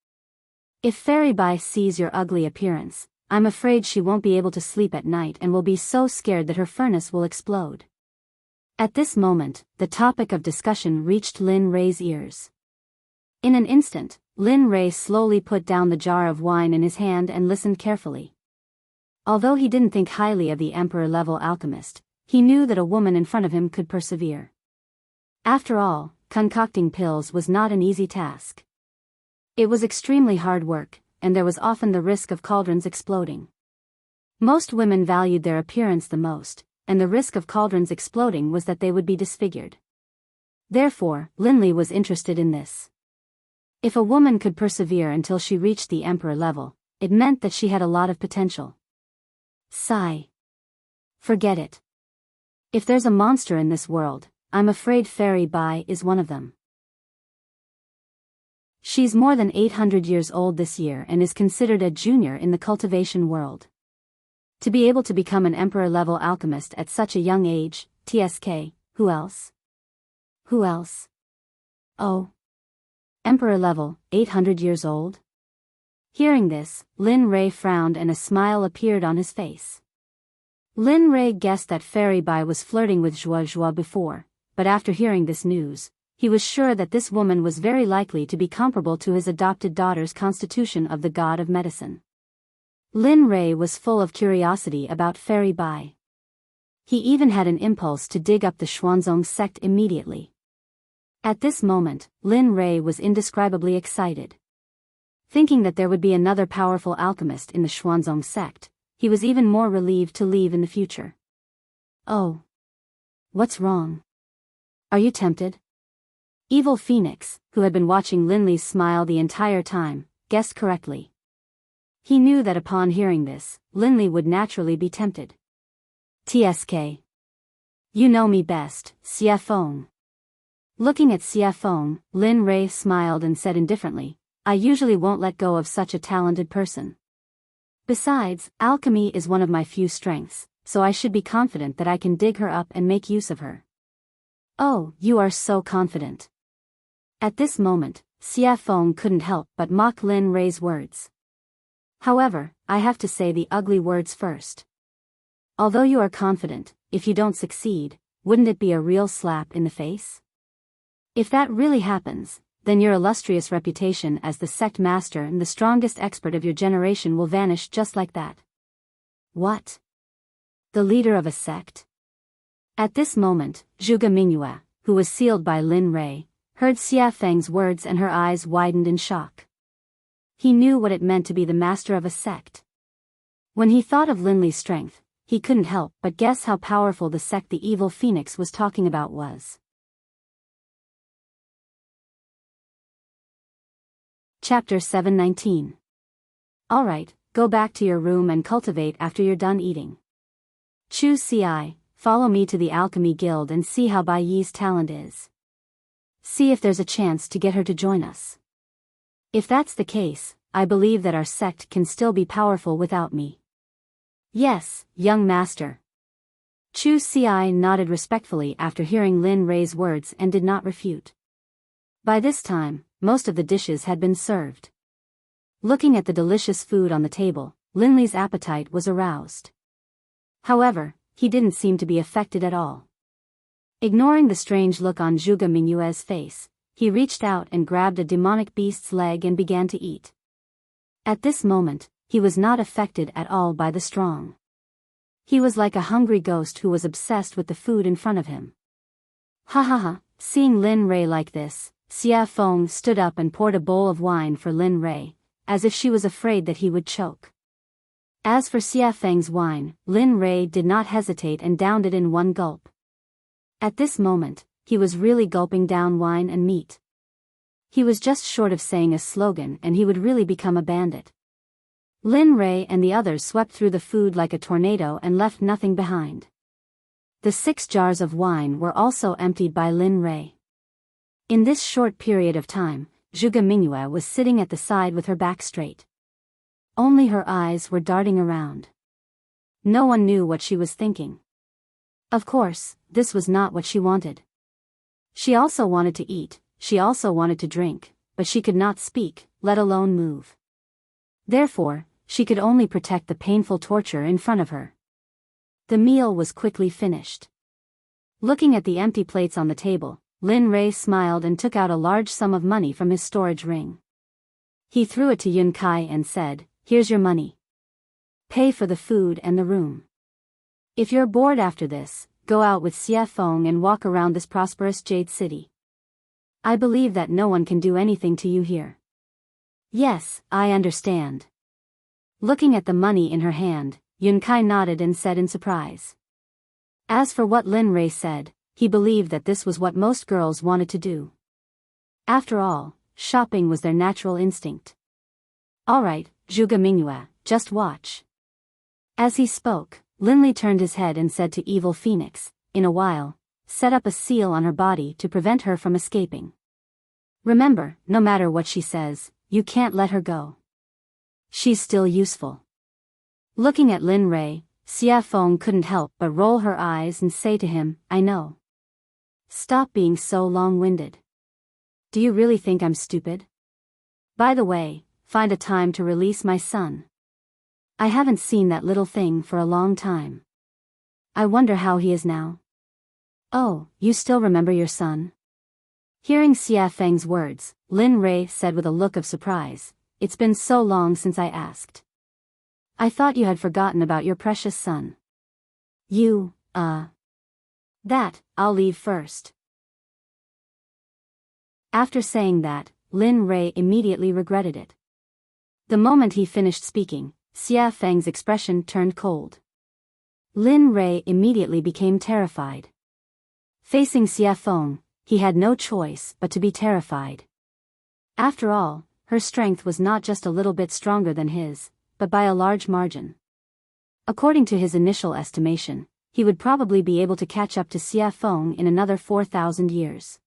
If Fairy Bai sees your ugly appearance, I'm afraid she won't be able to sleep at night and will be so scared that her furnace will explode. At this moment, the topic of discussion reached Lin Rui's ears. In an instant, Lin Rui slowly put down the jar of wine in his hand and listened carefully. Although he didn't think highly of the emperor-level alchemist, he knew that a woman in front of him could persevere. After all, concocting pills was not an easy task. It was extremely hard work, and there was often the risk of cauldrons exploding. Most women valued their appearance the most, and the risk of cauldrons exploding was that they would be disfigured. Therefore, Linli was interested in this. If a woman could persevere until she reached the emperor level, it meant that she had a lot of potential. Sigh. Forget it. If there's a monster in this world, I'm afraid Fairy Bai is one of them. She's more than 800 years old this year and is considered a junior in the cultivation world. To be able to become an emperor-level alchemist at such a young age, TSK, who else? Who else? Oh. Emperor level, 800 years old? Hearing this, Lin Rui frowned and a smile appeared on his face. Lin Rui guessed that Fairy Bai was flirting with Zhuo before, but after hearing this news, he was sure that this woman was very likely to be comparable to his adopted daughter's constitution of the god of medicine. Lin Rui was full of curiosity about Fairy Bai. He even had an impulse to dig up the Xuanzong sect immediately. At this moment, Lin Rui was indescribably excited. Thinking that there would be another powerful alchemist in the Xuanzong sect, he was even more relieved to leave in the future. Oh. What's wrong? Are you tempted? Evil Phoenix, who had been watching Linli's smile the entire time, guessed correctly. He knew that upon hearing this, Linli would naturally be tempted. TSK. You know me best, Xie Feng. Looking at Xie Feng, Lin Rui smiled and said indifferently, I usually won't let go of such a talented person. Besides, alchemy is one of my few strengths, so I should be confident that I can dig her up and make use of her. Oh, you are so confident. At this moment, Xia Feng couldn't help but mock Lin Rui's words. However, I have to say the ugly words first. Although you are confident, if you don't succeed, wouldn't it be a real slap in the face? If that really happens, then your illustrious reputation as the sect master and the strongest expert of your generation will vanish just like that. What? The leader of a sect? At this moment, Zhuge Mingyue, who was sealed by Lin Rui, heard Xia Feng's words and her eyes widened in shock. He knew what it meant to be the master of a sect. When he thought of Lin Li's strength, he couldn't help but guess how powerful the sect the evil phoenix was talking about was. Chapter 719. Alright, go back to your room and cultivate after you're done eating. Chu Ci, follow me to the Alchemy Guild and see how Bai Yi's talent is. See if there's a chance to get her to join us. If that's the case, I believe that our sect can still be powerful without me. Yes, young master. Chu Ci nodded respectfully after hearing Lin Rui's words and did not refute. By this time, most of the dishes had been served. Looking at the delicious food on the table, Lin Li's appetite was aroused. However, he didn't seem to be affected at all. Ignoring the strange look on Zhuge Mingyue's face, he reached out and grabbed a demonic beast's leg and began to eat. At this moment, he was not affected at all by the strong. He was like a hungry ghost who was obsessed with the food in front of him. Ha ha ha, seeing Lin Rui like this, Xia Feng stood up and poured a bowl of wine for Lin Rui, as if she was afraid that he would choke. As for Xia Feng's wine, Lin Rui did not hesitate and downed it in one gulp. At this moment, he was really gulping down wine and meat. He was just short of saying a slogan and he would really become a bandit. Lin Rui and the others swept through the food like a tornado and left nothing behind. The 6 jars of wine were also emptied by Lin Rui. In this short period of time, Zhuge Mingyue was sitting at the side with her back straight. Only her eyes were darting around. No one knew what she was thinking. Of course, this was not what she wanted. She also wanted to eat, she also wanted to drink, but she could not speak, let alone move. Therefore, she could only protect the painful torture in front of her. The meal was quickly finished. Looking at the empty plates on the table, Lin Rui smiled and took out a large sum of money from his storage ring. He threw it to Yun Kai and said, "Here's your money. Pay for the food and the room. If you're bored after this, go out with Xia Feng and walk around this prosperous Jade City. I believe that no one can do anything to you here." "Yes, I understand." Looking at the money in her hand, Yun Kai nodded and said in surprise. As for what Lin Rui said, he believed that this was what most girls wanted to do. After all, shopping was their natural instinct. "Alright, Zhuge Mingyue, just watch." As he spoke, Lin Li turned his head and said to Evil Phoenix, "In a while, set up a seal on her body to prevent her from escaping. Remember, no matter what she says, you can't let her go. She's still useful." Looking at Lin Rui, Xia Feng couldn't help but roll her eyes and say to him, "I know. Stop being so long-winded. Do you really think I'm stupid? By the way, find a time to release my son. I haven't seen that little thing for a long time. I wonder how he is now." "Oh, you still remember your son?" Hearing Xia Feng's words, Lin Rui said with a look of surprise, "It's been so long since I asked. I thought you had forgotten about your precious son." "You, That, I'll leave first." After saying that, Lin Rui immediately regretted it. The moment he finished speaking, Xia Feng's expression turned cold. Lin Rui immediately became terrified. Facing Xia Feng, he had no choice but to be terrified. After all, her strength was not just a little bit stronger than his, but by a large margin. According to his initial estimation, he would probably be able to catch up to Xia Feng in another 4,000 years.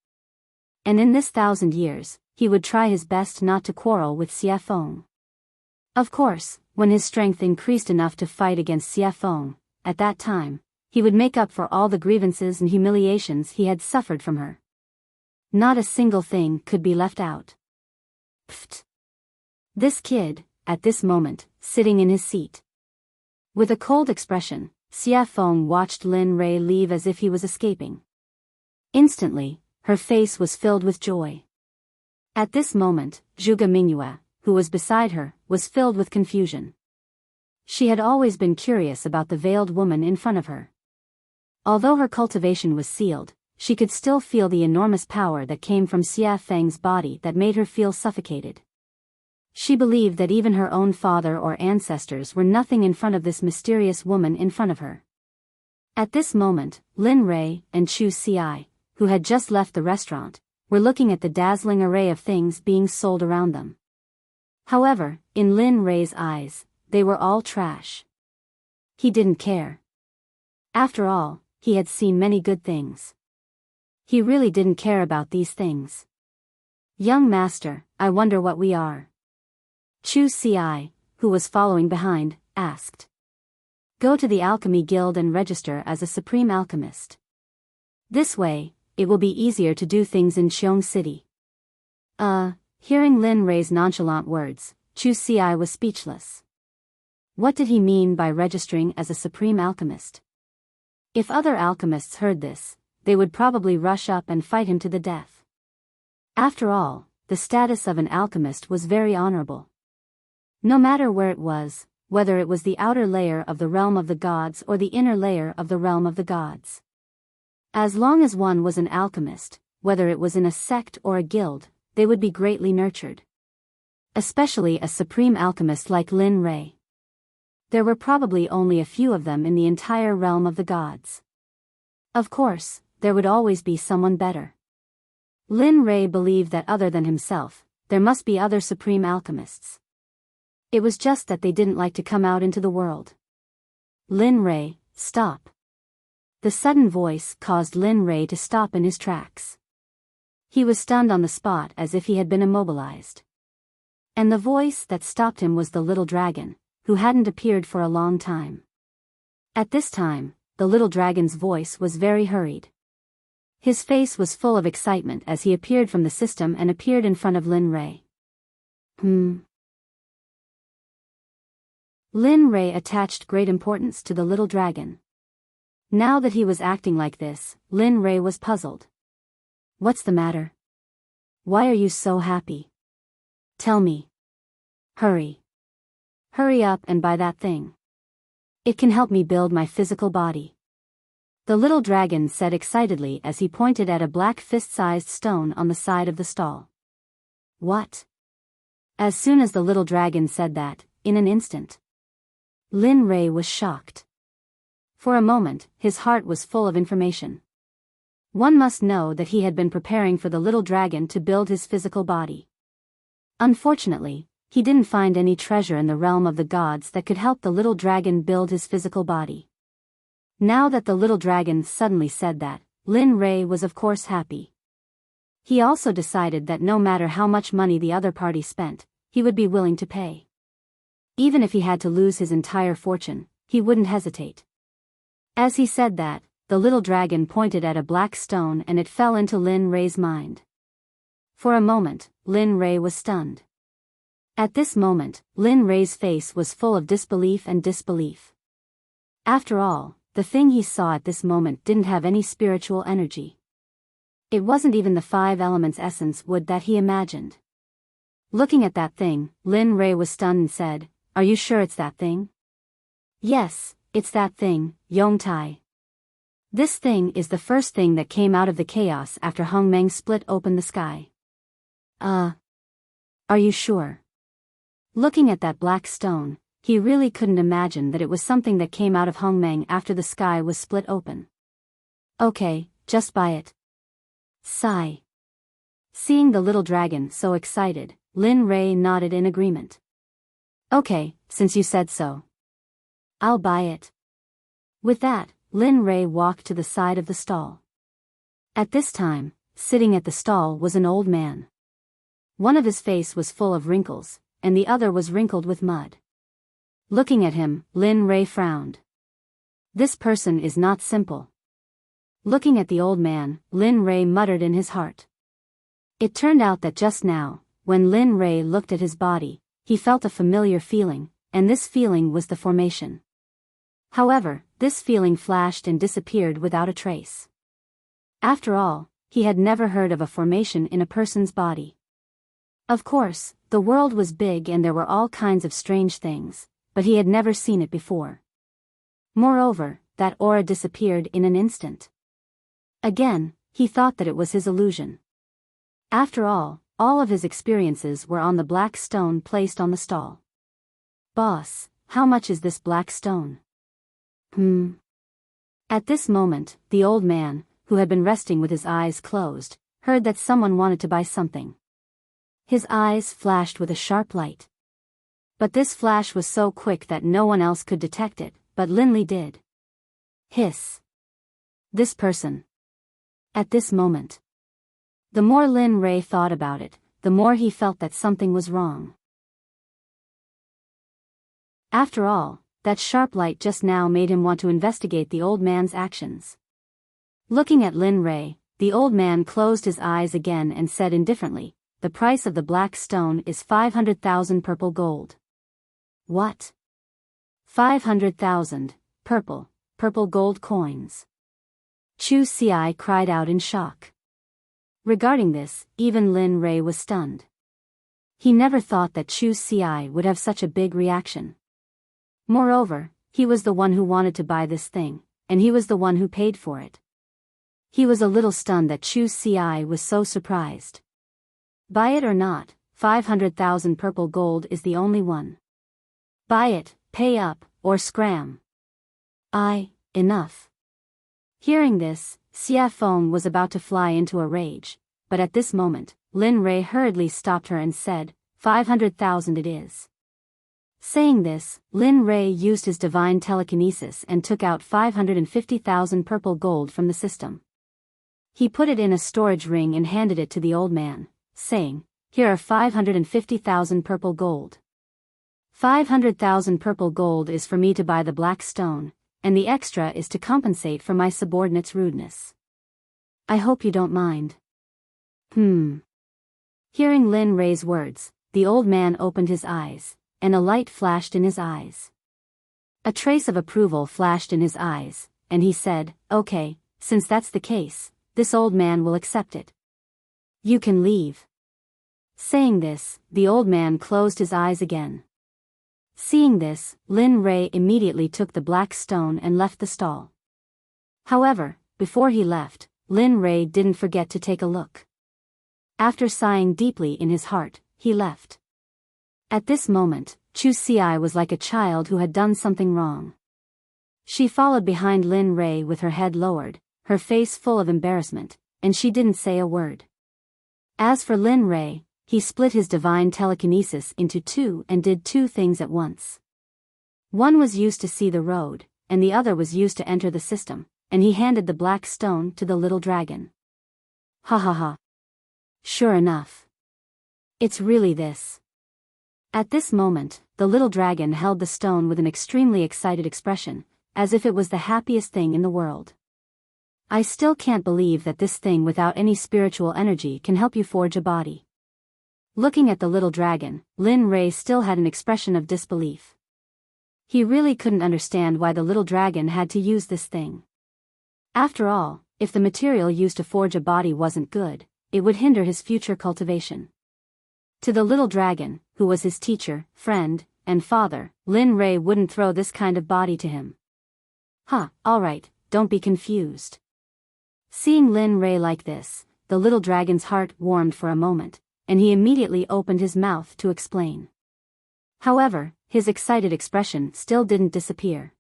And in this 1,000 years, he would try his best not to quarrel with Xia Feng. Of course, when his strength increased enough to fight against Xia Feng, at that time, he would make up for all the grievances and humiliations he had suffered from her. Not a single thing could be left out. Pfft. This kid, at this moment, sitting in his seat. With a cold expression, Xia Feng watched Lin Rei leave as if he was escaping. Instantly, her face was filled with joy. At this moment, Zhuge Mingyue, who was beside her, was filled with confusion. She had always been curious about the veiled woman in front of her. Although her cultivation was sealed, she could still feel the enormous power that came from Xia Feng's body that made her feel suffocated. She believed that even her own father or ancestors were nothing in front of this mysterious woman in front of her. At this moment, Lin Rei and Chu Xi, who had just left the restaurant, were looking at the dazzling array of things being sold around them. However, in Lin Rei's eyes, they were all trash. He didn't care. After all, he had seen many good things. He really didn't care about these things. Young master, I wonder what we are. Chu Xi, who was following behind, asked. Go to the Alchemy Guild and register as a Supreme Alchemist. This way, it will be easier to do things in Qiong City. Hearing Lin Rei's nonchalant words, Chu Xi was speechless. What did he mean by registering as a Supreme Alchemist? If other alchemists heard this, they would probably rush up and fight him to the death. After all, the status of an alchemist was very honorable. No matter where it was, whether it was the outer layer of the realm of the gods or the inner layer of the realm of the gods. As long as one was an alchemist, whether it was in a sect or a guild, they would be greatly nurtured. Especially a supreme alchemist like Lin Rei. There were probably only a few of them in the entire realm of the gods. Of course, there would always be someone better. Lin Rei believed that other than himself, there must be other supreme alchemists. It was just that they didn't like to come out into the world. Lin Rei, stop. The sudden voice caused Lin Rei to stop in his tracks. He was stunned on the spot as if he had been immobilized. And the voice that stopped him was the little dragon, who hadn't appeared for a long time. At this time, the little dragon's voice was very hurried. His face was full of excitement as he appeared from the system and appeared in front of Lin Rei. Lin Rei attached great importance to the little dragon. Now that he was acting like this, Lin Rei was puzzled. What's the matter? Why are you so happy? Tell me. Hurry. Hurry up and buy that thing. It can help me build my physical body. The little dragon said excitedly as he pointed at a black fist-sized stone on the side of the stall. What? As soon as the little dragon said that, in an instant, Lin Rei was shocked. For a moment, his heart was full of information. One must know that he had been preparing for the little dragon to build his physical body. Unfortunately, he didn't find any treasure in the realm of the gods that could help the little dragon build his physical body. Now that the little dragon suddenly said that, Lin Rei was of course happy. He also decided that no matter how much money the other party spent, he would be willing to pay. Even if he had to lose his entire fortune, he wouldn't hesitate. As he said that, the little dragon pointed at a black stone and it fell into Lin Rei's mind. For a moment, Lin Rei was stunned. At this moment, Lin Rei's face was full of disbelief and disbelief. After all, the thing he saw at this moment didn't have any spiritual energy. It wasn't even the 5 elements essence wood that he imagined. Looking at that thing, Lin Rei was stunned and said, Are you sure it's that thing? Yes, it's that thing, Yongtai. This thing is the first thing that came out of the chaos after Hongmeng split open the sky. Are you sure? Looking at that black stone, he really couldn't imagine that it was something that came out of Hongmeng after the sky was split open. Okay, just buy it. Sigh. Seeing the little dragon so excited, Lin Rei nodded in agreement. Okay, since you said so. I'll buy it. With that, Lin Rei walked to the side of the stall. At this time, sitting at the stall was an old man. One of his face was full of wrinkles, and the other was wrinkled with mud. Looking at him, Lin Rei frowned. This person is not simple. Looking at the old man, Lin Rei muttered in his heart. It turned out that just now, when Lin Rei looked at his body, he felt a familiar feeling, and this feeling was the formation. However, this feeling flashed and disappeared without a trace. After all, he had never heard of a formation in a person's body. Of course, the world was big and there were all kinds of strange things, but he had never seen it before. Moreover, that aura disappeared in an instant. Again, he thought that it was his illusion. After all of his experiences were on the black stone placed on the stall. Boss, how much is this black stone? At this moment, the old man, who had been resting with his eyes closed, heard that someone wanted to buy something. His eyes flashed with a sharp light. But this flash was so quick that no one else could detect it, but Linley did. Hiss. This person. At this moment. The more Lin Rei thought about it, the more he felt that something was wrong. After all, that sharp light just now made him want to investigate the old man's actions. Looking at Lin Rei, the old man closed his eyes again and said indifferently, "The price of the black stone is 500,000 purple gold." What? 500,000 purple gold coins. Chu Xi cried out in shock. Regarding this, even Lin Rei was stunned. He never thought that Chu Xi would have such a big reaction. Moreover, he was the one who wanted to buy this thing, and he was the one who paid for it. He was a little stunned that Chu Xi was so surprised. Buy it or not, 500,000 purple gold is the only one. Buy it, pay up, or scram. Enough. Hearing this, Xia Feng was about to fly into a rage, but at this moment, Lin Rei hurriedly stopped her and said, 500,000 it is. Saying this, Lin Rei used his divine telekinesis and took out 550,000 purple gold from the system. He put it in a storage ring and handed it to the old man, saying, "Here are 550,000 purple gold. 500,000 purple gold is for me to buy the black stone, and the extra is to compensate for my subordinate's rudeness. I hope you don't mind." Hearing Lin Rei's words, the old man opened his eyes, and a light flashed in his eyes. A trace of approval flashed in his eyes, and he said, "Okay, since that's the case, this old man will accept it. You can leave." Saying this, the old man closed his eyes again. Seeing this, Lin Rei immediately took the black stone and left the stall. However, before he left, Lin Rei didn't forget to take a look. After sighing deeply in his heart, he left. At this moment, Chu Xi was like a child who had done something wrong. She followed behind Lin Rei with her head lowered, her face full of embarrassment, and she didn't say a word. As for Lin Rei, he split his divine telekinesis into two and did two things at once. One was used to see the road, and the other was used to enter the system, and he handed the black stone to the little dragon. Ha ha ha. Sure enough. It's really this. At this moment, the little dragon held the stone with an extremely excited expression, as if it was the happiest thing in the world. I still can't believe that this thing without any spiritual energy can help you forge a body. Looking at the little dragon, Lin Rei still had an expression of disbelief. He really couldn't understand why the little dragon had to use this thing. After all, if the material used to forge a body wasn't good, it would hinder his future cultivation. To the little dragon, who was his teacher, friend, and father, Lin Rei wouldn't throw this kind of body to him. Alright, don't be confused. Seeing Lin Rei like this, the little dragon's heart warmed for a moment, and he immediately opened his mouth to explain. However, his excited expression still didn't disappear.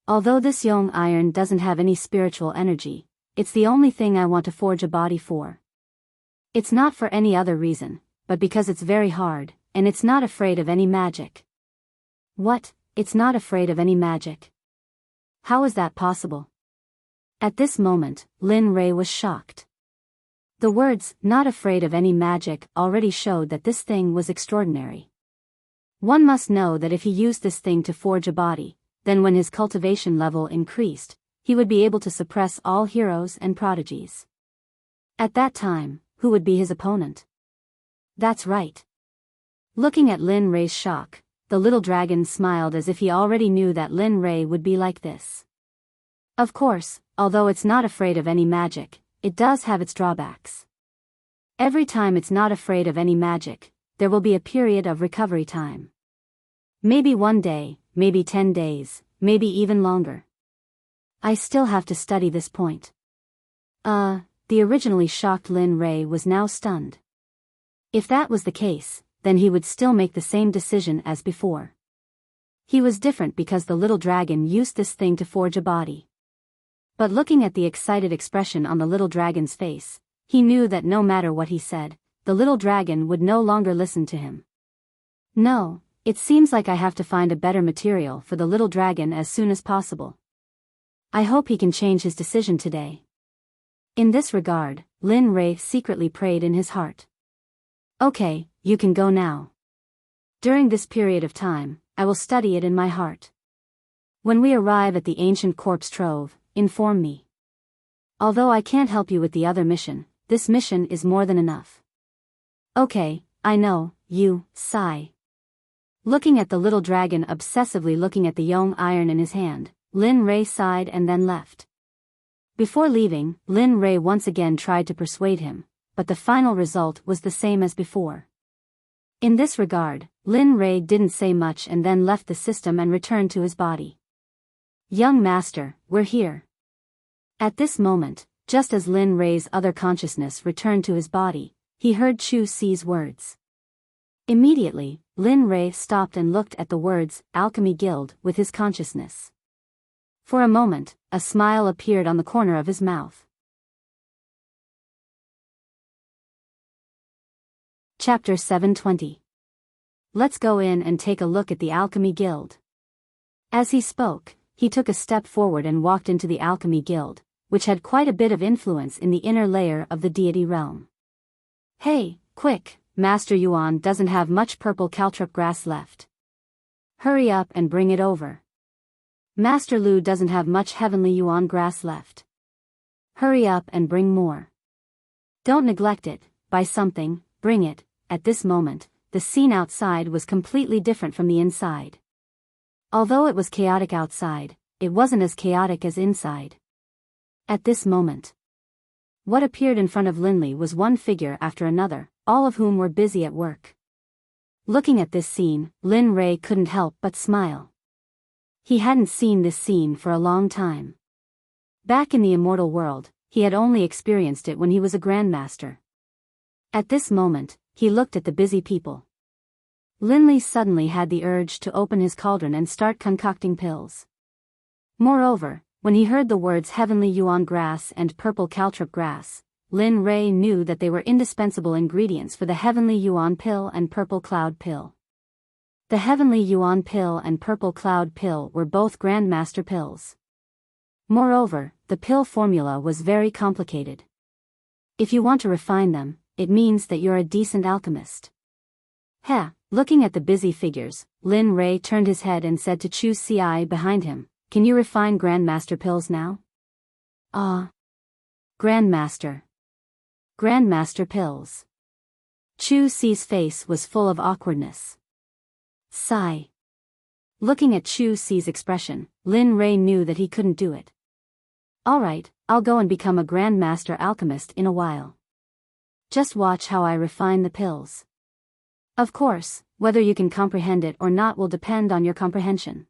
Although this young iron doesn't have any spiritual energy, it's the only thing I want to forge a body for. It's not for any other reason, but because it's very hard, and it's not afraid of any magic. What? It's not afraid of any magic? How is that possible? At this moment, Lin Rei was shocked. The words, "not afraid of any magic," already showed that this thing was extraordinary. One must know that if he used this thing to forge a body, then when his cultivation level increased, he would be able to suppress all heroes and prodigies. At that time, who would be his opponent? That's right. Looking at Lin Rei's shock, the little dragon smiled as if he already knew that Lin Rei would be like this. Of course, although it's not afraid of any magic, it does have its drawbacks. Every time it's not afraid of any magic, there will be a period of recovery time. Maybe 1 day, maybe 10 days, maybe even longer. I still have to study this point. The originally shocked Lin Rei was now stunned. If that was the case, then he would still make the same decision as before. He was different because the little dragon used this thing to forge a body. But looking at the excited expression on the little dragon's face, he knew that no matter what he said, the little dragon would no longer listen to him. No, it seems like I have to find a better material for the little dragon as soon as possible. I hope he can change his decision today. In this regard, Lin Rei secretly prayed in his heart. Okay, you can go now. During this period of time, I will study it in my heart. When we arrive at the ancient corpse trove, inform me. Although I can't help you with the other mission, this mission is more than enough. Okay, I know, you, sigh. Looking at the little dragon obsessively looking at the young iron in his hand, Lin Rei sighed and then left. Before leaving, Lin Rei once again tried to persuade him, but the final result was the same as before. In this regard, Lin Rei didn't say much and then left the system and returned to his body. Young master, we're here. At this moment, just as Lin Rei's other consciousness returned to his body, he heard Chu Si's words. Immediately, Lin Rei stopped and looked at the words, Alchemy Guild, with his consciousness. For a moment, a smile appeared on the corner of his mouth. Chapter 720. Let's go in and take a look at the Alchemy Guild. As he spoke, he took a step forward and walked into the Alchemy Guild, which had quite a bit of influence in the inner layer of the deity realm. Hey, quick, Master Yuan doesn't have much purple caltrop grass left. Hurry up and bring it over. Master Lu doesn't have much heavenly yuan grass left. Hurry up and bring more. Don't neglect it, buy something, bring it. At this moment, the scene outside was completely different from the inside. Although it was chaotic outside, it wasn't as chaotic as inside. At this moment, what appeared in front of Linley was one figure after another, all of whom were busy at work. Looking at this scene, Lin Rei couldn't help but smile. He hadn't seen this scene for a long time. Back in the immortal world, he had only experienced it when he was a grandmaster. At this moment, he looked at the busy people. Linley suddenly had the urge to open his cauldron and start concocting pills. Moreover, when he heard the words heavenly yuan grass and purple caltrop grass, Lin Rei knew that they were indispensable ingredients for the heavenly yuan pill and purple cloud pill. The heavenly yuan pill and purple cloud pill were both grandmaster pills. Moreover, the pill formula was very complicated. If you want to refine them, it means that you're a decent alchemist. Looking at the busy figures, Lin Rei turned his head and said to Chu Si behind him, "Can you refine grandmaster pills now?" Grandmaster. Grandmaster pills. Chu Si's face was full of awkwardness. Sigh. Looking at Chu Si's expression, Lin Rei knew that he couldn't do it. Alright, I'll go and become a grandmaster alchemist in a while. Just watch how I refine the pills. Of course, whether you can comprehend it or not will depend on your comprehension.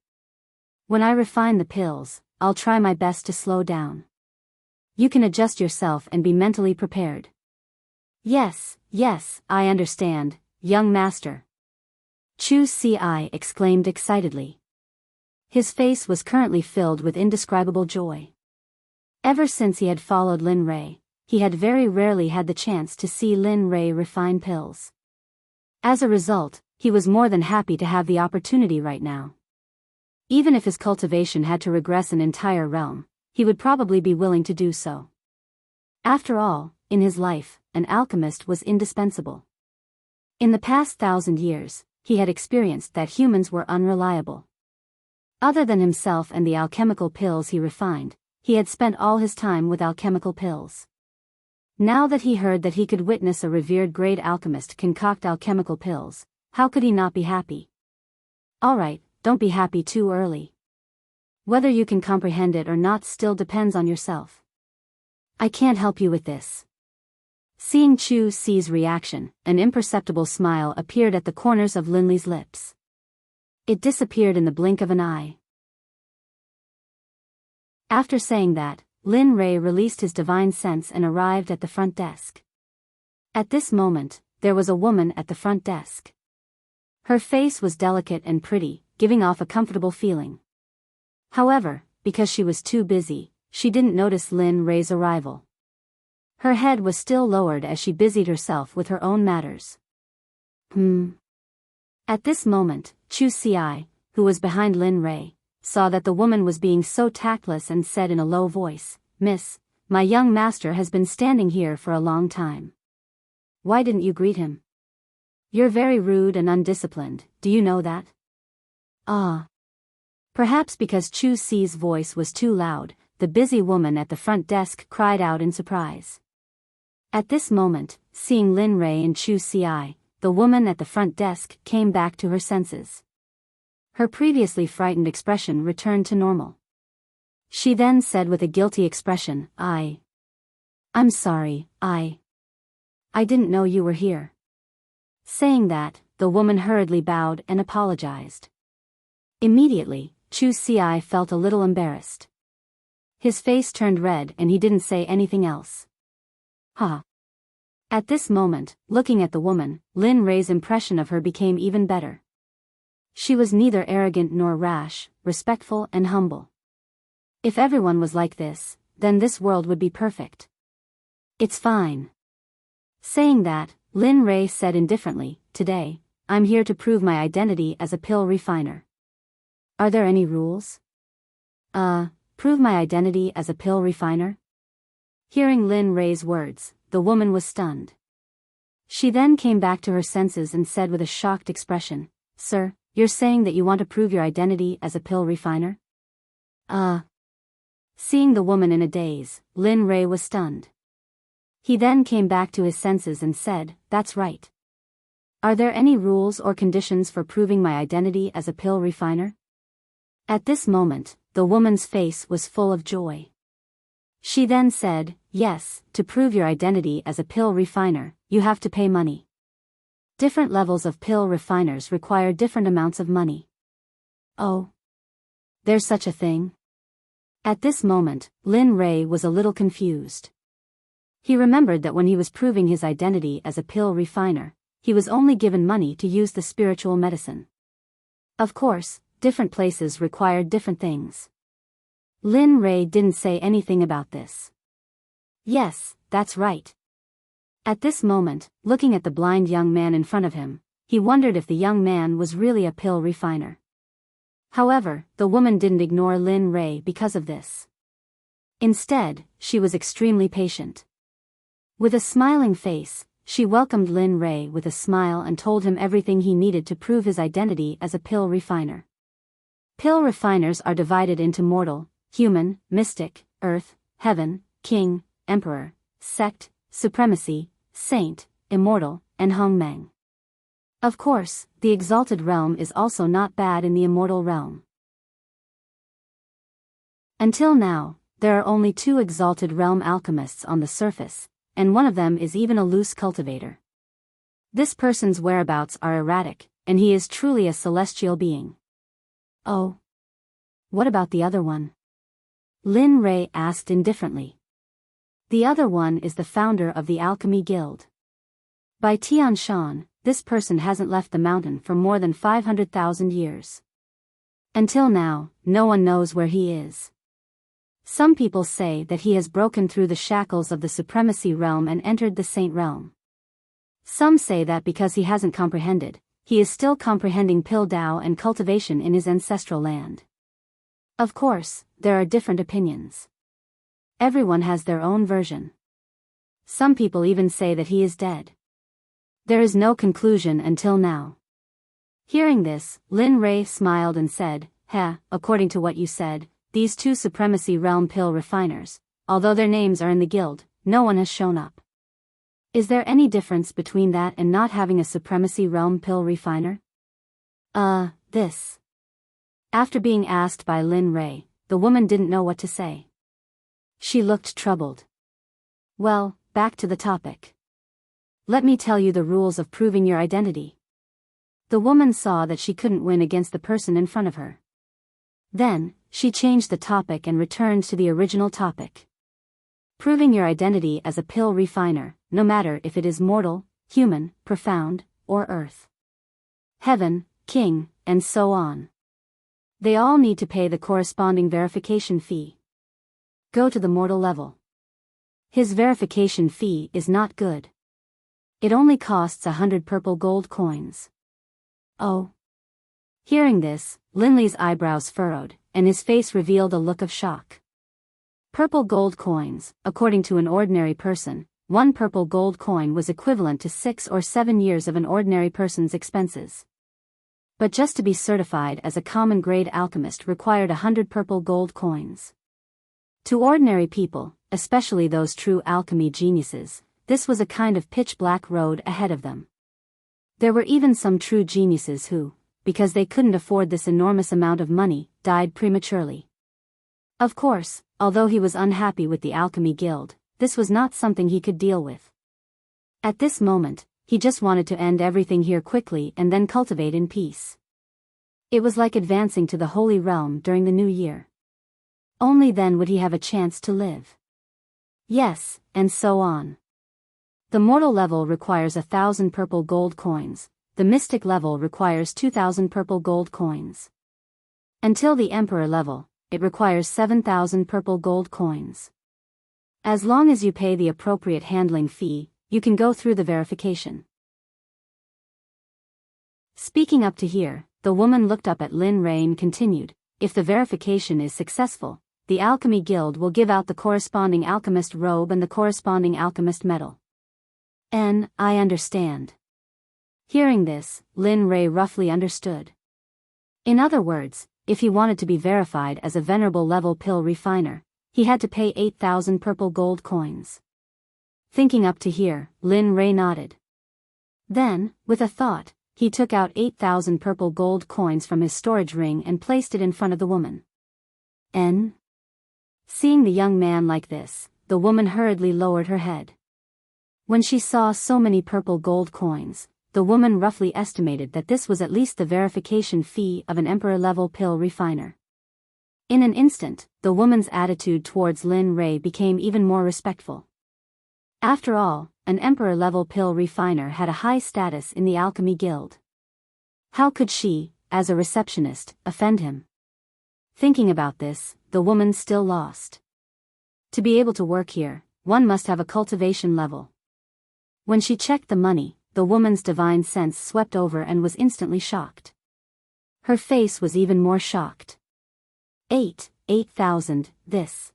When I refine the pills, I'll try my best to slow down. You can adjust yourself and be mentally prepared. Yes, I understand, young master. Chu Si exclaimed excitedly. His face was currently filled with indescribable joy. Ever since he had followed Lin Rei, he had very rarely had the chance to see Lin Rei refine pills. As a result, he was more than happy to have the opportunity right now. Even if his cultivation had to regress an entire realm, he would probably be willing to do so. After all, in his life, an alchemist was indispensable. In the past 1,000 years, he had experienced that humans were unreliable. Other than himself and the alchemical pills he refined, he had spent all his time with alchemical pills. Now that he heard that he could witness a revered great alchemist concoct alchemical pills, how could he not be happy? Alright, don't be happy too early. Whether you can comprehend it or not still depends on yourself. I can't help you with this. Seeing Chu Si's reaction, an imperceptible smile appeared at the corners of Linley's lips. It disappeared in the blink of an eye. After saying that, Lin Rei released his divine sense and arrived at the front desk. At this moment, there was a woman at the front desk. Her face was delicate and pretty, giving off a comfortable feeling. However, because she was too busy, she didn't notice Lin Rei's arrival. Her head was still lowered as she busied herself with her own matters. At this moment, Chu Si, who was behind Lin Rei, saw that the woman was being so tactless and said in a low voice, "Miss, my young master has been standing here for a long time. Why didn't you greet him? You're very rude and undisciplined, do you know that?" Perhaps because Chu Si's voice was too loud, the busy woman at the front desk cried out in surprise. At this moment, seeing Lin Rei and Chu Si, the woman at the front desk came back to her senses. Her previously frightened expression returned to normal. She then said with a guilty expression, I'm sorry, I didn't know you were here." Saying that, the woman hurriedly bowed and apologized. Immediately, Chu Si felt a little embarrassed. His face turned red and he didn't say anything else. At this moment, looking at the woman, Lin Rei's impression of her became even better. She was neither arrogant nor rash, respectful and humble. If everyone was like this, then this world would be perfect. It's fine. Saying that, Lin Rei said indifferently, "Today, I'm here to prove my identity as a pill refiner. Are there any rules?" Prove my identity as a pill refiner?" Hearing Lin Rei's words, the woman was stunned. She then came back to her senses and said with a shocked expression, "Sir, you're saying that you want to prove your identity as a pill refiner?" Seeing the woman in a daze, Lin Rei was stunned. He then came back to his senses and said, "That's right. Are there any rules or conditions for proving my identity as a pill refiner?" At this moment, the woman's face was full of joy. She then said, "Yes, to prove your identity as a pill refiner, you have to pay money. Different levels of pill refiners require different amounts of money." "Oh. There's such a thing?" At this moment, Lin Rei was a little confused. He remembered that when he was proving his identity as a pill refiner, he was only given money to use the spiritual medicine. Of course, different places required different things. Lin Rei didn't say anything about this. "Yes, that's right." At this moment, looking at the blind young man in front of him, he wondered if the young man was really a pill refiner. However, the woman didn't ignore Lin Rei because of this. Instead, she was extremely patient. With a smiling face, she welcomed Lin Rei with a smile and told him everything he needed to prove his identity as a pill refiner. Pill refiners are divided into mortal, human, mystic, earth, heaven, king, emperor, sect, supremacy, saint, immortal, and hongmeng. Of course, the exalted realm is also not bad in the immortal realm. Until now, there are only 2 exalted realm alchemists on the surface, and one of them is even a loose cultivator. This person's whereabouts are erratic, and he is truly a celestial being. "Oh. What about the other one?" Lin Rei asked indifferently. "The other one is the founder of the Alchemy Guild. By Tian Shan, this person hasn't left the mountain for more than 500,000 years. Until now, no one knows where he is. Some people say that he has broken through the shackles of the supremacy realm and entered the saint realm. Some say that because he hasn't comprehended, he is still comprehending Pill Dao and cultivation in his ancestral land. Of course, there are different opinions. Everyone has their own version. Some people even say that he is dead. There is no conclusion until now." Hearing this, Lin Rei smiled and said, according to what you said, these two Supremacy Realm pill refiners, although their names are in the guild, no one has shown up. Is there any difference between that and not having a Supremacy Realm pill refiner? This. After being asked by Lin Ray, the woman didn't know what to say. She looked troubled. Well, back to the topic. Let me tell you the rules of proving your identity. The woman saw that she couldn't win against the person in front of her. Then, she changed the topic and returned to the original topic. Proving your identity as a pill refiner, no matter if it is mortal, human, profound, or earth. Heaven, king, and so on. They all need to pay the corresponding verification fee. Go to the mortal level. His verification fee is not good. It only costs 100 purple gold coins. Oh. Hearing this, Linley's eyebrows furrowed, and his face revealed a look of shock. Purple gold coins, according to an ordinary person, 1 purple gold coin was equivalent to 6 or 7 years of an ordinary person's expenses. But just to be certified as a common grade alchemist required 100 purple gold coins. To ordinary people, especially those true alchemy geniuses, this was a kind of pitch-black road ahead of them. There were even some true geniuses who, because they couldn't afford this enormous amount of money, died prematurely. Of course, although he was unhappy with the Alchemy Guild, this was not something he could deal with. At this moment, he just wanted to end everything here quickly and then cultivate in peace. It was like advancing to the Holy Realm during the New Year. Only then would he have a chance to live. Yes, and so on. The mortal level requires 1,000 purple gold coins, the mystic level requires 2,000 purple gold coins. Until the emperor level, it requires 7,000 purple gold coins. As long as you pay the appropriate handling fee, you can go through the verification. Speaking up to here, the woman looked up at Lin Ray and continued, if the verification is successful, the Alchemy Guild will give out the corresponding alchemist robe and the corresponding alchemist medal. I understand. Hearing this, Lin Ray roughly understood. In other words, if he wanted to be verified as a venerable level pill refiner, he had to pay 8,000 purple gold coins. Thinking up to here, Lin Ray nodded. Then, with a thought, he took out 8,000 purple gold coins from his storage ring and placed it in front of the woman. Seeing the young man like this, the woman hurriedly lowered her head. When she saw so many purple gold coins, the woman roughly estimated that this was at least the verification fee of an emperor-level pill refiner. In an instant, the woman's attitude towards Lin Ray became even more respectful. After all, an emperor-level pill refiner had a high status in the Alchemy Guild. How could she, as a receptionist, offend him? Thinking about this, the woman still lost. To be able to work here, one must have a cultivation level. When she checked the money, the woman's divine sense swept over and was instantly shocked. Her face was even more shocked. 8,000, this.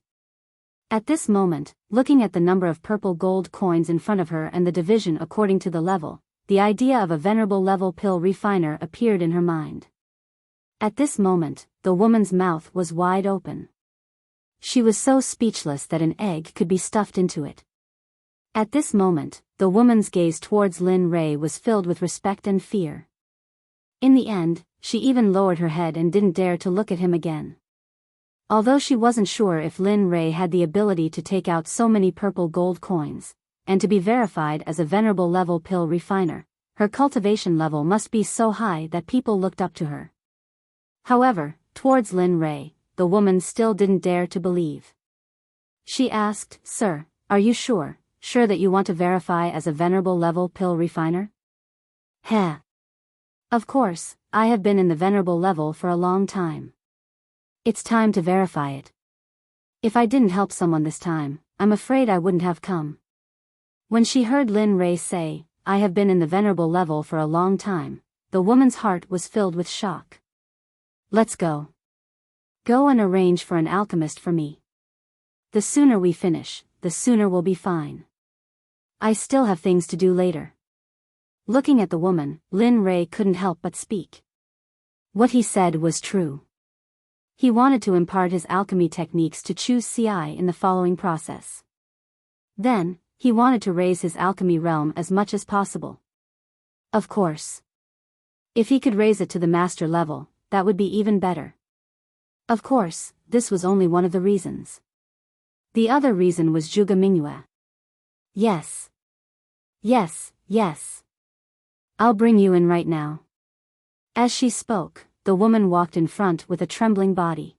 At this moment, looking at the number of purple gold coins in front of her and the division according to the level, the idea of a venerable level pill refiner appeared in her mind. At this moment, the woman's mouth was wide open. She was so speechless that an egg could be stuffed into it. At this moment, the woman's gaze towards Lin Ray was filled with respect and fear. In the end, she even lowered her head and didn't dare to look at him again. Although she wasn't sure if Lin Ray had the ability to take out so many purple gold coins, and to be verified as a venerable level pill refiner, her cultivation level must be so high that people looked up to her. However, towards Lin Ray, the woman still didn't dare to believe. She asked, "Sir, are you sure that you want to verify as a venerable level pill refiner?" "Heh. Of course, I have been in the venerable level for a long time. It's time to verify it. If I didn't help someone this time, I'm afraid I wouldn't have come." When she heard Lin Ray say, "I have been in the venerable level for a long time," the woman's heart was filled with shock. "Let's go. Go and arrange for an alchemist for me. The sooner we finish, the sooner we'll be fine. I still have things to do later." Looking at the woman, Lin Ray couldn't help but speak. What he said was true. He wanted to impart his alchemy techniques to choose CI in the following process. Then, he wanted to raise his alchemy realm as much as possible. Of course. If he could raise it to the master level, that would be even better. Of course, this was only one of the reasons. The other reason was Zhuge Mingyue. Yes. Yes, yes. I'll bring you in right now. As she spoke, the woman walked in front with a trembling body.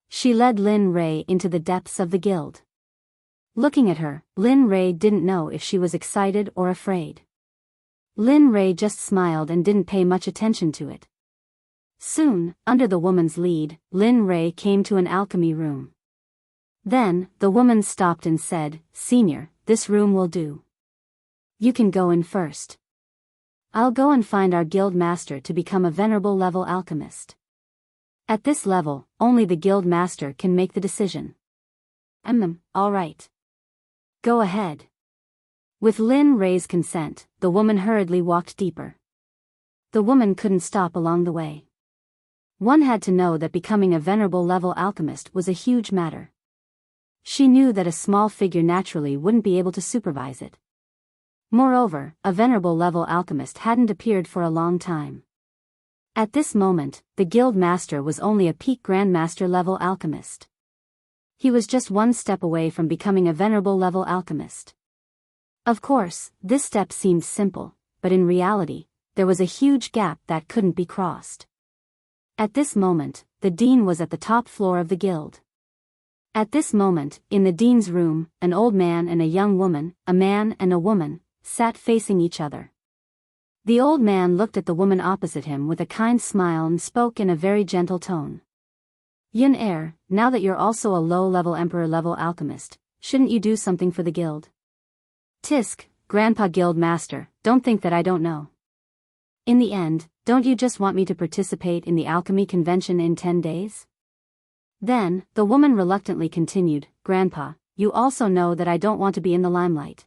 She led Lin Rei into the depths of the guild. Looking at her, Lin Rei didn't know if she was excited or afraid. Lin Rei just smiled and didn't pay much attention to it. Soon, under the woman's lead, Lin Rei came to an alchemy room. Then, the woman stopped and said, "Senior, this room will do. You can go in first. I'll go and find our guild master to become a venerable level alchemist. At this level, only the guild master can make the decision." All right. Go ahead. With Lin Rei's consent, the woman hurriedly walked deeper. The woman couldn't stop along the way. One had to know that becoming a venerable level alchemist was a huge matter. She knew that a small figure naturally wouldn't be able to supervise it. Moreover, a venerable level alchemist hadn't appeared for a long time. At this moment, the guild master was only a peak grandmaster level alchemist. He was just one step away from becoming a venerable level alchemist. Of course, this step seemed simple, but in reality, there was a huge gap that couldn't be crossed. At this moment, the dean was at the top floor of the guild. At this moment, in the dean's room, an old man and a young woman, a man and a woman, sat facing each other. The old man looked at the woman opposite him with a kind smile and spoke in a very gentle tone. "Yun Er, now that you're also a low-level emperor-level alchemist, shouldn't you do something for the guild?" "Tisk, Grandpa Guild Master, don't think that I don't know. In the end, don't you just want me to participate in the alchemy convention in 10 days? Then, the woman reluctantly continued, "Grandpa, you also know that I don't want to be in the limelight.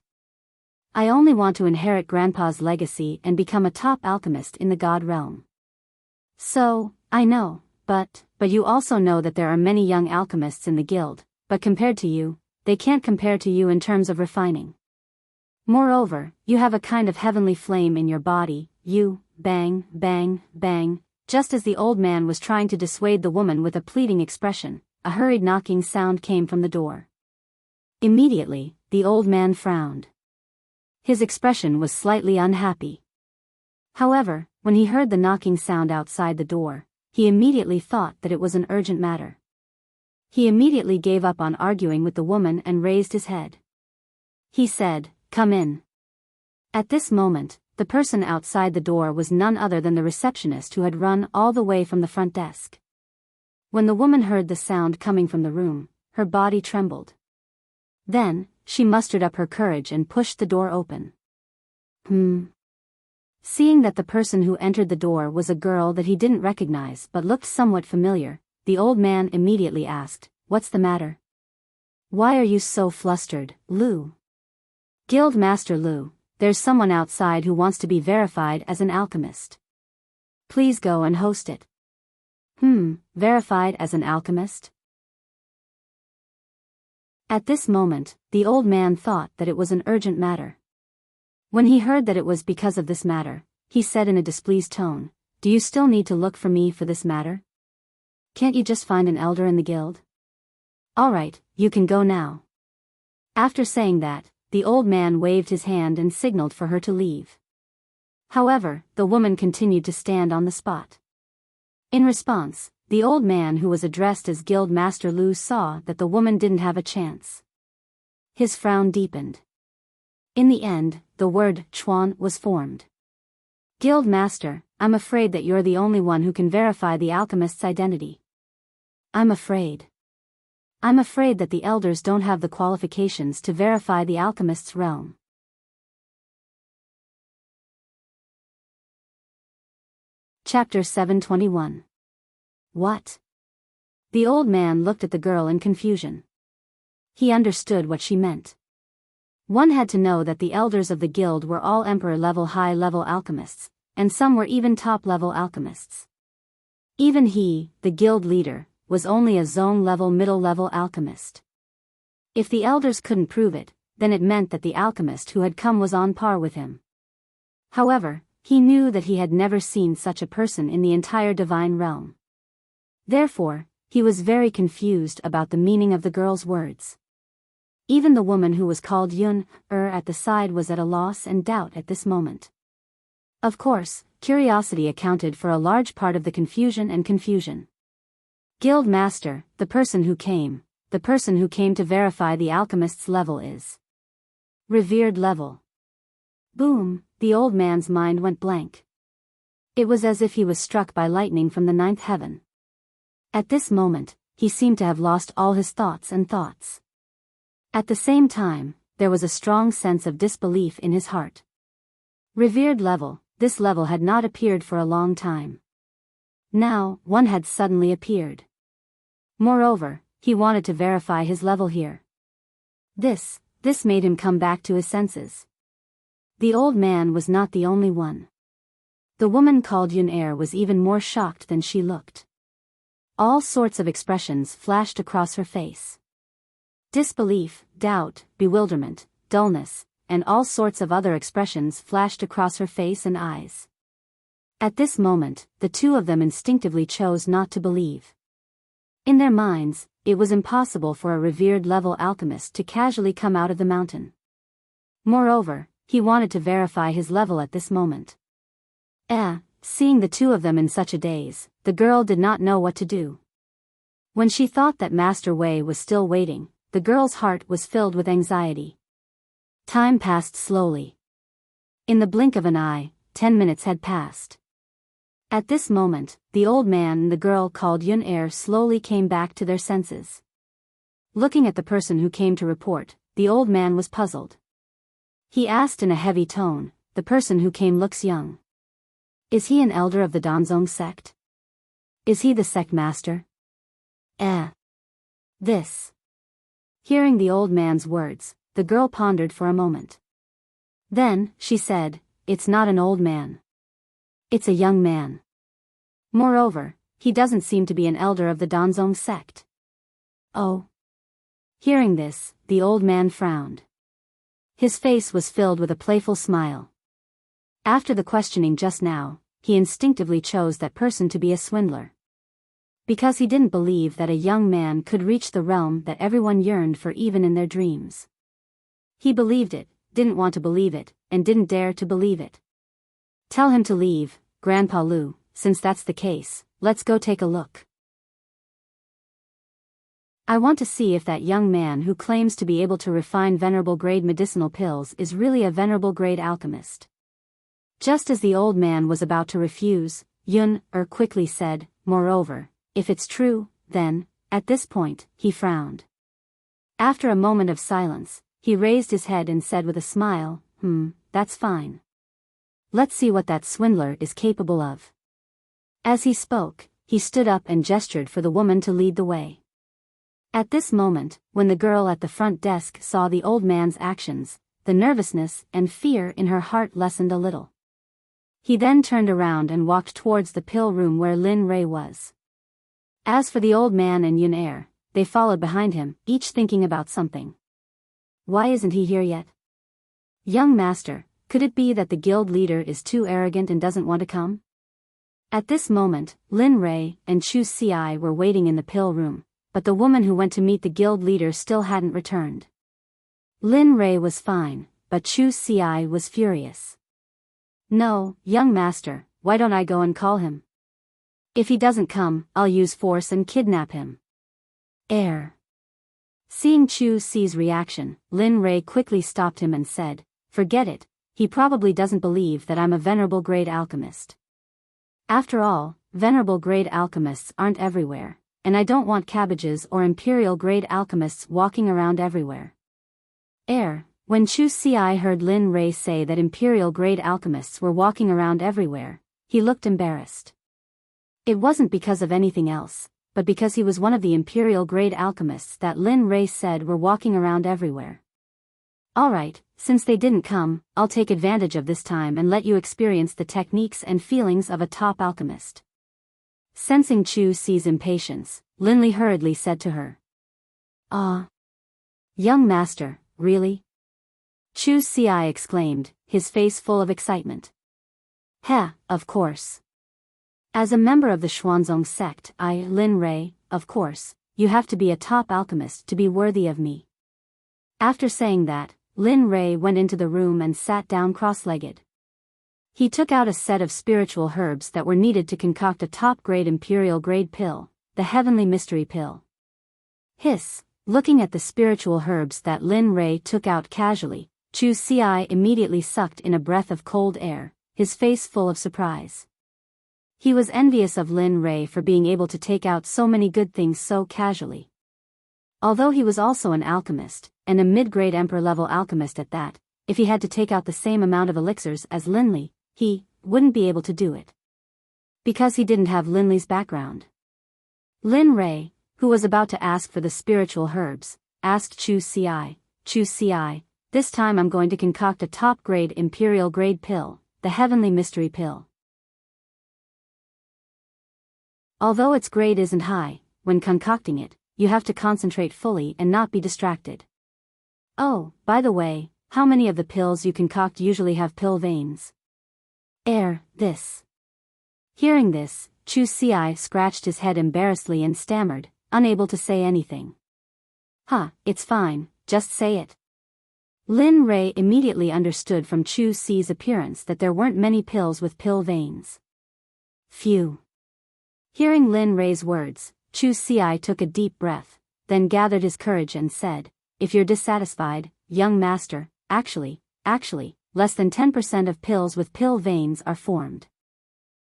I only want to inherit Grandpa's legacy and become a top alchemist in the God realm." "So, I know, but you also know that there are many young alchemists in the guild, but compared to you, they can't compare to you in terms of refining. Moreover, you have a kind of heavenly flame in your body, you, bang, bang, bang." Just as the old man was trying to dissuade the woman with a pleading expression, a hurried knocking sound came from the door. Immediately, the old man frowned. His expression was slightly unhappy. However, when he heard the knocking sound outside the door, he immediately thought that it was an urgent matter. He immediately gave up on arguing with the woman and raised his head. He said, "Come in." At this moment, the person outside the door was none other than the receptionist who had run all the way from the front desk. When the woman heard the sound coming from the room, her body trembled. Then, she mustered up her courage and pushed the door open. Seeing that the person who entered the door was a girl that he didn't recognize but looked somewhat familiar, the old man immediately asked, "What's the matter? Why are you so flustered, Lu?" "Guild Master Lu, there's someone outside who wants to be verified as an alchemist. Please go and host it." Verified as an alchemist? At this moment, the old man thought that it was an urgent matter. When he heard that it was because of this matter, he said in a displeased tone, "Do you still need to look for me for this matter? Can't you just find an elder in the guild? All right, you can go now." After saying that, the old man waved his hand and signaled for her to leave. However, the woman continued to stand on the spot. In response, the old man who was addressed as Guild Master Lu saw that the woman didn't have a chance. His frown deepened. In the end, the word Chuan was formed. "Guild Master, I'm afraid that you're the only one who can verify the alchemist's identity. I'm afraid that the elders don't have the qualifications to verify the alchemist's realm." Chapter 721. What? The old man looked at the girl in confusion. He understood what she meant. One had to know that the elders of the guild were all emperor-level high-level alchemists, and some were even top-level alchemists. Even he, the guild leader, was only a zone-level middle-level alchemist. If the elders couldn't prove it, then it meant that the alchemist who had come was on par with him. However, he knew that he had never seen such a person in the entire divine realm. Therefore, he was very confused about the meaning of the girl's words. Even the woman who was called Yun-er at the side was at a loss and doubt at this moment. Of course, curiosity accounted for a large part of the confusion. Guild Master, the person who came to verify the alchemist's level is revered level. Boom, the old man's mind went blank. It was as if he was struck by lightning from the ninth heaven. At this moment, he seemed to have lost all his thoughts. At the same time, there was a strong sense of disbelief in his heart. Revered level, this level had not appeared for a long time. Now, one had suddenly appeared. Moreover, he wanted to verify his level here. This made him come back to his senses. The old man was not the only one. The woman called Yun-er was even more shocked than she looked. All sorts of expressions flashed across her face. Disbelief, doubt, bewilderment, dullness, and all sorts of other expressions flashed across her face and eyes. At this moment, the two of them instinctively chose not to believe. In their minds, it was impossible for a revered level alchemist to casually come out of the mountain. Moreover, he wanted to verify his level at this moment. Seeing the two of them in such a daze, the girl did not know what to do. When she thought that Master Wei was still waiting, the girl's heart was filled with anxiety. Time passed slowly. In the blink of an eye, 10 minutes had passed. At this moment, the old man and the girl called Yun-er slowly came back to their senses. Looking at the person who came to report, the old man was puzzled. He asked in a heavy tone, "The person who came looks young. Is he an elder of the Danzong sect? Is he the sect master?" This. Hearing the old man's words, the girl pondered for a moment. Then, she said, "It's not an old man. It's a young man. Moreover, he doesn't seem to be an elder of the Danzong sect." Oh. Hearing this, the old man frowned. His face was filled with a playful smile. After the questioning just now, he instinctively chose that person to be a swindler. Because he didn't believe that a young man could reach the realm that everyone yearned for even in their dreams. He believed it, didn't want to believe it, and didn't dare to believe it. "Tell him to leave, Grandpa Lu, since that's the case, let's go take a look. I want to see if that young man who claims to be able to refine venerable grade medicinal pills is really a venerable grade alchemist." Just as the old man was about to refuse, Yun-er quickly said, "Moreover, if it's true, then," at this point, he frowned. After a moment of silence, he raised his head and said with a smile, "That's fine. Let's see what that swindler is capable of." As he spoke, he stood up and gestured for the woman to lead the way. At this moment, when the girl at the front desk saw the old man's actions, the nervousness and fear in her heart lessened a little. He then turned around and walked towards the pill room where Lin Rei was. As for the old man and Yun-er, they followed behind him, each thinking about something. Why isn't he here yet? Young master, could it be that the guild leader is too arrogant and doesn't want to come? At this moment, Lin Rei and Chu Xiai were waiting in the pill room, but the woman who went to meet the guild leader still hadn't returned. Lin Rei was fine, but Chu Xiai was furious. "No, young master, why don't I go and call him? If he doesn't come, I'll use force and kidnap him." Seeing Chu Xi's reaction, Lin Rei quickly stopped him and said, "Forget it, he probably doesn't believe that I'm a venerable grade alchemist. After all, venerable grade alchemists aren't everywhere, and I don't want cabbages or imperial grade alchemists walking around everywhere." When Chu Xiai heard Lin Rei say that imperial grade alchemists were walking around everywhere, he looked embarrassed. It wasn't because of anything else, but because he was one of the imperial grade alchemists that Lin Rei said were walking around everywhere. "Alright, since they didn't come, I'll take advantage of this time and let you experience the techniques and feelings of a top alchemist." Sensing Chu Si's impatience, Linley hurriedly said to her. "Ah. Young master, really?" Chu Si exclaimed, his face full of excitement. "Heh, of course. As a member of the Xuanzong sect, Lin Rei, of course, you have to be a top alchemist to be worthy of me." After saying that, Lin Rei went into the room and sat down cross-legged. He took out a set of spiritual herbs that were needed to concoct a top-grade imperial-grade pill, the Heavenly Mystery Pill. Hiss, looking at the spiritual herbs that Lin Rei took out casually, Chu Si immediately sucked in a breath of cold air, his face full of surprise. He was envious of Lin Rei for being able to take out so many good things so casually. Although he was also an alchemist, and a mid-grade emperor-level alchemist at that, if he had to take out the same amount of elixirs as Linley, he wouldn't be able to do it. Because he didn't have Linley's background. Lin Rei, who was about to ask for the spiritual herbs, asked Chu Si, "Chu Si, this time I'm going to concoct a top-grade imperial-grade pill, the Heavenly Mystery Pill. Although its grade isn't high, when concocting it, you have to concentrate fully and not be distracted. Oh, by the way, how many of the pills you concoct usually have pill veins?" This. Hearing this, Chu Si scratched his head embarrassedly and stammered, unable to say anything. It's fine, just say it." Lin Rei immediately understood from Chu Si's appearance that there weren't many pills with pill veins. Phew. Hearing Lin Rei's words, Chu Si took a deep breath, then gathered his courage and said, "If you're dissatisfied, young master, actually, less than 10% of pills with pill veins are formed.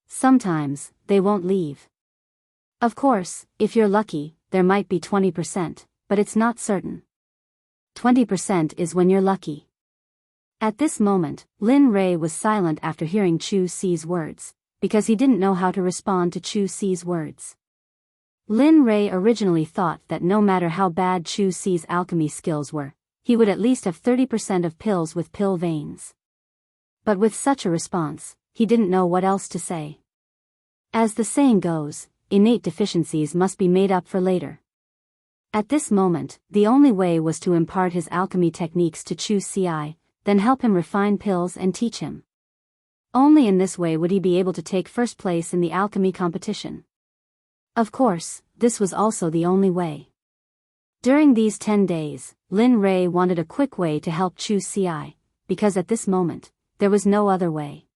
Sometimes, they won't leave. Of course, if you're lucky, there might be 20%, but it's not certain. 20% is when you're lucky." At this moment, Lin Rei was silent after hearing Chu Si's words, because he didn't know how to respond to Chu Si's words. Lin Rei originally thought that no matter how bad Chu Si's alchemy skills were, he would at least have 30% of pills with pill veins. But with such a response, he didn't know what else to say. As the saying goes, innate deficiencies must be made up for later. At this moment, the only way was to impart his alchemy techniques to Chu Si, then help him refine pills and teach him. Only in this way would he be able to take first place in the alchemy competition. Of course, this was also the only way. During these 10 days, Lin Rei wanted a quick way to help Chu Si, because at this moment, there was no other way.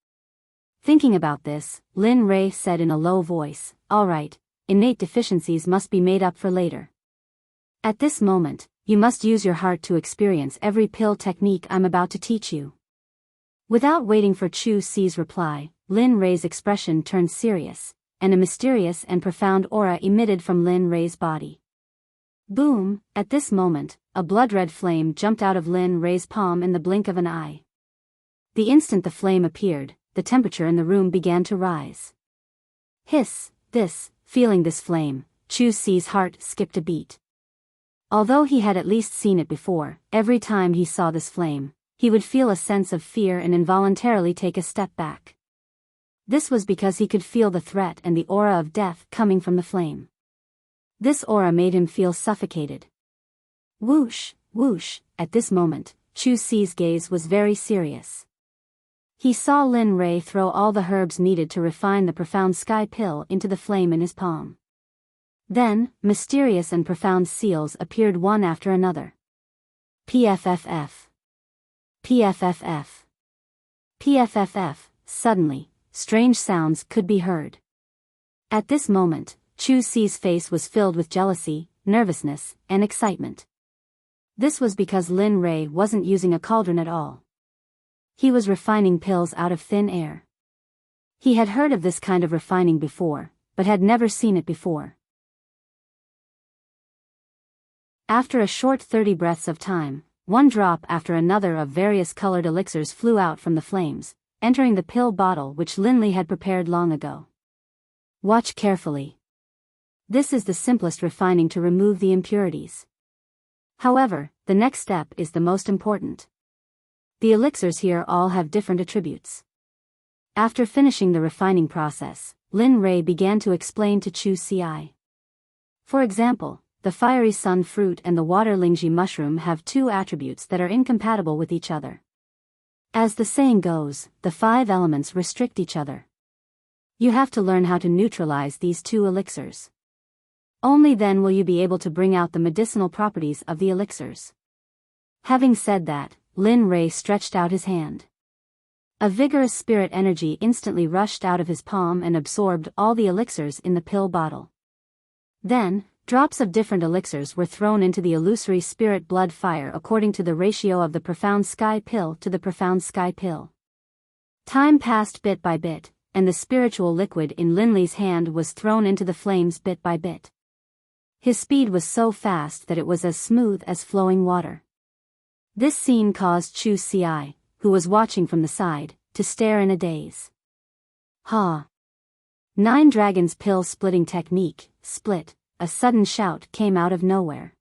Thinking about this, Lin Rei said in a low voice, "All right, innate deficiencies must be made up for later. At this moment, you must use your heart to experience every pill technique I'm about to teach you." Without waiting for Chu Si's reply, Lin Rei's expression turned serious, and a mysterious and profound aura emitted from Lin Rei's body. Boom! At this moment, a blood-red flame jumped out of Lin Rei's palm in the blink of an eye. The instant the flame appeared, the temperature in the room began to rise. Hiss! Feeling this flame, Chu Si's heart skipped a beat. Although he had at least seen it before, every time he saw this flame, he would feel a sense of fear and involuntarily take a step back. This was because he could feel the threat and the aura of death coming from the flame. This aura made him feel suffocated. Whoosh, whoosh, at this moment, Chu Si's gaze was very serious. He saw Lin Rei throw all the herbs needed to refine the profound sky pill into the flame in his palm. Then, mysterious and profound seals appeared one after another. PFFF. PFFF. PFFF. Suddenly, strange sounds could be heard. At this moment, Chu Si's face was filled with jealousy, nervousness, and excitement. This was because Lin Rei wasn't using a cauldron at all. He was refining pills out of thin air. He had heard of this kind of refining before, but had never seen it before. After a short 30 breaths of time, one drop after another of various colored elixirs flew out from the flames, entering the pill bottle which Linley had prepared long ago. Watch carefully. This is the simplest refining to remove the impurities. However, the next step is the most important. The elixirs here all have different attributes. After finishing the refining process, Lin Rei began to explain to Chu Ci. For example, the fiery sun fruit and the water lingji mushroom have two attributes that are incompatible with each other. As the saying goes, the 5 elements restrict each other. You have to learn how to neutralize these 2 elixirs. Only then will you be able to bring out the medicinal properties of the elixirs. Having said that, Lin Rei stretched out his hand. A vigorous spirit energy instantly rushed out of his palm and absorbed all the elixirs in the pill bottle. Then, drops of different elixirs were thrown into the illusory spirit blood fire according to the ratio of the profound sky pill to the profound sky pill. Time passed bit by bit, and the spiritual liquid in Lin Li's hand was thrown into the flames bit by bit. His speed was so fast that it was as smooth as flowing water. This scene caused Chu Ci, who was watching from the side, to stare in a daze. Ha! 9 Dragons pill splitting technique, split. A sudden shout came out of nowhere.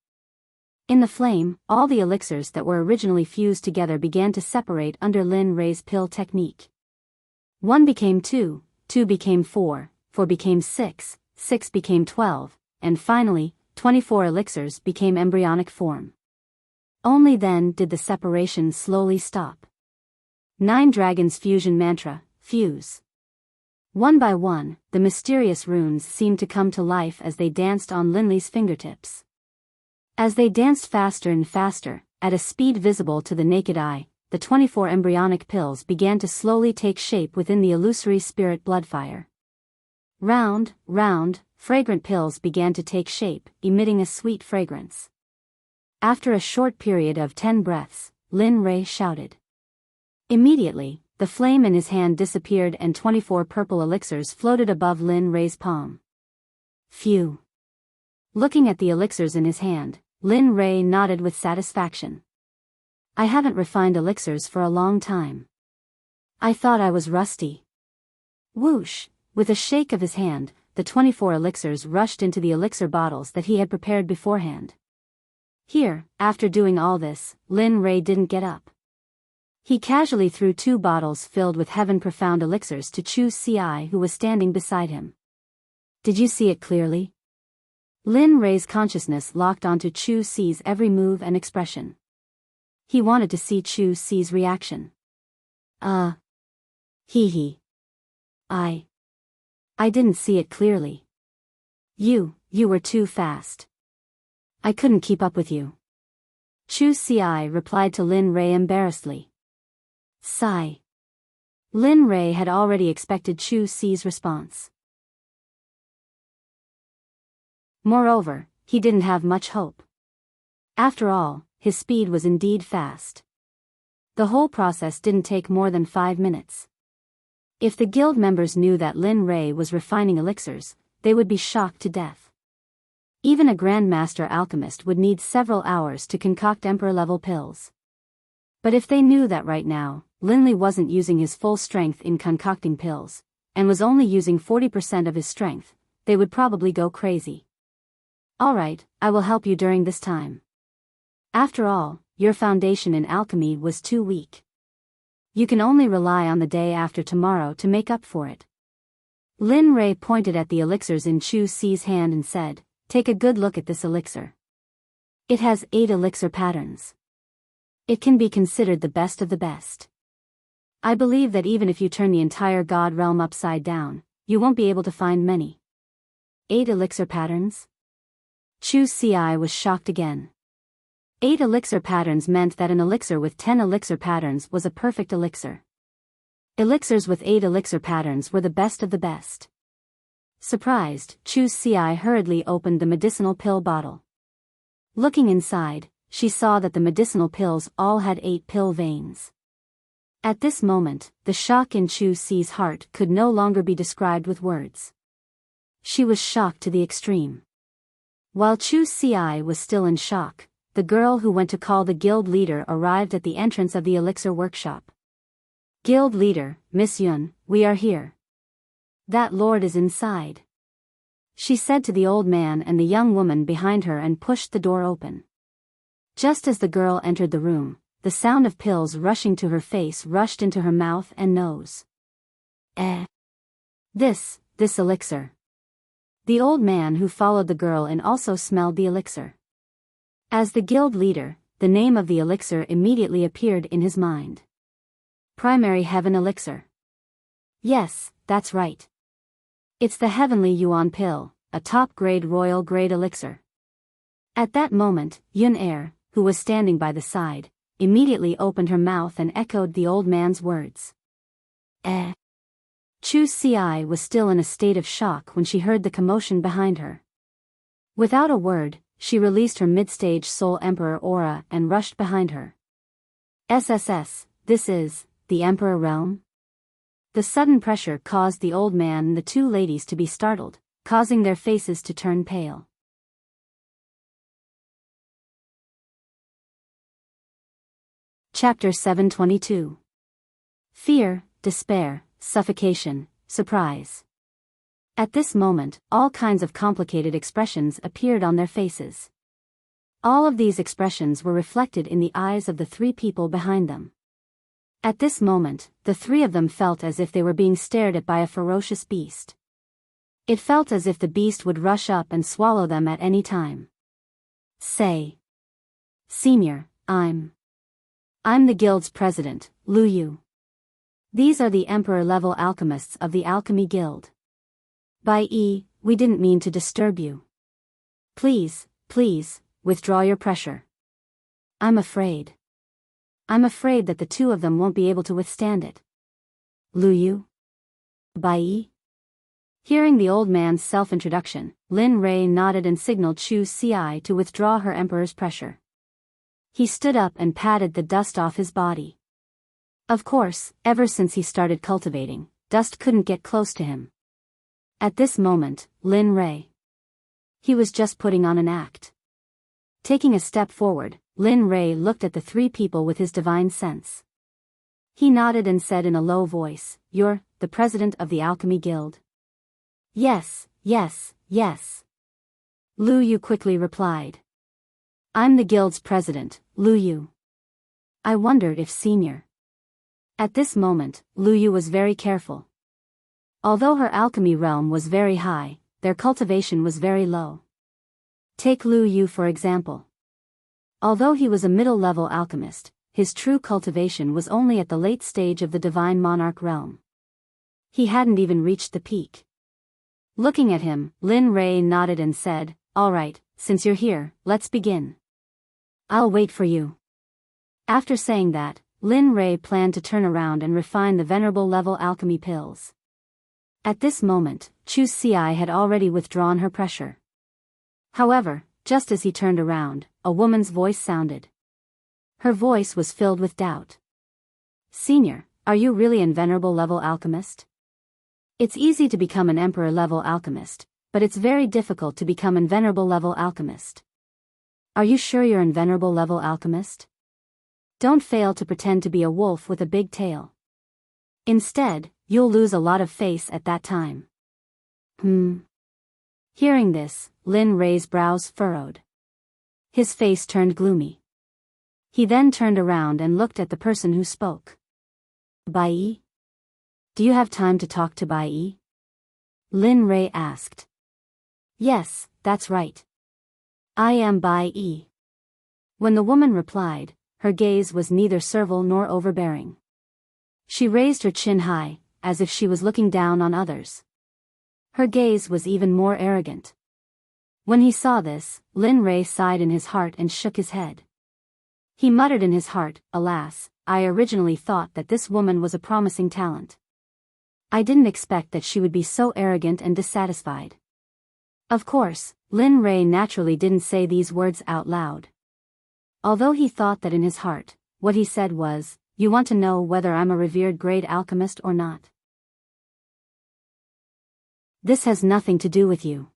In the flame, all the elixirs that were originally fused together began to separate under Lin Rei's pill technique. 1 became 2, 2 became 4, 4 became 6, 6 became 12, and finally, 24 elixirs became embryonic form. Only then did the separation slowly stop. 9 Dragons fusion mantra, fuse. One by one, the mysterious runes seemed to come to life as they danced on Lin Li's fingertips. As they danced faster and faster, at a speed visible to the naked eye, the 24 embryonic pills began to slowly take shape within the illusory spirit bloodfire. Round, round, fragrant pills began to take shape, emitting a sweet fragrance. After a short period of 10 breaths, Lin Rei shouted. Immediately, the flame in his hand disappeared and 24 purple elixirs floated above Lin Rei's palm. Phew! Looking at the elixirs in his hand, Lin Rei nodded with satisfaction. I haven't refined elixirs for a long time. I thought I was rusty. Whoosh! With a shake of his hand, the 24 elixirs rushed into the elixir bottles that he had prepared beforehand. Here, after doing all this, Lin Rei didn't get up. He casually threw 2 bottles filled with heaven-profound elixirs to Chu Ci, who was standing beside him. Did you see it clearly? Lin Rei's consciousness locked onto Chu Ci's every move and expression. He wanted to see Chu Ci's reaction. Hee. I didn't see it clearly. You were too fast. I couldn't keep up with you. Chu Ci replied to Lin Rei embarrassedly. Sigh. Lin Rei had already expected Chu Ci's response. Moreover, he didn't have much hope. After all, his speed was indeed fast. The whole process didn't take more than 5 minutes. If the guild members knew that Lin Rei was refining elixirs, they would be shocked to death. Even a grandmaster alchemist would need several hours to concoct emperor-level pills. But if they knew that right now, Lin Li wasn't using his full strength in concocting pills, and was only using 40% of his strength, they would probably go crazy. Alright, I will help you during this time. After all, your foundation in alchemy was too weak. You can only rely on the day after tomorrow to make up for it. Lin Rei pointed at the elixirs in Chu Ci's hand and said, take a good look at this elixir. It has 8 elixir patterns. It can be considered the best of the best. I believe that even if you turn the entire god realm upside down, you won't be able to find many. 8 elixir patterns? Chu Ci was shocked again. 8 elixir patterns meant that an elixir with 10 elixir patterns was a perfect elixir. Elixirs with 8 elixir patterns were the best of the best. Surprised, Chu Ci hurriedly opened the medicinal pill bottle. Looking inside, she saw that the medicinal pills all had 8 pill veins. At this moment, the shock in Chu Ci's heart could no longer be described with words. She was shocked to the extreme. While Chu Ci was still in shock, the girl who went to call the guild leader arrived at the entrance of the elixir workshop. Guild leader, Miss Yun, we are here. That lord is inside. She said to the old man and the young woman behind her and pushed the door open. Just as the girl entered the room, the sound of pills rushing to her face rushed into her mouth and nose. This this elixir. The old man who followed the girl in also smelled the elixir. As the guild leader, the name of the elixir immediately appeared in his mind. Primary Heaven Elixir. Yes, that's right. It's the Heavenly Yuan Pill, a top-grade royal grade elixir. At that moment, Yun Er, who was standing by the side, immediately opened her mouth and echoed the old man's words. Chu Ci was still in a state of shock when she heard the commotion behind her. Without a word, she released her mid-stage Soul Emperor aura and rushed behind her. SSS, this is the Emperor realm? The sudden pressure caused the old man and the two ladies to be startled, causing their faces to turn pale. Chapter 722. Fear, despair, suffocation, surprise. At this moment, all kinds of complicated expressions appeared on their faces. All of these expressions were reflected in the eyes of the three people behind them. At this moment, the three of them felt as if they were being stared at by a ferocious beast. It felt as if the beast would rush up and swallow them at any time. Say. Senior, I'm the guild's president, Lu Yu. These are the emperor-level alchemists of the Alchemy Guild. We didn't mean to disturb you. Please, withdraw your pressure. I'm afraid that the two of them won't be able to withstand it. Lu Yu? Bai? Hearing the old man's self-introduction, Lin Rei nodded and signaled Chu Ci to withdraw her emperor's pressure. He stood up and patted the dust off his body. Of course, ever since he started cultivating, dust couldn't get close to him. At this moment, Lin Rei. He was just putting on an act. Taking a step forward, Lin Rei looked at the three people with his divine sense. He nodded and said in a low voice, "You're the president of the Alchemy Guild?" Yes. Lu Yu quickly replied. I'm the guild's president, Lu Yu. I wondered if senior. At this moment, Lu Yu was very careful. Although her alchemy realm was very high, their cultivation was very low. Take Lu Yu for example. Although he was a middle-level alchemist, his true cultivation was only at the late stage of the Divine Monarch realm. He hadn't even reached the peak. Looking at him, Lin Rei nodded and said, "All right, since you're here, let's begin. I'll wait for you." After saying that, Lin Rei planned to turn around and refine the venerable level alchemy pills. At this moment, Chu Ci had already withdrawn her pressure. However, just as he turned around, a woman's voice sounded. Her voice was filled with doubt. Senior, are you really an venerable level alchemist? It's easy to become an emperor level alchemist, but it's very difficult to become an venerable level alchemist. Are you sure you're an venerable level alchemist? Don't fail to pretend to be a wolf with a big tail. Instead, you'll lose a lot of face at that time. Hearing this, Lin Rei's brows furrowed. His face turned gloomy. He then turned around and looked at the person who spoke. Bai? Do you have time to talk to Bai? Lin Rei asked. Yes, that's right. I am Bai. When the woman replied, her gaze was neither servile nor overbearing. She raised her chin high, as if she was looking down on others. Her gaze was even more arrogant. When he saw this, Lin Rei sighed in his heart and shook his head. He muttered in his heart, "Alas, I originally thought that this woman was a promising talent. I didn't expect that she would be so arrogant and dissatisfied." Of course, Lin Rei naturally didn't say these words out loud. Although he thought that in his heart, what he said was, "You want to know whether I'm a revered grade alchemist or not? This has nothing to do with you.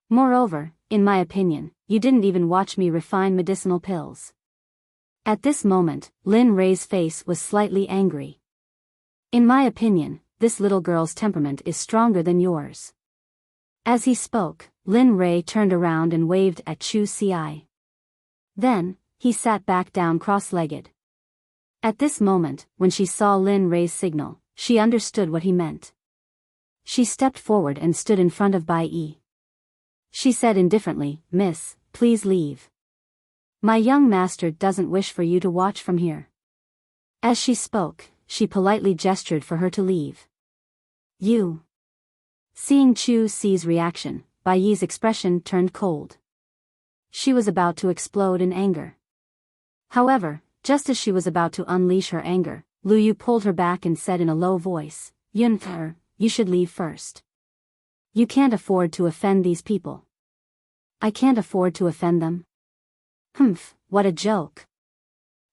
Moreover, in my opinion, you didn't even watch me refine medicinal pills." At this moment, Lin Rei's face was slightly angry. "In my opinion, this little girl's temperament is stronger than yours." As he spoke, Lin Rei turned around and waved at Chu Ci. Then, he sat back down cross-legged. At this moment, when she saw Lin Rei's signal, she understood what he meant. She stepped forward and stood in front of Biyao. She said indifferently, "Miss, please leave. My young master doesn't wish for you to watch from here." As she spoke, she politely gestured for her to leave. "You." Seeing Chu Si's reaction, Baiyi's expression turned cold. She was about to explode in anger. However, just as she was about to unleash her anger, Lu Yu pulled her back and said in a low voice, "Yunfer, you should leave first. You can't afford to offend these people." "I can't afford to offend them?" "Humph, what a joke."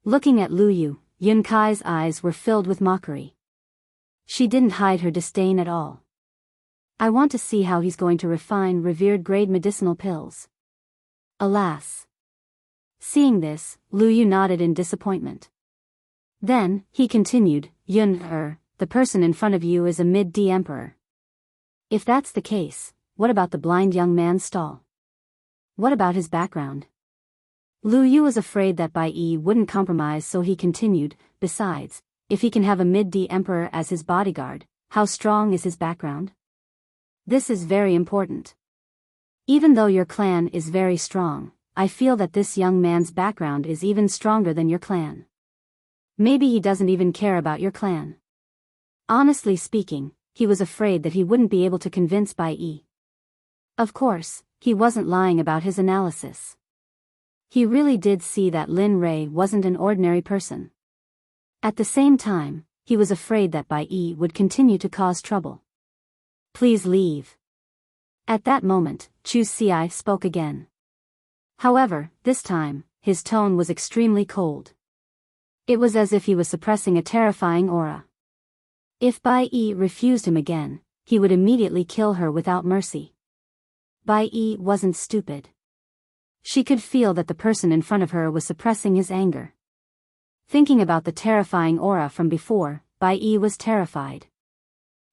Looking at Lu Yu, Yun Kai's eyes were filled with mockery. She didn't hide her disdain at all. "I want to see how he's going to refine revered grade medicinal pills." Alas. Seeing this, Lu Yu nodded in disappointment. Then, he continued, "Yun, the person in front of you is a mid-D emperor. If that's the case, what about the blind young man's stall? What about his background?" Lu Yu was afraid that Biyao wouldn't compromise, so he continued, "Besides, if he can have a mid-D emperor as his bodyguard, how strong is his background? This is very important. Even though your clan is very strong, I feel that this young man's background is even stronger than your clan. Maybe he doesn't even care about your clan." Honestly speaking, he was afraid that he wouldn't be able to convince Biyao. Of course, he wasn't lying about his analysis. He really did see that Lin Rei wasn't an ordinary person. At the same time, he was afraid that Biyao would continue to cause trouble. "Please leave." At that moment, Chu Si spoke again. However, this time, his tone was extremely cold. It was as if he was suppressing a terrifying aura. If Biyao refused him again, he would immediately kill her without mercy. Biyao wasn't stupid. She could feel that the person in front of her was suppressing his anger. Thinking about the terrifying aura from before, Biyao was terrified.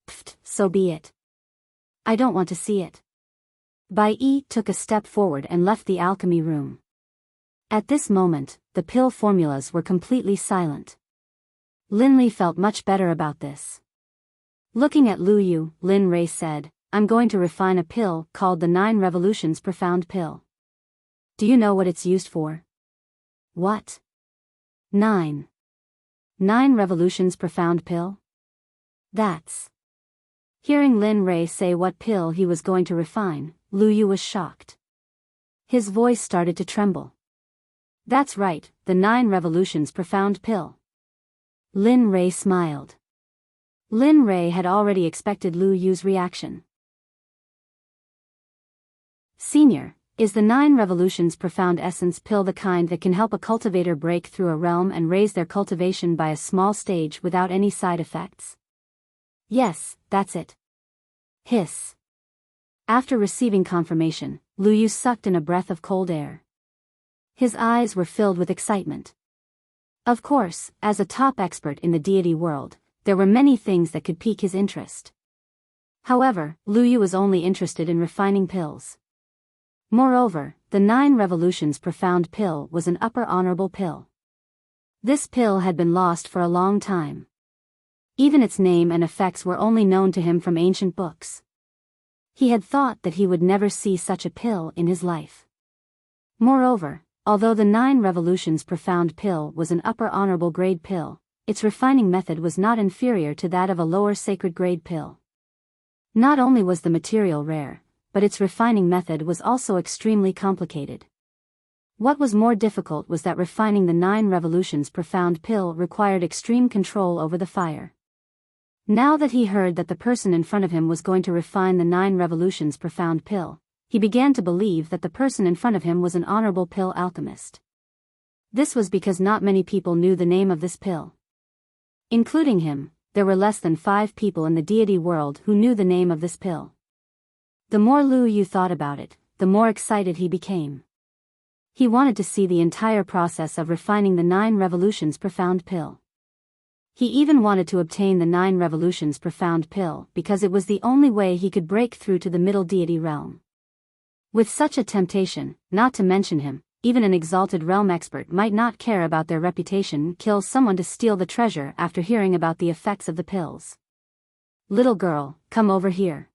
"Pfft, so be it. I don't want to see it." Biyao took a step forward and left the alchemy room. At this moment, the pill formulas were completely silent. Lin Li felt much better about this. Looking at Lu Yu, Lin Rei said, "I'm going to refine a pill called the 9 Revolutions Profound Pill. Do you know what it's used for?" "What?" "9 Revolutions Profound Pill? That's..." Hearing Lin Rei say what pill he was going to refine, Lu Yu was shocked. His voice started to tremble. "That's right, the 9 Revolutions Profound Pill." Lin Rei smiled. Lin Rei had already expected Lu Yu's reaction. "Senior, is the 9 Revolutions Profound Essence Pill the kind that can help a cultivator break through a realm and raise their cultivation by a small stage without any side effects?" "Yes, that's it." Hiss. After receiving confirmation, Lu Yu sucked in a breath of cold air. His eyes were filled with excitement. Of course, as a top expert in the deity world, there were many things that could pique his interest. However, Lu Yu was only interested in refining pills. Moreover, the 9 Revolutions Profound Pill was an upper honorable pill. This pill had been lost for a long time. Even its name and effects were only known to him from ancient books. He had thought that he would never see such a pill in his life. Moreover, although the 9 Revolutions Profound Pill was an upper honorable grade pill, its refining method was not inferior to that of a lower sacred grade pill. Not only was the material rare, but its refining method was also extremely complicated. What was more difficult was that refining the 9 Revolutions Profound Pill required extreme control over the fire. Now that he heard that the person in front of him was going to refine the 9 Revolutions Profound Pill, he began to believe that the person in front of him was an honorable pill alchemist. This was because not many people knew the name of this pill. Including him, there were less than 5 people in the deity world who knew the name of this pill. The more Lu Yu thought about it, the more excited he became. He wanted to see the entire process of refining the 9 Revolutions Profound Pill. He even wanted to obtain the 9 Revolutions Profound Pill because it was the only way he could break through to the middle deity realm. With such a temptation, not to mention him, even an exalted realm expert might not care about their reputation, kill someone to steal the treasure after hearing about the effects of the pills. Little girl, come over here.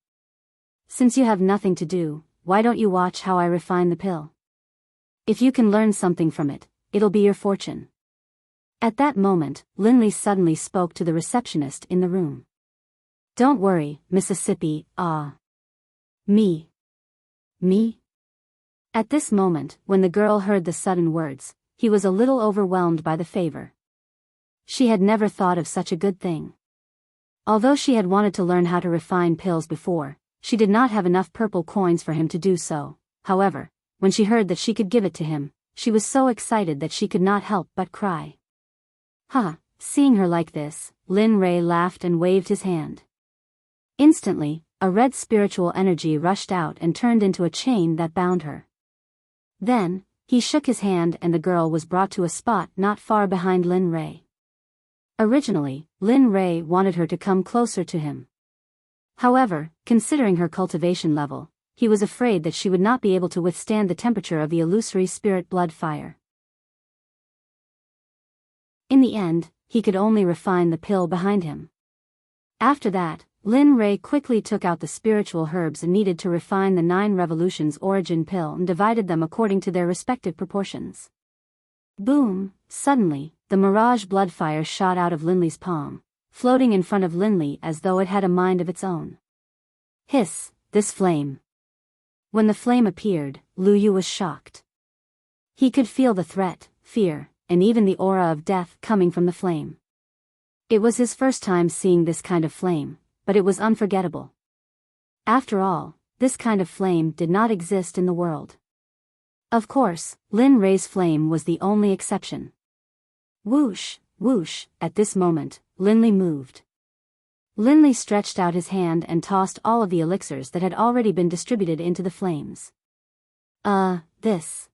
Since you have nothing to do, why don't you watch how I refine the pill? If you can learn something from it, it'll be your fortune. At that moment, Linley suddenly spoke to the receptionist in the room. Don't worry, Mississippi, Me? At this moment, when the girl heard the sudden words, he was a little overwhelmed by the favor. She had never thought of such a good thing. Although she had wanted to learn how to refine pills before, she did not have enough purple coins for him to do so. However, when she heard that she could give it to him, she was so excited that she could not help but cry. Seeing her like this, Lin Ray laughed and waved his hand. Instantly, a red spiritual energy rushed out and turned into a chain that bound her. Then, he shook his hand and the girl was brought to a spot not far behind Lin Ray. Originally, Lin Ray wanted her to come closer to him. However, considering her cultivation level, he was afraid that she would not be able to withstand the temperature of the illusory spirit blood fire. In the end, he could only refine the pill behind him. After that, Lin Ray quickly took out the spiritual herbs needed to refine the 9 revolutions origin pill and divided them according to their respective proportions. Boom! Suddenly, the mirage blood fire shot out of Linley's palm, floating in front of Linley as though it had a mind of its own. Hiss, this flame. When the flame appeared, Lu Yu was shocked. He could feel the threat, fear, and even the aura of death coming from the flame. It was his first time seeing this kind of flame, but it was unforgettable. After all, this kind of flame did not exist in the world. Of course, Lin Ray's flame was the only exception. Whoosh, whoosh, at this moment, Linley moved. Linley stretched out his hand and tossed all of the elixirs that had already been distributed into the flames. This.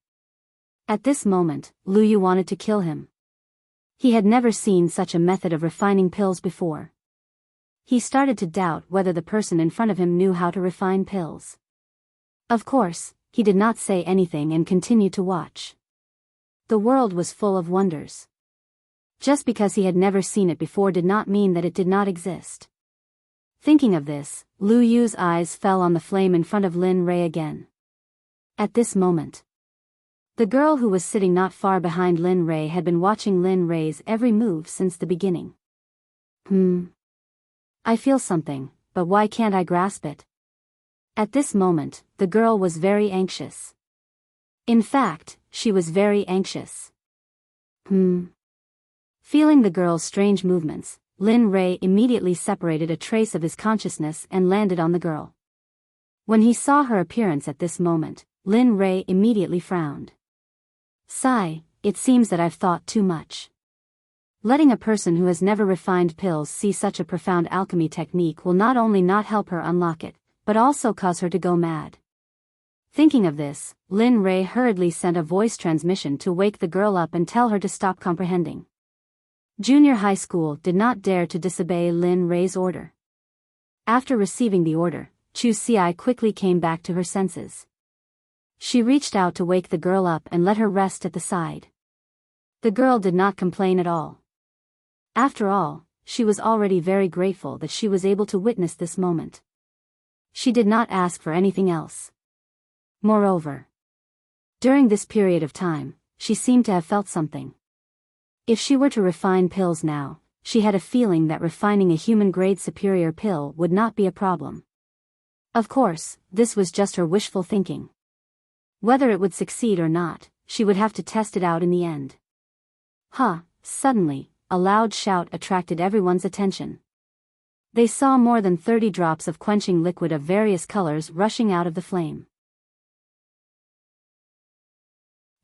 At this moment, Lu Yu wanted to kill him. He had never seen such a method of refining pills before. He started to doubt whether the person in front of him knew how to refine pills. Of course, he did not say anything and continued to watch. The world was full of wonders. Just because he had never seen it before did not mean that it did not exist. Thinking of this, Lu Yu's eyes fell on the flame in front of Lin Ray again. At this moment, the girl who was sitting not far behind Lin Ray had been watching Lin Ray's every move since the beginning. I feel something, but why can't I grasp it? At this moment, the girl was very anxious. In fact, she was very anxious. Feeling the girl's strange movements, Lin Ray immediately separated a trace of his consciousness and landed on the girl. When he saw her appearance at this moment, Lin Ray immediately frowned. Sigh, it seems that I've thought too much. Letting a person who has never refined pills see such a profound alchemy technique will not only not help her unlock it, but also cause her to go mad. Thinking of this, Lin Ray hurriedly sent a voice transmission to wake the girl up and tell her to stop comprehending. Junior high school did not dare to disobey Lin Ray's order. After receiving the order, Chu Xiai quickly came back to her senses. She reached out to wake the girl up and let her rest at the side. The girl did not complain at all. After all, she was already very grateful that she was able to witness this moment. She did not ask for anything else. Moreover, during this period of time, she seemed to have felt something. If she were to refine pills now, she had a feeling that refining a human-grade superior pill would not be a problem. Of course, this was just her wishful thinking. Whether it would succeed or not, she would have to test it out in the end. Suddenly, a loud shout attracted everyone's attention. They saw more than 30 drops of quenching liquid of various colors rushing out of the flame.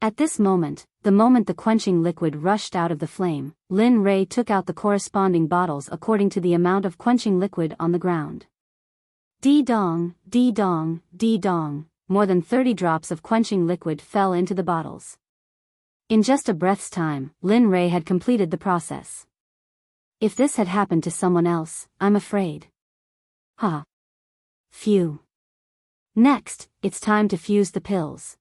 At this moment, the moment the quenching liquid rushed out of the flame, Lin Ray took out the corresponding bottles according to the amount of quenching liquid on the ground. Dee-dong, dee-dong, dee-dong, more than 30 drops of quenching liquid fell into the bottles. In just a breath's time, Lin Ray had completed the process. If this had happened to someone else, I'm afraid. Phew. Next, it's time to fuse the pills.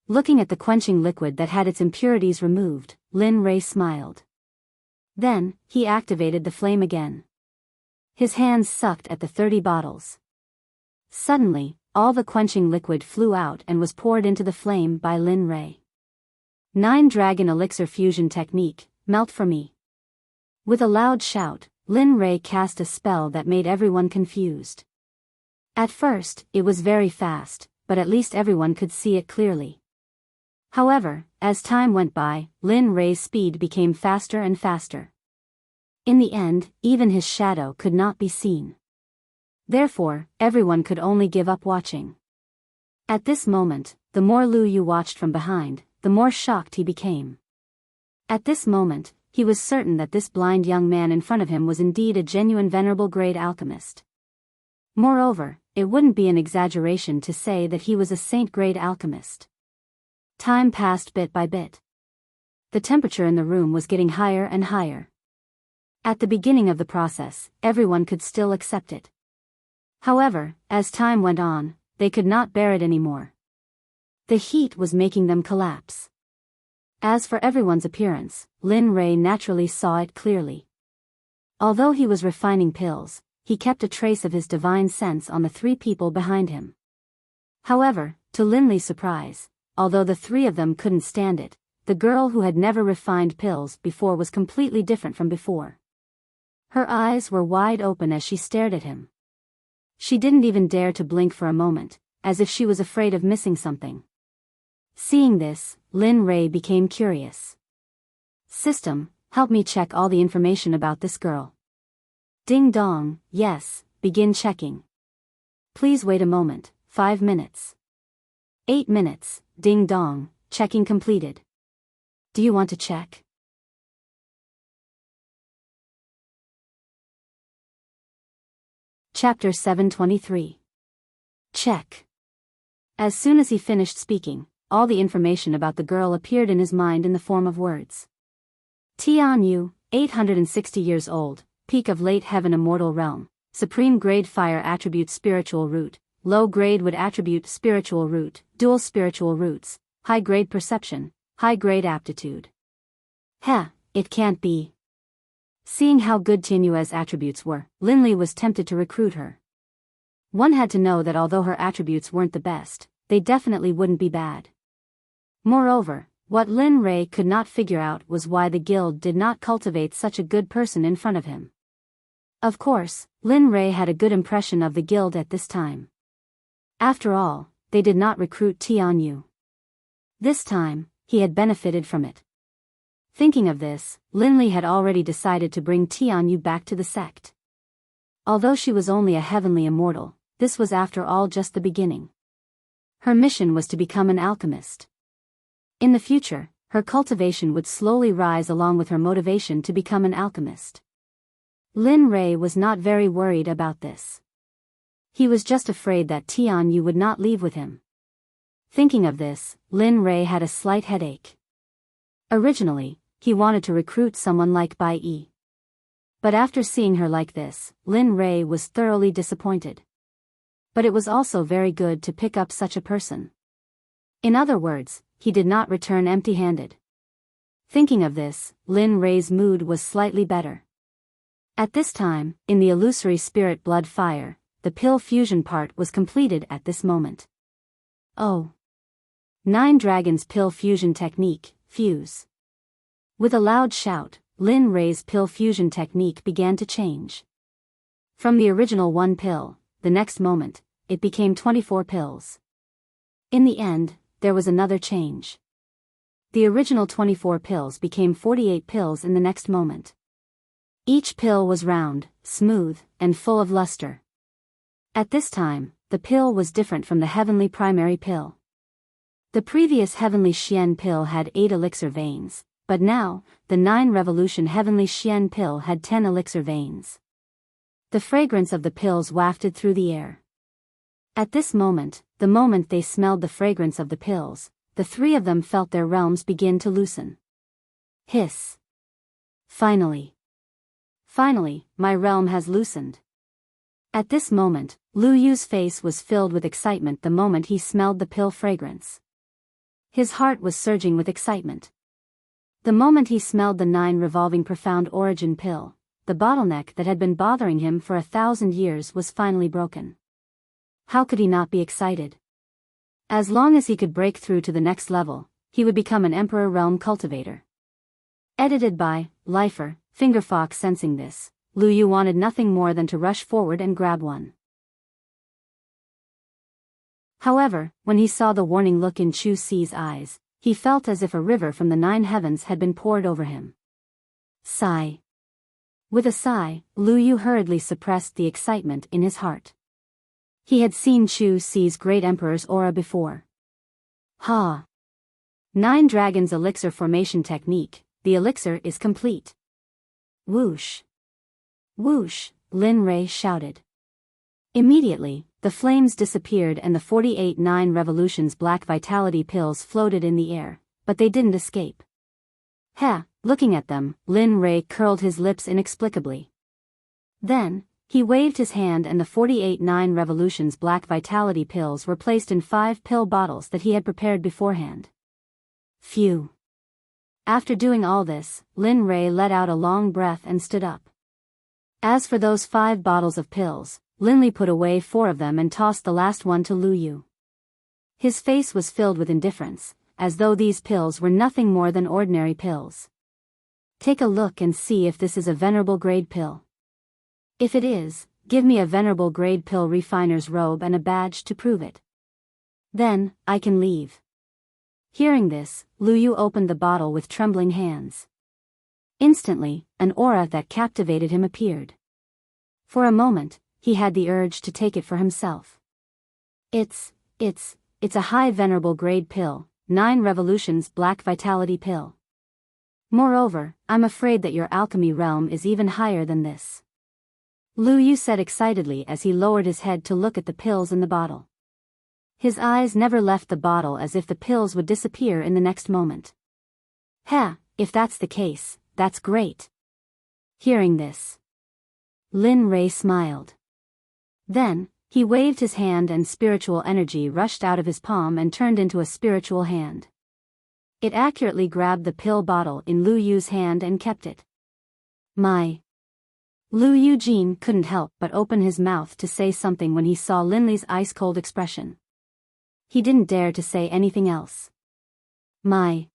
Looking at the quenching liquid that had its impurities removed, Lin Ray smiled. Then, he activated the flame again. His hands sucked at the 30 bottles. Suddenly, all the quenching liquid flew out and was poured into the flame by Lin Rei. 9 Dragon Elixir Fusion Technique, melt for me. With a loud shout, Lin Rei cast a spell that made everyone confused. At first, it was very fast, but at least everyone could see it clearly. However, as time went by, Lin Rei's speed became faster and faster. In the end, even his shadow could not be seen. Therefore, everyone could only give up watching. At this moment, the more Lu Yu watched from behind, the more shocked he became. At this moment, he was certain that this blind young man in front of him was indeed a genuine venerable grade alchemist. Moreover, it wouldn't be an exaggeration to say that he was a saint-grade alchemist. Time passed bit by bit. The temperature in the room was getting higher and higher. At the beginning of the process, everyone could still accept it. However, as time went on, they could not bear it anymore. The heat was making them collapse. As for everyone's appearance, Lin Rei naturally saw it clearly. Although he was refining pills, he kept a trace of his divine sense on the 3 people behind him. However, to Lin Li's surprise, although the 3 of them couldn't stand it, the girl who had never refined pills before was completely different from before. Her eyes were wide open as she stared at him. She didn't even dare to blink for a moment, as if she was afraid of missing something. Seeing this, Lin Rei became curious. System, help me check all the information about this girl. Ding dong, yes, begin checking. Please wait a moment, 5 minutes. 8 minutes, ding dong, checking completed. Do you want to check? Chapter 723. Check. As soon as he finished speaking, all the information about the girl appeared in his mind in the form of words. Tian Yu, 860 years old, peak of late heaven immortal realm, supreme grade fire attribute spiritual root, low grade wood attribute spiritual root, dual spiritual roots, high grade perception, high grade aptitude. Heh, it can't be. Seeing how good Tianyu's attributes were, Lin Li was tempted to recruit her. One had to know that although her attributes weren't the best, they definitely wouldn't be bad. Moreover, what Lin Rei could not figure out was why the guild did not cultivate such a good person in front of him. Of course, Lin Rei had a good impression of the guild at this time. After all, they did not recruit Tianyu. This time, he had benefited from it. Thinking of this, Lin Li had already decided to bring Tianyu back to the sect. Although she was only a heavenly immortal, this was after all just the beginning. Her mission was to become an alchemist. In the future, her cultivation would slowly rise along with her motivation to become an alchemist. Lin Rei was not very worried about this. He was just afraid that Tianyu would not leave with him. Thinking of this, Lin Rei had a slight headache. Originally, he wanted to recruit someone like Biyao. But after seeing her like this, Lin Rei was thoroughly disappointed. But it was also very good to pick up such a person. In other words, he did not return empty-handed. Thinking of this, Lin Rei's mood was slightly better. At this time, in the illusory spirit blood fire, the pill fusion part was completed at this moment. Oh! 9 Dragons Pill Fusion Technique, Fuse. With a loud shout, Lin Rei's pill fusion technique began to change. From the original 1 pill, the next moment, it became 24 pills. In the end, there was another change. The original 24 pills became 48 pills in the next moment. Each pill was round, smooth, and full of luster. At this time, the pill was different from the heavenly primary pill. The previous heavenly Xian pill had 8 elixir veins, but now, the 9 revolution heavenly Xian pill had 10 elixir veins. The fragrance of the pills wafted through the air. At this moment, the moment they smelled the fragrance of the pills, the 3 of them felt their realms begin to loosen. Hiss. Finally. Finally, my realm has loosened. At this moment, Lu Yu's face was filled with excitement the moment he smelled the pill fragrance. His heart was surging with excitement. The moment he smelled the 9 revolving profound origin pill, the bottleneck that had been bothering him for 1,000 years was finally broken. How could he not be excited? As long as he could break through to the next level, he would become an Emperor Realm cultivator. Edited by Lifer, Fingerfox. Sensing this, Lu Yu wanted nothing more than to rush forward and grab one. However, when he saw the warning look in Chu Si's eyes, he felt as if a river from the 9 heavens had been poured over him. Sigh. With a sigh, Lu Yu hurriedly suppressed the excitement in his heart. He had seen Chu Si's great emperor's aura before. 9 Dragons Elixir Formation Technique, the elixir is complete. Whoosh! Whoosh! Lin Rei shouted. Immediately, the flames disappeared and the 48 9 Revolutions Black Vitality pills floated in the air, but they didn't escape. Looking at them, Lin Rei curled his lips inexplicably. Then, he waved his hand and the 48 9 Revolutions Black Vitality pills were placed in 5 pill bottles that he had prepared beforehand. Phew. After doing all this, Lin Rei let out a long breath and stood up. As for those 5 bottles of pills, Lin Li put away 4 of them and tossed the last one to Lu Yu. His face was filled with indifference, as though these pills were nothing more than ordinary pills. Take a look and see if this is a venerable grade pill. If it is, give me a venerable grade pill refiner's robe and a badge to prove it. Then, I can leave. Hearing this, Lu Yu opened the bottle with trembling hands. Instantly, an aura that captivated him appeared. For a moment, he had the urge to take it for himself. It's a high venerable grade pill, 9 Revolutions Black Vitality pill. Moreover, I'm afraid that your alchemy realm is even higher than this. Lu Yu said excitedly as he lowered his head to look at the pills in the bottle. His eyes never left the bottle as if the pills would disappear in the next moment. If that's the case, that's great. Hearing this, Lin Rei smiled. Then, he waved his hand and spiritual energy rushed out of his palm and turned into a spiritual hand. It accurately grabbed the pill bottle in Lu Yu's hand and kept it. My. Lu Yujin couldn't help but open his mouth to say something when he saw Lin Li's ice-cold expression. He didn't dare to say anything else. My.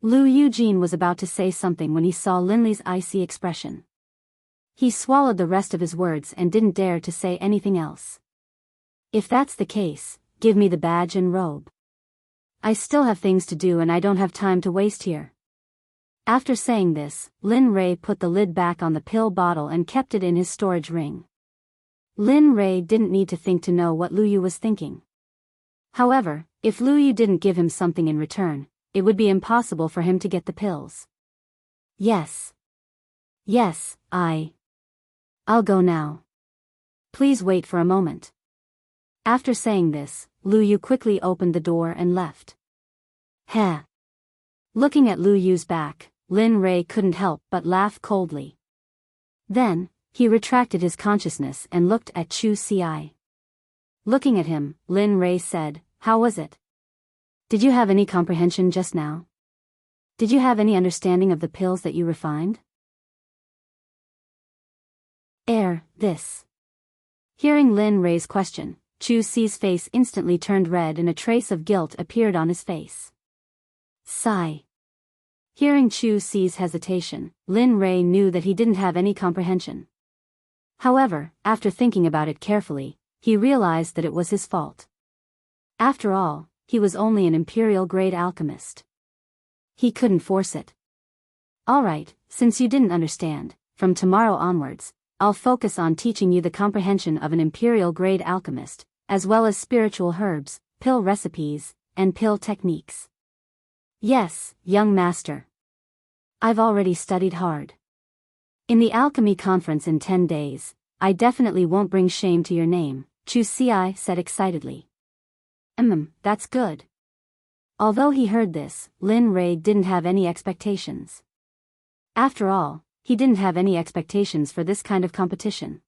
Lu Yujin was about to say something when he saw Lin Li's icy expression. He swallowed the rest of his words and didn't dare to say anything else. If that's the case, give me the badge and robe. I still have things to do and I don't have time to waste here. After saying this, Lin Rei put the lid back on the pill bottle and kept it in his storage ring. Lin Rei didn't need to think to know what Lu Yu was thinking. However, if Lu Yu didn't give him something in return, it would be impossible for him to get the pills. Yes, I'll go now. Please wait for a moment. After saying this, Lu Yu quickly opened the door and left. Looking at Lu Yu's back, Lin Rei couldn't help but laugh coldly. Then, he retracted his consciousness and looked at Chu Si. Looking at him, Lin Rei said, "How was it? Did you have any comprehension just now? Did you have any understanding of the pills that you refined?" This. Hearing Lin Rei's question, Chu Si's face instantly turned red and a trace of guilt appeared on his face. Sigh. Hearing Chu Si's hesitation, Lin Rei knew that he didn't have any comprehension. However, after thinking about it carefully, he realized that it was his fault. After all, he was only an imperial-grade alchemist. He couldn't force it. Alright, since you didn't understand, from tomorrow onwards, I'll focus on teaching you the comprehension of an imperial-grade alchemist, as well as spiritual herbs, pill recipes, and pill techniques. Yes, young master. I've already studied hard. In the alchemy conference in 10 days, I definitely won't bring shame to your name, Chu Si said excitedly. That's good. Although he heard this, Lin Rei didn't have any expectations. After all, he didn't have any expectations for this kind of competition.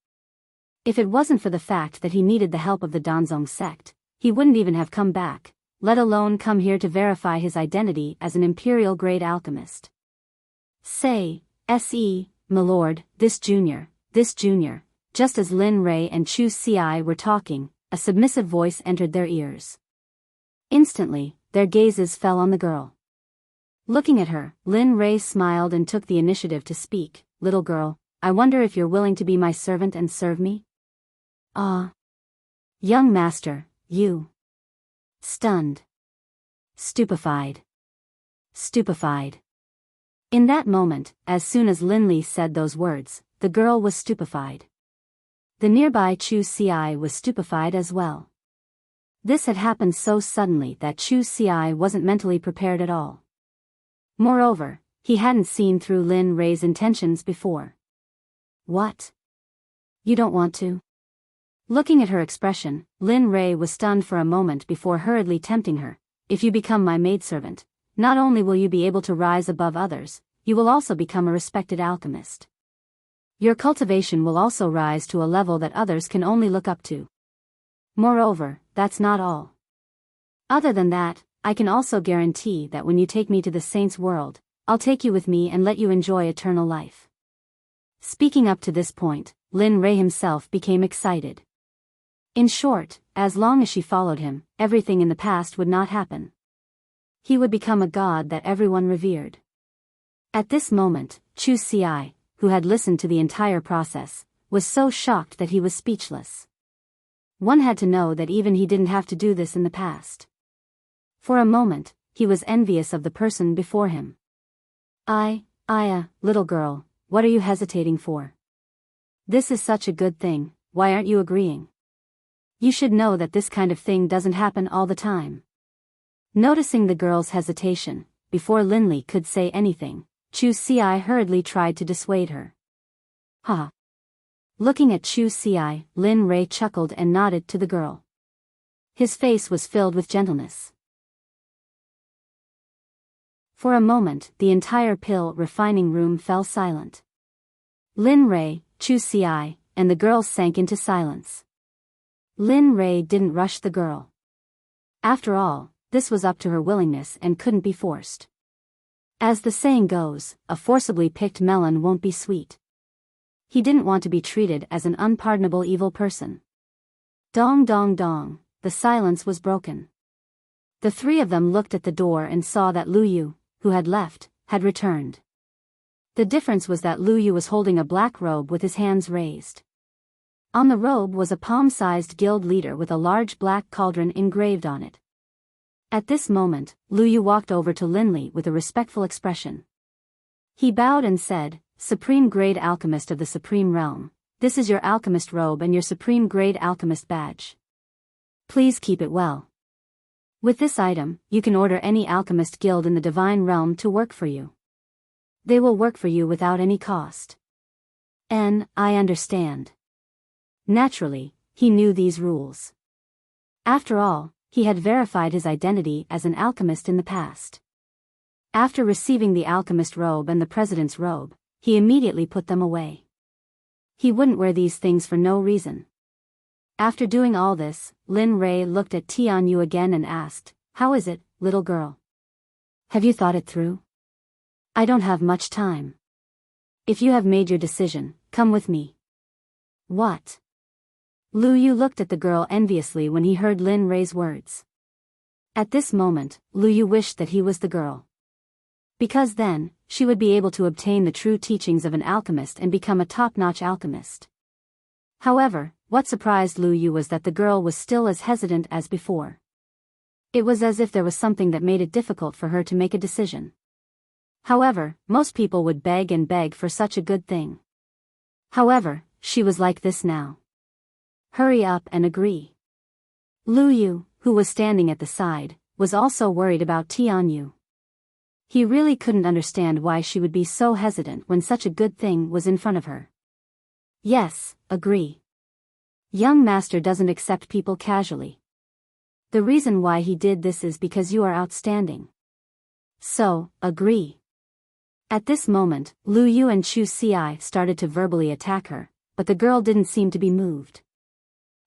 If it wasn't for the fact that he needed the help of the Danzong sect, he wouldn't even have come back, let alone come here to verify his identity as an imperial-grade alchemist. Say, "Milord, this junior. Just as Lin Rei and Chu Ci were talking, a submissive voice entered their ears. Instantly, their gazes fell on the girl. Looking at her, Lin Rei smiled and took the initiative to speak. "Little girl, I wonder if you're willing to be my servant and serve me?" "Ah." "Young master, you." Stunned. Stupefied. In that moment, as soon as Lin Li said those words, the girl was stupefied. The nearby Chu Ci was stupefied as well. This had happened so suddenly that Chu Ci wasn't mentally prepared at all. Moreover, he hadn't seen through Lin Rei's intentions before. "What? You don't want to?" Looking at her expression, Lin Rei was stunned for a moment before hurriedly tempting her. "If you become my maidservant, not only will you be able to rise above others, you will also become a respected alchemist. Your cultivation will also rise to a level that others can only look up to. Moreover, that's not all. Other than that, I can also guarantee that when you take me to the saints' world, I'll take you with me and let you enjoy eternal life." Speaking up to this point, Lin Rei himself became excited. In short, as long as she followed him, everything in the past would not happen. He would become a god that everyone revered. At this moment, Chu Ci, who had listened to the entire process, was so shocked that he was speechless. One had to know that even he didn't have to do this in the past. For a moment, he was envious of the person before him. Little girl, what are you hesitating for? This is such a good thing, why aren't you agreeing? You should know that this kind of thing doesn't happen all the time." Noticing the girl's hesitation, before Lin Li could say anything, Chu Ci hurriedly tried to dissuade her. "Ha." Looking at Chu Ci, Lin Rei chuckled and nodded to the girl. His face was filled with gentleness. For a moment, the entire pill refining room fell silent. Lin Rei, Chu Ci, and the girls sank into silence. Lin Rei didn't rush the girl. After all, this was up to her willingness and couldn't be forced. As the saying goes, a forcibly picked melon won't be sweet. He didn't want to be treated as an unpardonable evil person. Dong dong dong, the silence was broken. The three of them looked at the door and saw that Lu Yu, who had left, had returned. The difference was that Lu Yu was holding a black robe with his hands raised. On the robe was a palm-sized guild leader with a large black cauldron engraved on it. At this moment, Lu Yu walked over to Lin Li with a respectful expression. He bowed and said, "Supreme Grade Alchemist of the Supreme Realm, this is your alchemist robe and your Supreme Grade Alchemist badge. Please keep it well. With this item, you can order any alchemist guild in the Divine Realm to work for you. They will work for you without any cost." I understand. Naturally, he knew these rules. After all, he had verified his identity as an alchemist in the past. After receiving the alchemist robe and the president's robe, he immediately put them away. He wouldn't wear these things for no reason. After doing all this, Lin Rei looked at Tian Yu again and asked, "How is it, little girl? Have you thought it through? I don't have much time. If you have made your decision, come with me." "What?" Lu Yu looked at the girl enviously when he heard Lin Rei's words. At this moment, Lu Yu wished that he was the girl. Because then, she would be able to obtain the true teachings of an alchemist and become a top-notch alchemist. However, what surprised Lu Yu was that the girl was still as hesitant as before. It was as if there was something that made it difficult for her to make a decision. However, most people would beg and beg for such a good thing. However, she was like this now. "Hurry up and agree." Lu Yu, who was standing at the side, was also worried about Tian Yu. He really couldn't understand why she would be so hesitant when such a good thing was in front of her. "Yes, agree. Young master doesn't accept people casually. The reason why he did this is because you are outstanding. So, agree." At this moment, Lu Yu and Chu Ci started to verbally attack her, but the girl didn't seem to be moved.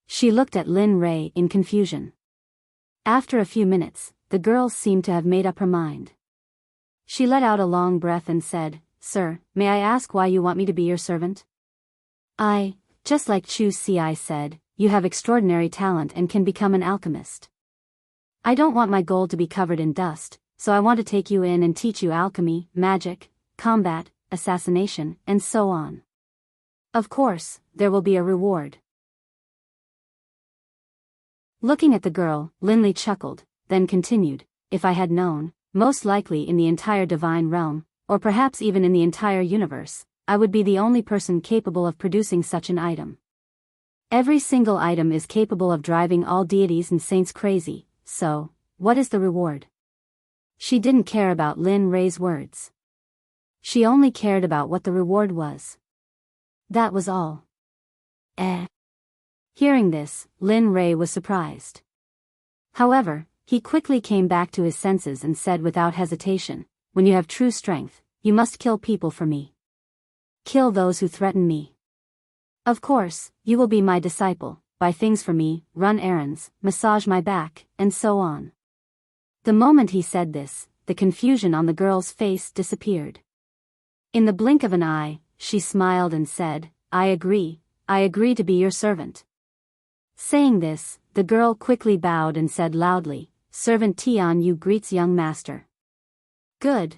She looked at Lin Rei in confusion. After a few minutes, the girl seemed to have made up her mind. She let out a long breath and said, Sir, may I ask why you want me to be your servant? Just like Chu Ci said, you have extraordinary talent and can become an alchemist. I don't want my gold to be covered in dust, so I want to take you in and teach you alchemy, magic, combat, assassination, and so on. Of course, there will be a reward. Looking at the girl, Linley chuckled, then continued, if I had known, most likely in the entire divine realm, or perhaps even in the entire universe, I would be the only person capable of producing such an item. Every single item is capable of driving all deities and saints crazy, so, what is the reward? She didn't care about Lin Ray's words. She only cared about what the reward was. That was all. Hearing this, Lin Ray was surprised. However, he quickly came back to his senses and said without hesitation, when you have true strength, you must kill people for me. Kill those who threaten me. Of course, you will be my disciple, buy things for me, run errands, massage my back, and so on. The moment he said this, the confusion on the girl's face disappeared. In the blink of an eye, she smiled and said, I agree to be your servant. Saying this, the girl quickly bowed and said loudly, Servant Tian Yu greets young master. Good.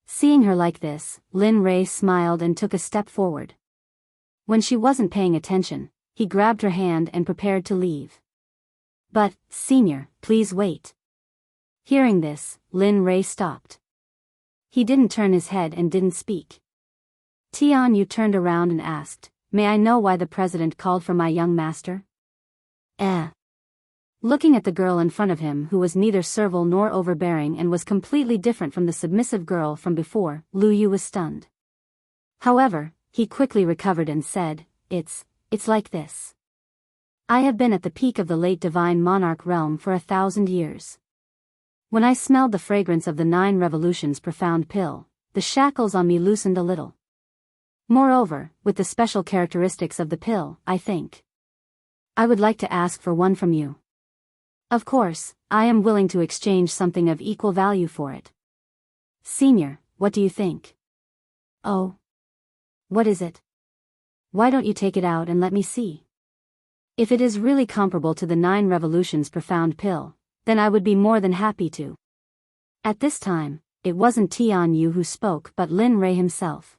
Seeing her like this, Lin Ray smiled and took a step forward. When she wasn't paying attention, he grabbed her hand and prepared to leave. But, Senior, please wait. Hearing this, Lin Ray stopped. He didn't turn his head and didn't speak. Tian Yu turned around and asked, May I know why the president called for my young master? Looking at the girl in front of him who was neither servile nor overbearing and was completely different from the submissive girl from before, Lu Yu was stunned. However, he quickly recovered and said, It's like this. I have been at the peak of the late divine monarch realm for 1,000 years. When I smelled the fragrance of the 9 revolutions profound pill, the shackles on me loosened a little. Moreover, with the special characteristics of the pill, I think I would like to ask for one from you. Of course, I am willing to exchange something of equal value for it. Senior, what do you think? Oh. What is it? Why don't you take it out and let me see? If it is really comparable to the 9 revolutions profound pill, then I would be more than happy to. At this time, it wasn't Tian Yu who spoke but Lin Ray himself.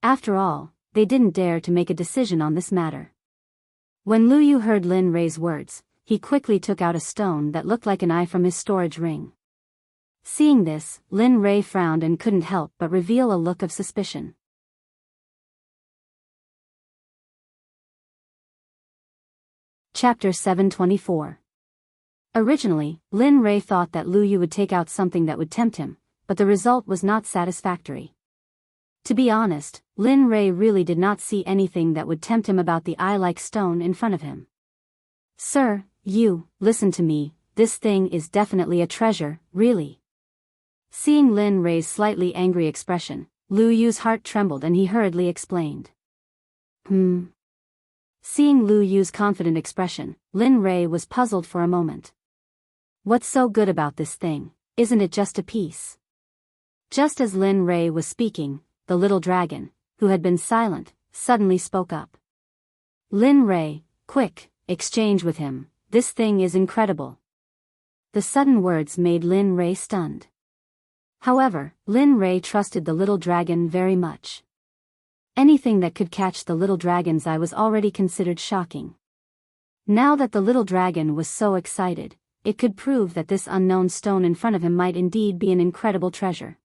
After all, they didn't dare to make a decision on this matter. When Lu Yu heard Lin Ray's words, he quickly took out a stone that looked like an eye from his storage ring. Seeing this, Lin Ray frowned and couldn't help but reveal a look of suspicion. Chapter 724. Originally, Lin Ray thought that Lu Yu would take out something that would tempt him, but the result was not satisfactory. To be honest, Lin Ray really did not see anything that would tempt him about the eye-like stone in front of him. Sir, you, listen to me, this thing is definitely a treasure, really. Seeing Lin Ray's slightly angry expression, Lu Yu's heart trembled and he hurriedly explained. Seeing Lu Yu's confident expression, Lin Ray was puzzled for a moment. What's so good about this thing? Isn't it just a piece? Just as Lin Ray was speaking, the little dragon, who had been silent, suddenly spoke up. Lin Ray, quick, exchange with him, this thing is incredible. The sudden words made Lin Ray stunned. However, Lin Ray trusted the little dragon very much. Anything that could catch the little dragon's eye was already considered shocking. Now that the little dragon was so excited, it could prove that this unknown stone in front of him might indeed be an incredible treasure.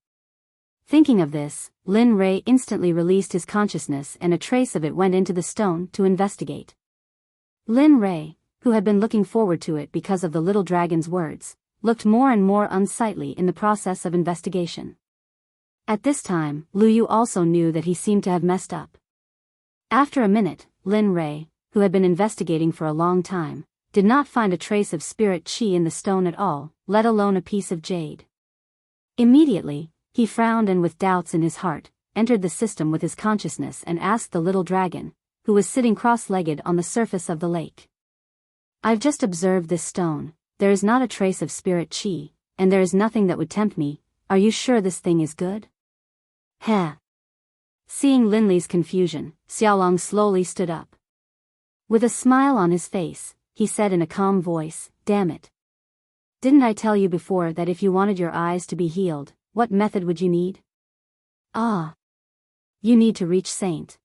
Thinking of this, Lin Ray instantly released his consciousness and a trace of it went into the stone to investigate. Lin Ray, who had been looking forward to it because of the little dragon's words, looked more and more unsightly in the process of investigation. At this time, Lu Yu also knew that he seemed to have messed up. After a minute, Lin Ray, who had been investigating for a long time, did not find a trace of spirit qi in the stone at all, let alone a piece of jade. Immediately, he frowned and with doubts in his heart, entered the system with his consciousness and asked the little dragon, who was sitting cross-legged on the surface of the lake. I've just observed this stone, there is not a trace of spirit qi, and there is nothing that would tempt me, are you sure this thing is good? Heh. Seeing Linley's confusion, Xiaolong slowly stood up. With a smile on his face, he said in a calm voice, "Damn it. Didn't I tell you before that if you wanted your eyes to be healed, what method would you need? Ah. You need to reach Saint."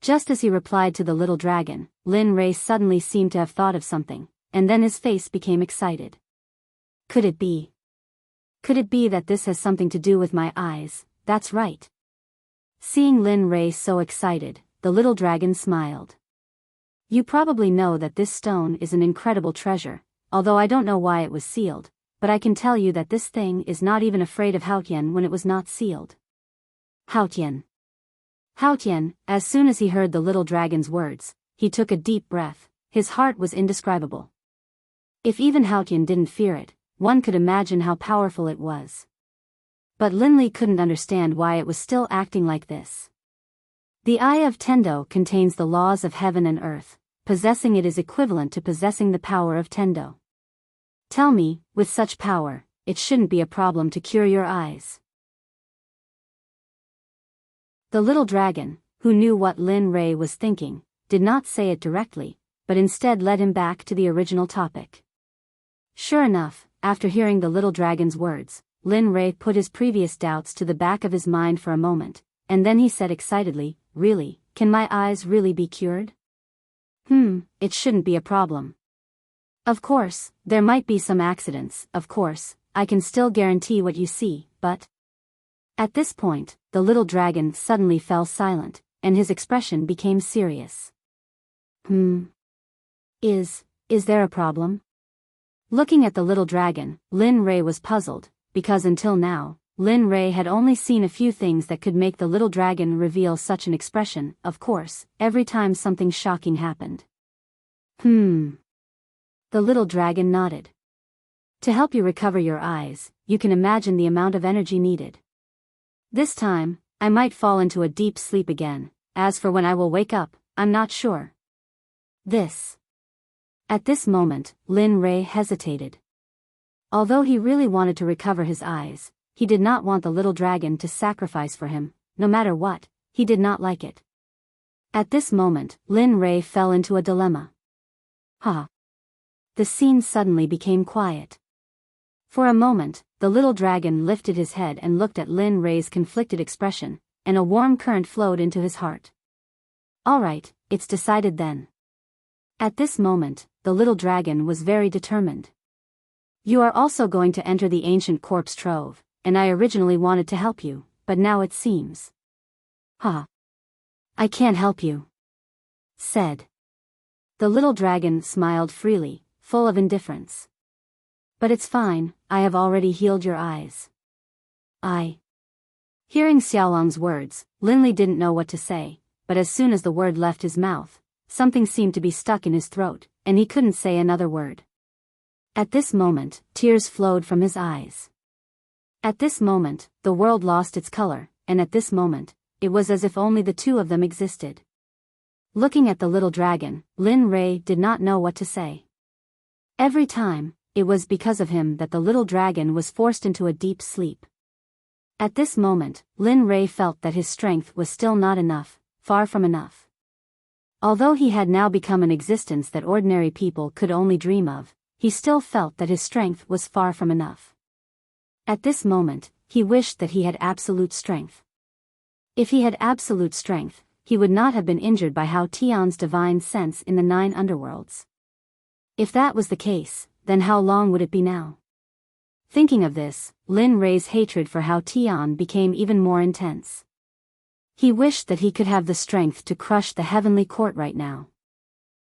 Just as he replied to the little dragon, Lin Ray suddenly seemed to have thought of something, and then his face became excited. Could it be? Could it be that this has something to do with my eyes? That's right. Seeing Lin Ray so excited, the little dragon smiled. You probably know that this stone is an incredible treasure, although I don't know why it was sealed, but I can tell you that this thing is not even afraid of Haotian when it was not sealed. Haotian. Haotian, as soon as he heard the little dragon's words, he took a deep breath. His heart was indescribable. If even Haotian didn't fear it, one could imagine how powerful it was. But Linley couldn't understand why it was still acting like this. The Eye of Tendo contains the laws of heaven and earth. Possessing it is equivalent to possessing the power of Tendo. Tell me, with such power, it shouldn't be a problem to cure your eyes. The little dragon, who knew what Lin Ray was thinking, did not say it directly, but instead led him back to the original topic. Sure enough, after hearing the little dragon's words, Lin Ray put his previous doubts to the back of his mind for a moment, and then he said excitedly, "Really, can my eyes really be cured? It shouldn't be a problem. Of course, there might be some accidents, of course, I can still guarantee what you see, but..." At this point, the little dragon suddenly fell silent, and his expression became serious. Is there a problem? Looking at the little dragon, Lin Ray was puzzled, because until now, Lin Ray had only seen a few things that could make the little dragon reveal such an expression, of course, every time something shocking happened. The little dragon nodded. To help you recover your eyes, you can imagine the amount of energy needed. This time, I might fall into a deep sleep again. As for when I will wake up, I'm not sure. At this moment, Lin Ray hesitated. Although he really wanted to recover his eyes, he did not want the little dragon to sacrifice for him. No matter what, he did not like it. At this moment, Lin Ray fell into a dilemma. The scene suddenly became quiet. For a moment, the little dragon lifted his head and looked at Lin Ray's conflicted expression, and a warm current flowed into his heart. All right, it's decided then. At this moment, the little dragon was very determined. You are also going to enter the ancient corpse trove, and I originally wanted to help you, but now it seems. I can't help you, said. The little dragon smiled freely, full of indifference. But it's fine, I have already healed your eyes. Hearing Xiaolong's words, Linley didn't know what to say, but as soon as the word left his mouth, something seemed to be stuck in his throat, and he couldn't say another word. At this moment, tears flowed from his eyes. At this moment, the world lost its color, and at this moment, it was as if only the two of them existed. Looking at the little dragon, Lin Ray did not know what to say. Every time, it was because of him that the little dragon was forced into a deep sleep. At this moment, Lin Ray felt that his strength was still not enough, far from enough. Although he had now become an existence that ordinary people could only dream of, he still felt that his strength was far from enough. At this moment, he wished that he had absolute strength. If he had absolute strength, he would not have been injured by Hao Tian's divine sense in the 9 underworlds. If that was the case, then how long would it be now? Thinking of this, Lin Ray's hatred for Hao Tian became even more intense. He wished that he could have the strength to crush the heavenly court right now.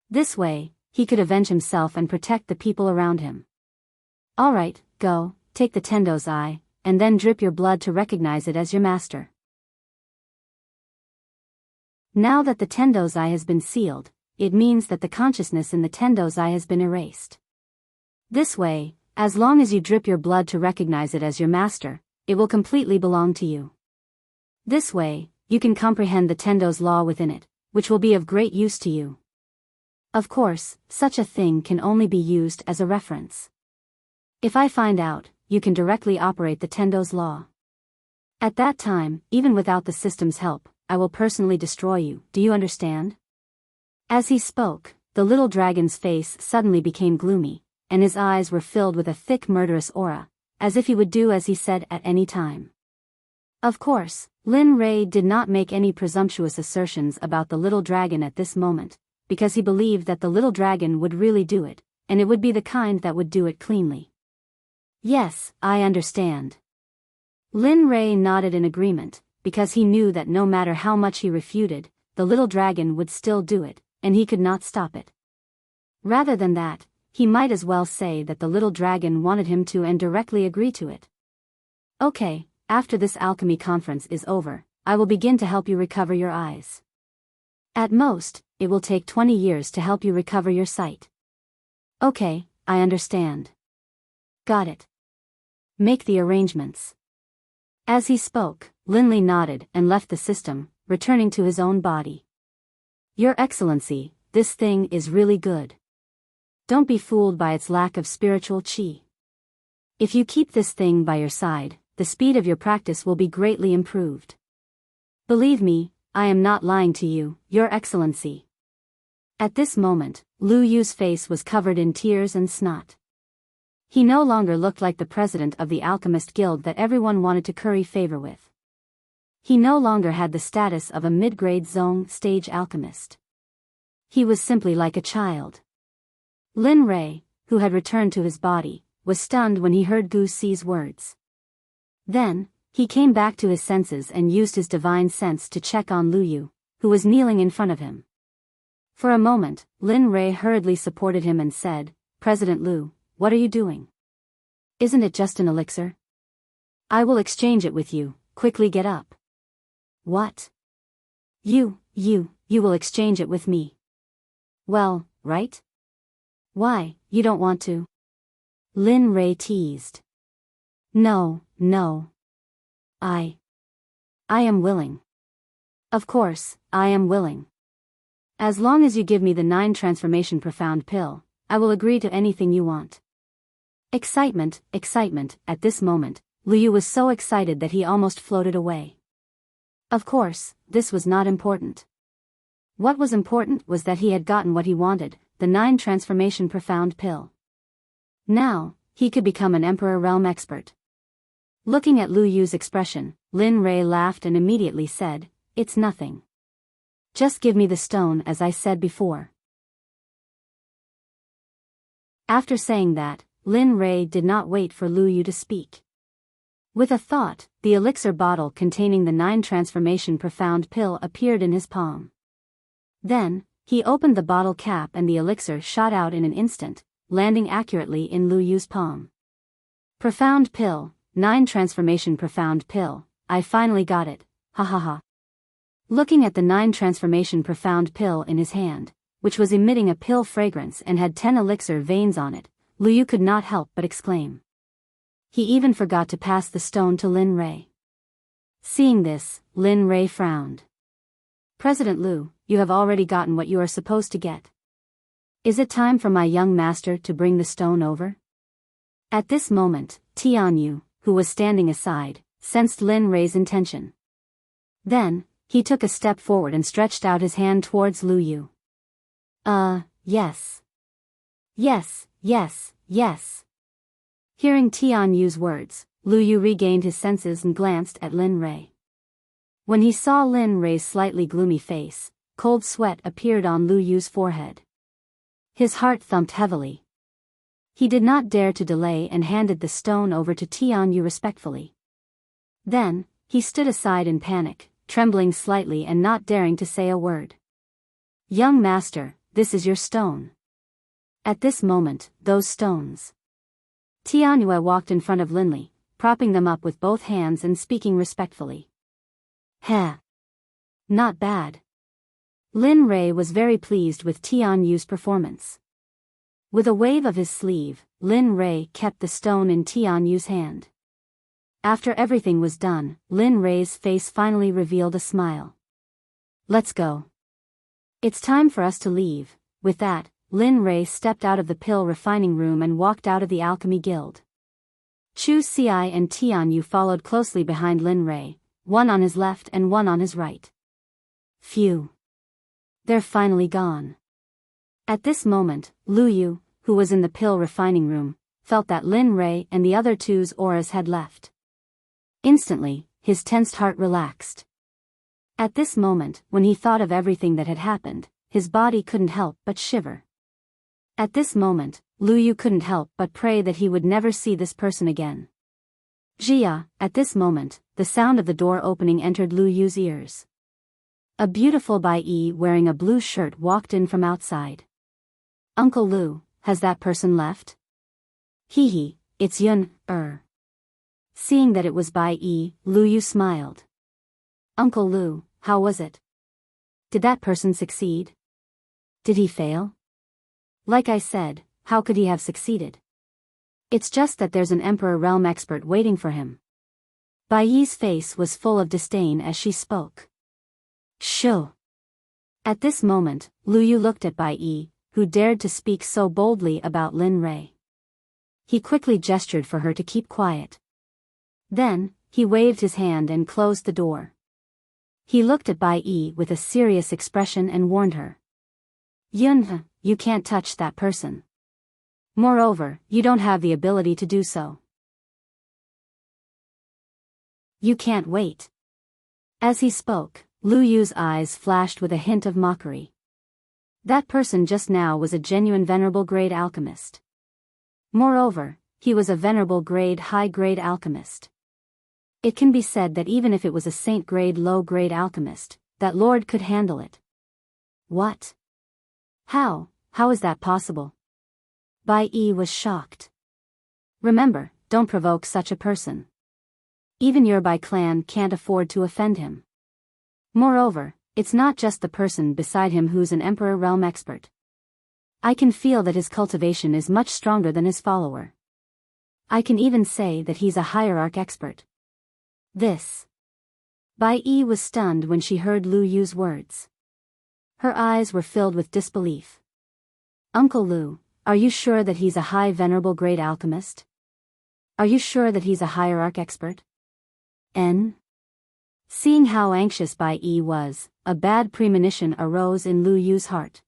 This way, he could avenge himself and protect the people around him. All right, go, take the Tendo's eye, and then drip your blood to recognize it as your master. Now that the Tendo's eye has been sealed, it means that the consciousness in the Tendo's eye has been erased. This way, as long as you drip your blood to recognize it as your master, it will completely belong to you. This way, you can comprehend the Tendo's law within it, which will be of great use to you. Of course, such a thing can only be used as a reference. If I find out, you can directly operate the Tendo's law. At that time, even without the system's help, I will personally destroy you, do you understand? As he spoke, the little dragon's face suddenly became gloomy, and his eyes were filled with a thick murderous aura, as if he would do as he said at any time. Of course, Lin Rei did not make any presumptuous assertions about the little dragon at this moment, because he believed that the little dragon would really do it, and it would be the kind that would do it cleanly. Yes, I understand. Lin Rei nodded in agreement, because he knew that no matter how much he refuted, the little dragon would still do it, and he could not stop it. Rather than that, he might as well say that the little dragon wanted him to and directly agree to it. Okay, after this alchemy conference is over, I will begin to help you recover your eyes. At most, it will take 20 years to help you recover your sight. Okay, I understand. Got it. Make the arrangements. As he spoke, Linley nodded and left the system, returning to his own body. Your Excellency, this thing is really good. Don't be fooled by its lack of spiritual qi. If you keep this thing by your side, the speed of your practice will be greatly improved. Believe me, I am not lying to you, Your Excellency. At this moment, Lu Yu's face was covered in tears and snot. He no longer looked like the president of the alchemist guild that everyone wanted to curry favor with. He no longer had the status of a mid-grade zone stage alchemist. He was simply like a child. Lin Rei, who had returned to his body, was stunned when he heard Gu Si's words. Then, he came back to his senses and used his divine sense to check on Lu Yu, who was kneeling in front of him. For a moment, Lin Rei hurriedly supported him and said, President Lu, what are you doing? Isn't it just an elixir? I will exchange it with you, quickly get up. What? You will exchange it with me. Well, right? Why, you don't want to? Lin Rei teased. No. I am willing. Of course, I am willing. As long as you give me the 9 transformation profound pill, I will agree to anything you want. Excitement, at this moment, Lu Yu was so excited that he almost floated away. Of course, this was not important. What was important was that he had gotten what he wanted, the 9 transformation profound pill. Now, he could become an Emperor Realm expert. Looking at Lu Yu's expression, Lin Rei laughed and immediately said, It's nothing. Just give me the stone as I said before. After saying that, Lin Rei did not wait for Lu Yu to speak. With a thought, the elixir bottle containing the 9 transformation profound pill appeared in his palm. Then, he opened the bottle cap and the elixir shot out in an instant, landing accurately in Lu Yu's palm. Profound pill, 9 transformation profound pill, I finally got it, ha ha ha. Looking at the 9 transformation profound pill in his hand, which was emitting a pill fragrance and had 10 elixir veins on it, Lu Yu could not help but exclaim. He even forgot to pass the stone to Lin Rei. Seeing this, Lin Rei frowned. President Lu, you have already gotten what you are supposed to get. Is it time for my young master to bring the stone over? At this moment, Tianyu, who was standing aside, sensed Lin Rei's intention. Then, he took a step forward and stretched out his hand towards Lu Yu. Yes. Yes. Hearing Tianyu's words, Lu Yu regained his senses and glanced at Lin Rei. When he saw Lin Rei's slightly gloomy face, cold sweat appeared on Lu Yu's forehead. His heart thumped heavily. He did not dare to delay and handed the stone over to Tianyu respectfully. Then, he stood aside in panic, trembling slightly and not daring to say a word. Young master, this is your stone. At this moment, those stones. Tianyu walked in front of Linley, propping them up with both hands and speaking respectfully. Heh. Not bad. Lin Rei was very pleased with Tianyu's performance. With a wave of his sleeve, Lin Rei kept the stone in Tianyu's hand. After everything was done, Lin Rei's face finally revealed a smile. Let's go. It's time for us to leave. With that, Lin Rei stepped out of the pill refining room and walked out of the alchemy guild. Chu Xiai and Tian Yu followed closely behind Lin Rei, one on his left and one on his right. Phew. They're finally gone. At this moment, Lu Yu, who was in the pill refining room, felt that Lin Rei and the other two's auras had left. Instantly, his tensed heart relaxed. At this moment, when he thought of everything that had happened, his body couldn't help but shiver. At this moment, Lu Yu couldn't help but pray that he would never see this person again. Jia, at this moment, the sound of the door opening entered Lu Yu's ears. A beautiful Bai wearing a blue shirt walked in from outside. Uncle Lu, has that person left? Hee hee, it's Yun, Seeing that it was Bai, Lu Yu smiled. Uncle Lu, how was it? Did that person succeed? Did he fail? Like I said, how could he have succeeded? It's just that there's an Emperor Realm expert waiting for him. Bai Yi's face was full of disdain as she spoke. Shoo. At this moment, Lu Yu looked at Bai Yi, who dared to speak so boldly about Lin Rei. He quickly gestured for her to keep quiet. Then, he waved his hand and closed the door. He looked at Bai Yi with a serious expression and warned her. Yun, you can't touch that person. Moreover, you don't have the ability to do so. You can't wait. As he spoke, Lu Yu's eyes flashed with a hint of mockery. That person just now was a genuine venerable grade alchemist. Moreover, he was a venerable grade high-grade alchemist. It can be said that even if it was a saint-grade low-grade alchemist, that lord could handle it. What? How is that possible? Bai Yi was shocked. Remember, don't provoke such a person. Even your Bai clan can't afford to offend him. Moreover, it's not just the person beside him who's an Emperor Realm expert. I can feel that his cultivation is much stronger than his follower. I can even say that he's a hierarch expert. This. Bai Yi was stunned when she heard Lu Yu's words. Her eyes were filled with disbelief. Uncle Lu, are you sure that he's a high venerable grade alchemist? Are you sure that he's a hierarch expert? Seeing how anxious Bai Yi was, a bad premonition arose in Lu Yu's heart.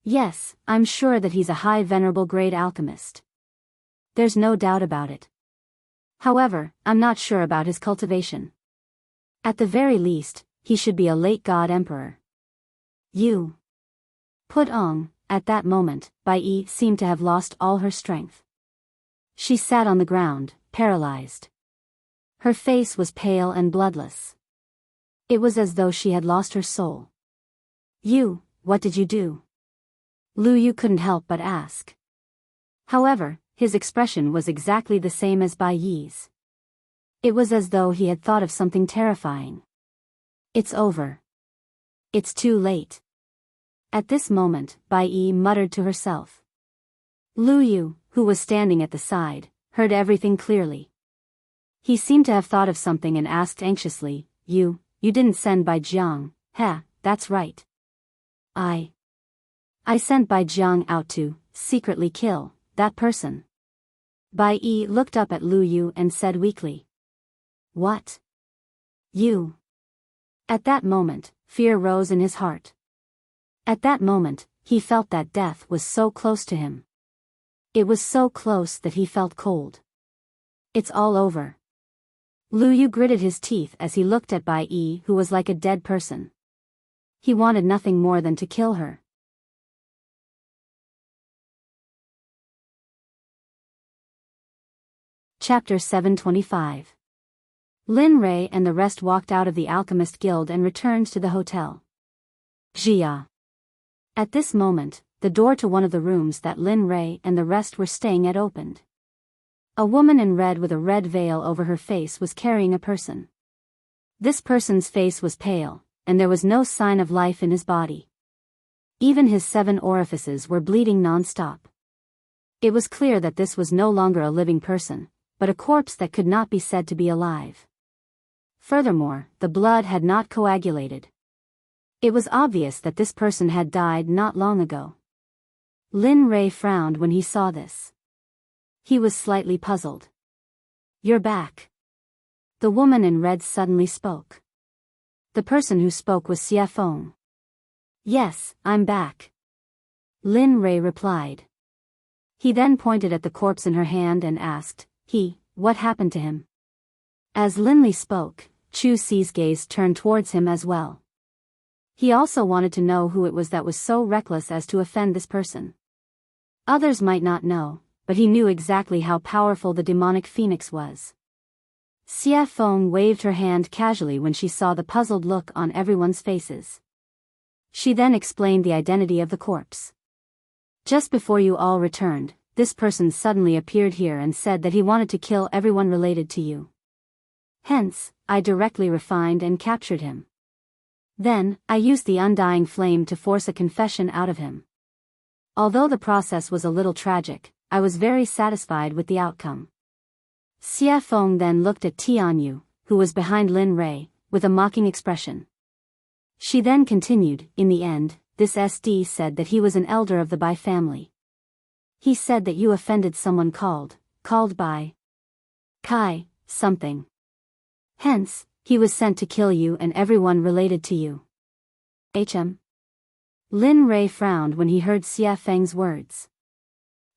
Yes, I'm sure that he's a high venerable grade alchemist. There's no doubt about it. However, I'm not sure about his cultivation. At the very least, he should be a late god emperor. You. Put on. At that moment, Bai Yi seemed to have lost all her strength. She sat on the ground, paralyzed. Her face was pale and bloodless. It was as though she had lost her soul. You, what did you do? Lu Yu couldn't help but ask. However, his expression was exactly the same as Bai Yi's. It was as though he had thought of something terrifying. It's over. It's too late. At this moment, Bai Yi muttered to herself. Lu Yu, who was standing at the side, heard everything clearly. He seemed to have thought of something and asked anxiously, You didn't send Bai Jiang, that's right. I sent Bai Jiang out to, secretly kill, that person. Bai Yi looked up at Lu Yu and said weakly. What? You? At that moment, fear rose in his heart. At that moment, he felt that death was so close to him. It was so close that he felt cold. It's all over. Lu Yu gritted his teeth as he looked at Bai Yi, who was like a dead person. He wanted nothing more than to kill her. Chapter 725. Lin Rei and the rest walked out of the Alchemist Guild and returned to the hotel. Jia. At this moment, the door to one of the rooms that Lin Rei and the rest were staying at opened. A woman in red with a red veil over her face was carrying a person. This person's face was pale, and there was no sign of life in his body. Even his 7 orifices were bleeding non-stop. It was clear that this was no longer a living person, but a corpse that could not be said to be alive. Furthermore, the blood had not coagulated. It was obvious that this person had died not long ago. Lin Rei frowned when he saw this. He was slightly puzzled. You're back. The woman in red suddenly spoke. The person who spoke was Xie Feng. Yes, I'm back. Lin Rei replied. He then pointed at the corpse in her hand and asked, what happened to him? As Lin Li spoke, Chu Xi's gaze turned towards him as well. He also wanted to know who it was that was so reckless as to offend this person. Others might not know, but he knew exactly how powerful the demonic phoenix was. Xie Feng waved her hand casually when she saw the puzzled look on everyone's faces. She then explained the identity of the corpse. Just before you all returned, this person suddenly appeared here and said that he wanted to kill everyone related to you. Hence, I directly refined and captured him. Then, I used the undying flame to force a confession out of him. Although the process was a little tragic, I was very satisfied with the outcome. Xie Feng then looked at Tianyu, who was behind Lin Rei, with a mocking expression. She then continued, in the end, this SD said that he was an elder of the Bai family. He said that you offended someone called by Kai, something. Hence, he was sent to kill you and everyone related to you. Lin Rei frowned when he heard Xie Feng's words.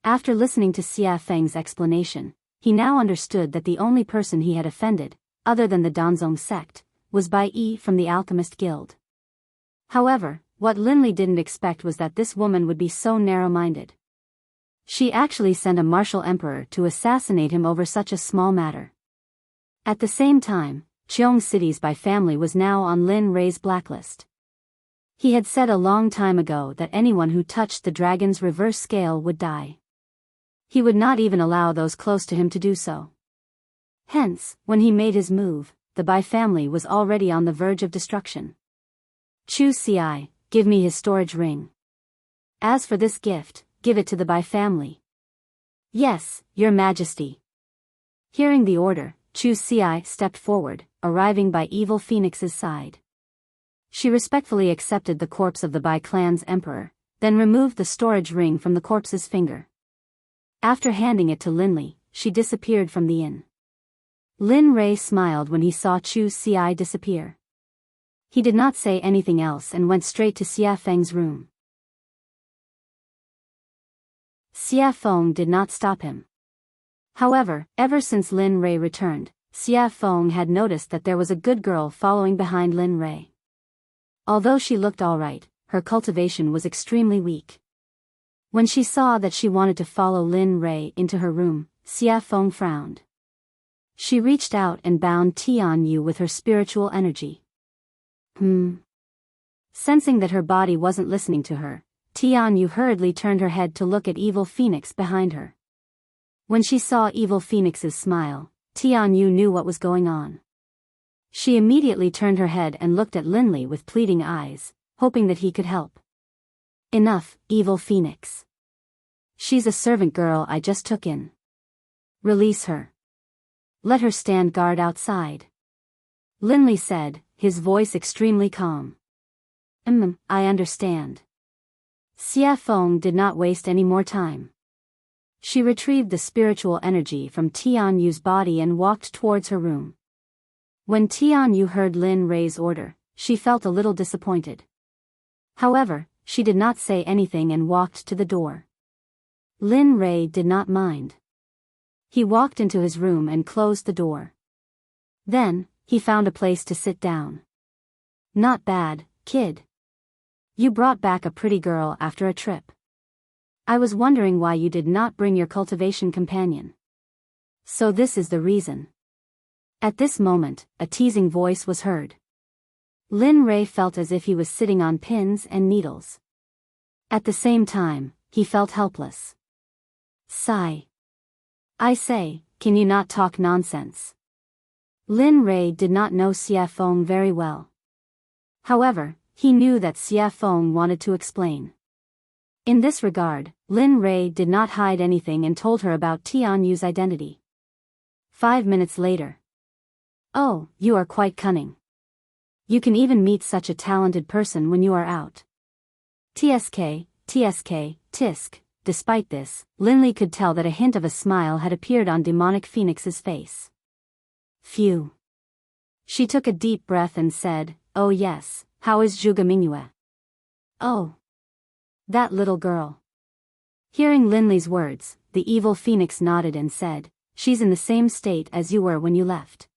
After listening to Xie Feng's explanation, he now understood that the only person he had offended, other than the Danzong sect, was Bai Yi from the Alchemist Guild. However, what Lin Li didn't expect was that this woman would be so narrow-minded. She actually sent a martial emperor to assassinate him over such a small matter. At the same time, Cheong City's Bai family was now on Lin Rei's blacklist. He had said a long time ago that anyone who touched the dragon's reverse scale would die. He would not even allow those close to him to do so. Hence, when he made his move, the Bai family was already on the verge of destruction. Chu Xi, give me his storage ring. As for this gift, give it to the Bai family. Yes, Your Majesty. Hearing the order, Chu Xi stepped forward, arriving by Evil Phoenix's side. She respectfully accepted the corpse of the Bai clan's emperor, then removed the storage ring from the corpse's finger. After handing it to Lin Li, she disappeared from the inn. Lin Rei smiled when he saw Chu Xi disappear. He did not say anything else and went straight to Xie Feng's room. Xie Feng did not stop him. However, ever since Lin Rei returned, Xie Feng had noticed that there was a good girl following behind Lin Rei. Although she looked alright, her cultivation was extremely weak. When she saw that she wanted to follow Lin Rei into her room, Xie Feng frowned. She reached out and bound Tianyu with her spiritual energy. Sensing that her body wasn't listening to her, Tianyu hurriedly turned her head to look at Evil Phoenix behind her. When she saw Evil Phoenix's smile, Tianyu knew what was going on. She immediately turned her head and looked at Lin Li with pleading eyes, hoping that he could help. Enough, Evil Phoenix. She's a servant girl I just took in. Release her. Let her stand guard outside. Lin Li said, his voice extremely calm. I understand. Xie Feng did not waste any more time. She retrieved the spiritual energy from Tianyu's body and walked towards her room. When Tianyu heard Lin Rei's order, she felt a little disappointed. However, she did not say anything and walked to the door. Lin Rei did not mind. He walked into his room and closed the door. Then, he found a place to sit down. Not bad, kid. You brought back a pretty girl after a trip. I was wondering why you did not bring your cultivation companion. So this is the reason. At this moment, a teasing voice was heard. Lin Rei felt as if he was sitting on pins and needles. At the same time, he felt helpless. Sigh. I say, can you not talk nonsense? Lin Rei did not know Xie Feng very well. However, he knew that Xie Feng wanted to explain. In this regard, Lin Rei did not hide anything and told her about Tianyu's identity. 5 minutes later. Oh, you are quite cunning. You can even meet such a talented person when you are out. TSK, tisk. Despite this, Lin Li could tell that a hint of a smile had appeared on demonic Phoenix's face. Phew. She took a deep breath and said, "Oh yes, how is Zhuge Mingyue?" "Oh. That little girl." Hearing Linley's words, the evil phoenix nodded and said, "She's in the same state as you were when you left.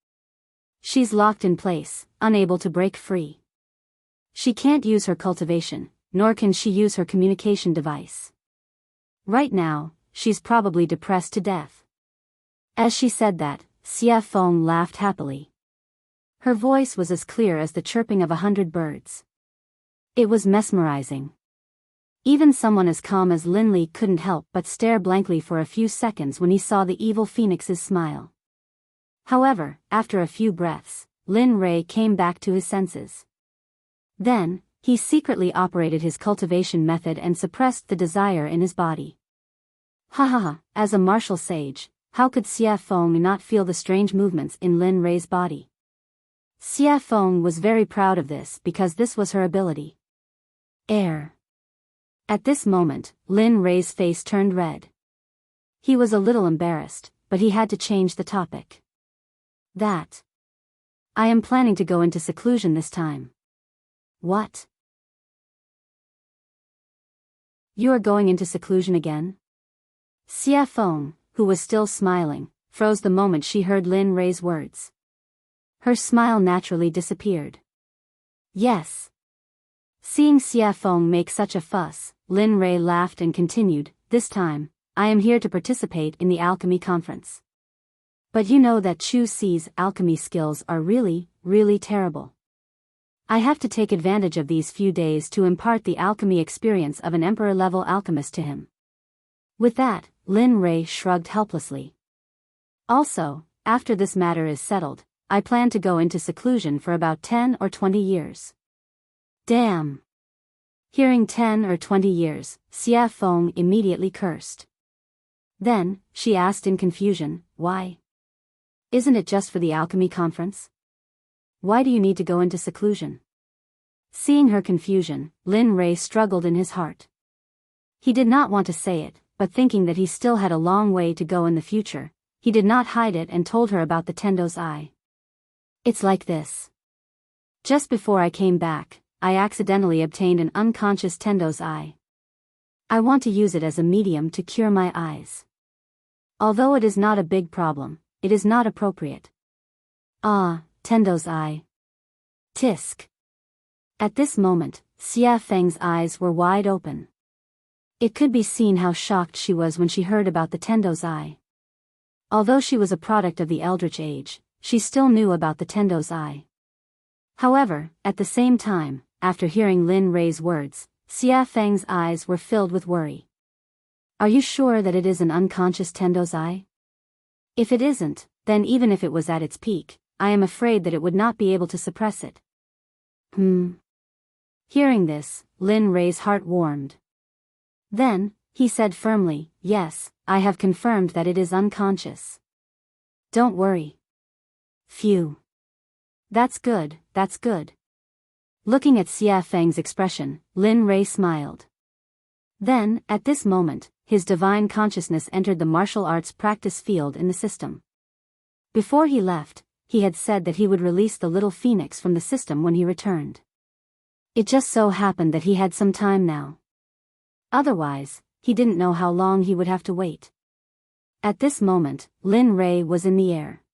She's locked in place, unable to break free. She can't use her cultivation, nor can she use her communication device. Right now, she's probably depressed to death." As she said that, Xie Feng laughed happily. Her voice was as clear as the chirping of 100 birds. It was mesmerizing. Even someone as calm as Linley couldn't help but stare blankly for a few seconds when he saw the evil phoenix's smile. However, after a few breaths, Lin Rei came back to his senses. Then, he secretly operated his cultivation method and suppressed the desire in his body. Ha ha ha, as a martial sage, how could Xie Feng not feel the strange movements in Lin Rei's body? Xie Feng was very proud of this because this was her ability. Air. At this moment, Lin Rei's face turned red. He was a little embarrassed, but he had to change the topic. "That. I am planning to go into seclusion this time." "What? You are going into seclusion again?" Xie Feng, who was still smiling, froze the moment she heard Lin Rei's words. Her smile naturally disappeared. "Yes." Seeing Xie Feng make such a fuss, Lin Rei laughed and continued, "This time, I am here to participate in the alchemy conference. But you know that Chu Si's alchemy skills are really, really terrible. I have to take advantage of these few days to impart the alchemy experience of an emperor-level alchemist to him." With that, Lin Rei shrugged helplessly. "Also, after this matter is settled, I plan to go into seclusion for about 10 or 20 years. Damn. Hearing 10 or 20 years, Xie Feng immediately cursed. Then, she asked in confusion, "Why? Isn't it just for the alchemy conference? Why do you need to go into seclusion?" Seeing her confusion, Lin Rei struggled in his heart. He did not want to say it, but thinking that he still had a long way to go in the future, he did not hide it and told her about the Tendo's eye. "It's like this. Just before I came back, I accidentally obtained an unconscious Tendo's eye. I want to use it as a medium to cure my eyes. Although it is not a big problem, it is not appropriate." "Ah, Tendo's eye. Tisk." At this moment, Xie Feng's eyes were wide open. It could be seen how shocked she was when she heard about the Tendo's eye. Although she was a product of the Eldritch Age, she still knew about the Tendo's eye. However, at the same time, after hearing Lin Rei's words, Xie Feng's eyes were filled with worry. "Are you sure that it is an unconscious Tendo's eye? If it isn't, then even if it was at its peak, I am afraid that it would not be able to suppress it." Hearing this, Lin Rei's heart warmed. Then, he said firmly, "Yes, I have confirmed that it is unconscious. Don't worry." Phew. That's good, that's good." Looking at Xie Feng's expression, Lin Rei smiled. Then, at this moment, his divine consciousness entered the martial arts practice field in the system. Before he left, he had said that he would release the little phoenix from the system when he returned. It just so happened that he had some time now. Otherwise, he didn't know how long he would have to wait. At this moment, Lin Rei was in the air.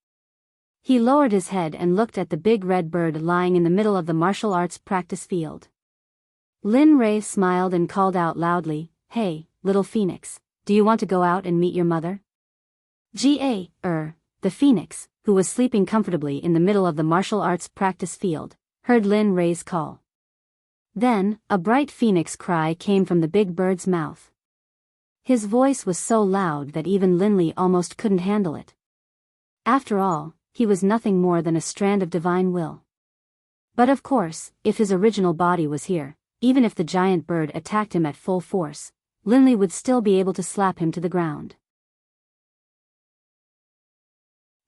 He lowered his head and looked at the big red bird lying in the middle of the martial arts practice field. Lin Rei smiled and called out loudly, "Hey, little phoenix, do you want to go out and meet your mother?" The phoenix, who was sleeping comfortably in the middle of the martial arts practice field, heard Lin Rei's call. Then, a bright phoenix cry came from the big bird's mouth. His voice was so loud that even Linley almost couldn't handle it. After all, he was nothing more than a strand of divine will. But of course, if his original body was here, even if the giant bird attacked him at full force, Linley would still be able to slap him to the ground.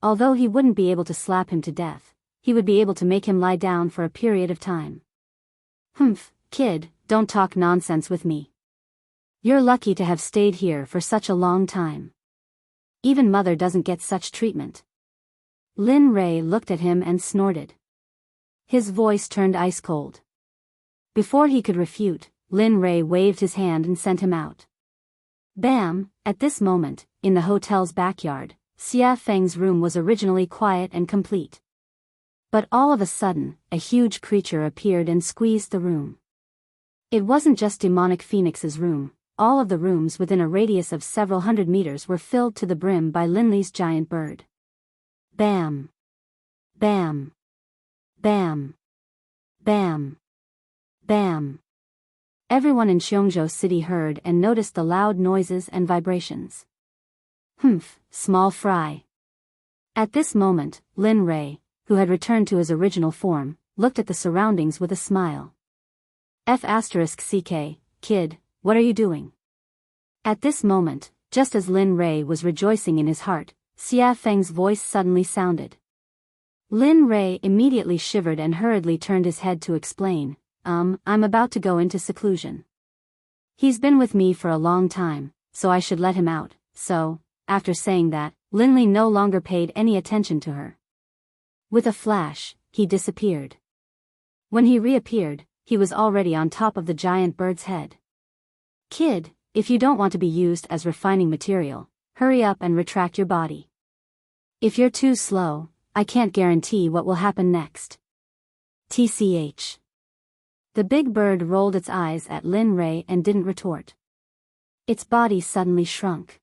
Although he wouldn't be able to slap him to death, he would be able to make him lie down for a period of time. "Humph, kid, don't talk nonsense with me. You're lucky to have stayed here for such a long time. Even mother doesn't get such treatment. Lin Rei looked at him and snorted. His voice turned ice cold. Before he could refute, Lin Rei waved his hand and sent him out. Bam! At this moment, in the hotel's backyard, Xia Feng's room was originally quiet and complete. But all of a sudden, a huge creature appeared and squeezed the room. It wasn't just demonic Phoenix's room, all of the rooms within a radius of several hundred meters were filled to the brim by Linley's giant bird. Bam! Bam! Bam! Bam! Bam! Everyone in Xiongzhou City heard and noticed the loud noises and vibrations. Humph, small fry. At this moment, Lin Rei, who had returned to his original form, looked at the surroundings with a smile. F***ck, kid, what are you doing? At this moment, just as Lin Rei was rejoicing in his heart, Xia Feng's voice suddenly sounded. Lin Rei immediately shivered and hurriedly turned his head to explain, I'm about to go into seclusion. He's been with me for a long time, so I should let him out, so, after saying that, Linley no longer paid any attention to her. With a flash, he disappeared. When he reappeared, he was already on top of the giant bird's head. Kid, if you don't want to be used as refining material, hurry up and retract your body. If you're too slow, I can't guarantee what will happen next. TCH. The big bird rolled its eyes at Lin Rei and didn't retort. Its body suddenly shrunk.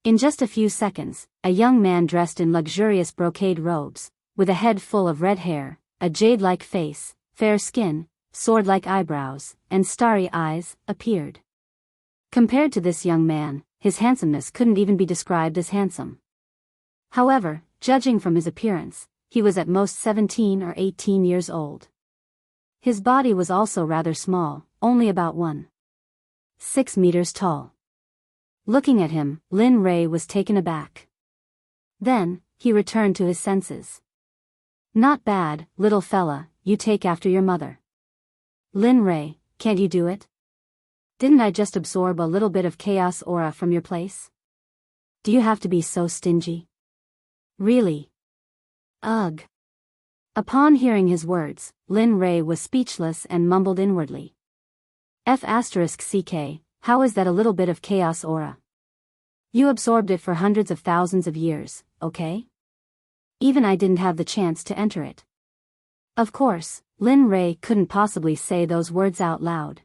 In just a few seconds, a young man dressed in luxurious brocade robes, with a head full of red hair, a jade-like face, fair skin, sword-like eyebrows, and starry eyes, appeared. Compared to this young man, his handsomeness couldn't even be described as handsome. However, judging from his appearance, he was at most 17 or 18 years old. His body was also rather small, only about 1.6 meters tall. Looking at him, Lin Rei was taken aback. Then, he returned to his senses. Not bad, little fella, you take after your mother. Lin Rei, can't you do it? Didn't I just absorb a little bit of chaos aura from your place? Do you have to be so stingy? Really? Ugh. Upon hearing his words, Lin Rei was speechless and mumbled inwardly. F***ck, how is that a little bit of chaos aura? You absorbed it for hundreds of thousands of years, okay? Even I didn't have the chance to enter it. Of course, Lin Rei couldn't possibly say those words out loud.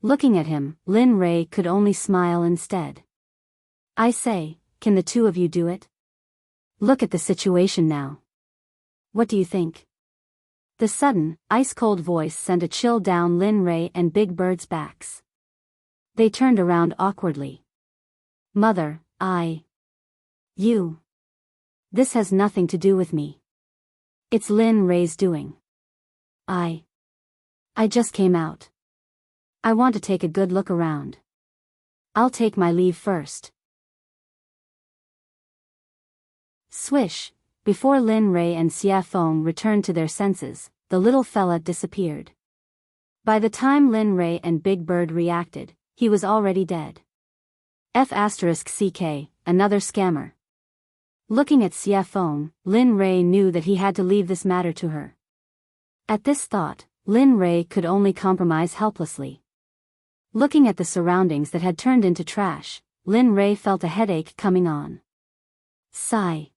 Looking at him, Lin Rei could only smile instead. I say, can the two of you do it? Look at the situation now. What do you think? The sudden, ice-cold voice sent a chill down Lin Rei and Big Bird's backs. They turned around awkwardly. Mother, you. This has nothing to do with me. It's Lin Rei's doing. I just came out. I want to take a good look around. I'll take my leave first. Swish, before Lin Rei and Xia Feng returned to their senses, the little fella disappeared. By the time Lin Rei and Big Bird reacted, he was already dead. F***ck, another scammer. Looking at Xia Feng, Lin Rei knew that he had to leave this matter to her. At this thought, Lin Rei could only compromise helplessly. Looking at the surroundings that had turned into trash, Lin Rei felt a headache coming on. Sigh.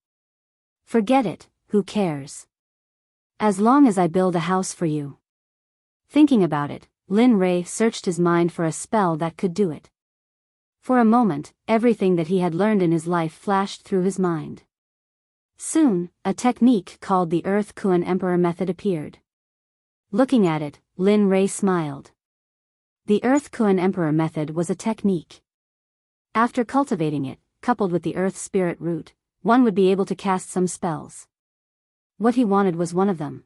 Forget it, who cares? As long as I build a house for you. Thinking about it, Lin Rei searched his mind for a spell that could do it. For a moment, everything that he had learned in his life flashed through his mind. Soon, a technique called the Earth Kuan Emperor method appeared. Looking at it, Lin Rei smiled. The Earth Kuan Emperor method was a technique. After cultivating it, coupled with the Earth Spirit root, one would be able to cast some spells. What he wanted was one of them.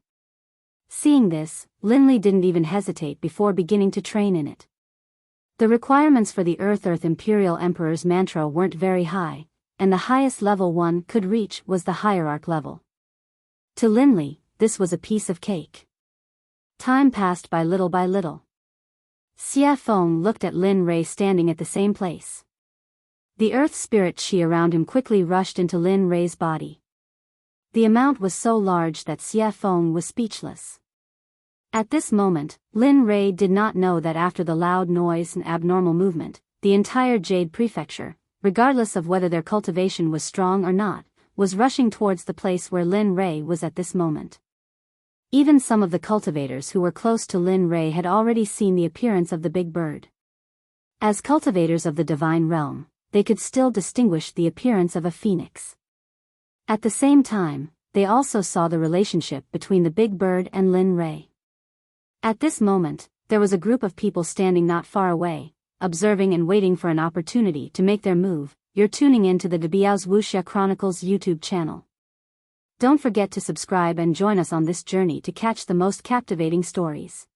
Seeing this, Linley didn't even hesitate before beginning to train in it. The requirements for the Earth Imperial Emperor's mantra weren't very high, and the highest level one could reach was the hierarch level. To Linley, this was a piece of cake. Time passed by little by little. Xia Feng looked at Lin Rei standing at the same place. The Earth Spirit chi around him quickly rushed into Lin Rei's body. The amount was so large that Xie Feng was speechless. At this moment, Lin Rei did not know that after the loud noise and abnormal movement, the entire Jade Prefecture, regardless of whether their cultivation was strong or not, was rushing towards the place where Lin Rei was at this moment. Even some of the cultivators who were close to Lin Rei had already seen the appearance of the big bird. As cultivators of the divine realm, they could still distinguish the appearance of a phoenix. At the same time, they also saw the relationship between the big bird and Lin Rei. At this moment, there was a group of people standing not far away, observing and waiting for an opportunity to make their move. You're tuning in to the Biyao's Wuxia Chronicles YouTube channel. Don't forget to subscribe and join us on this journey to catch the most captivating stories.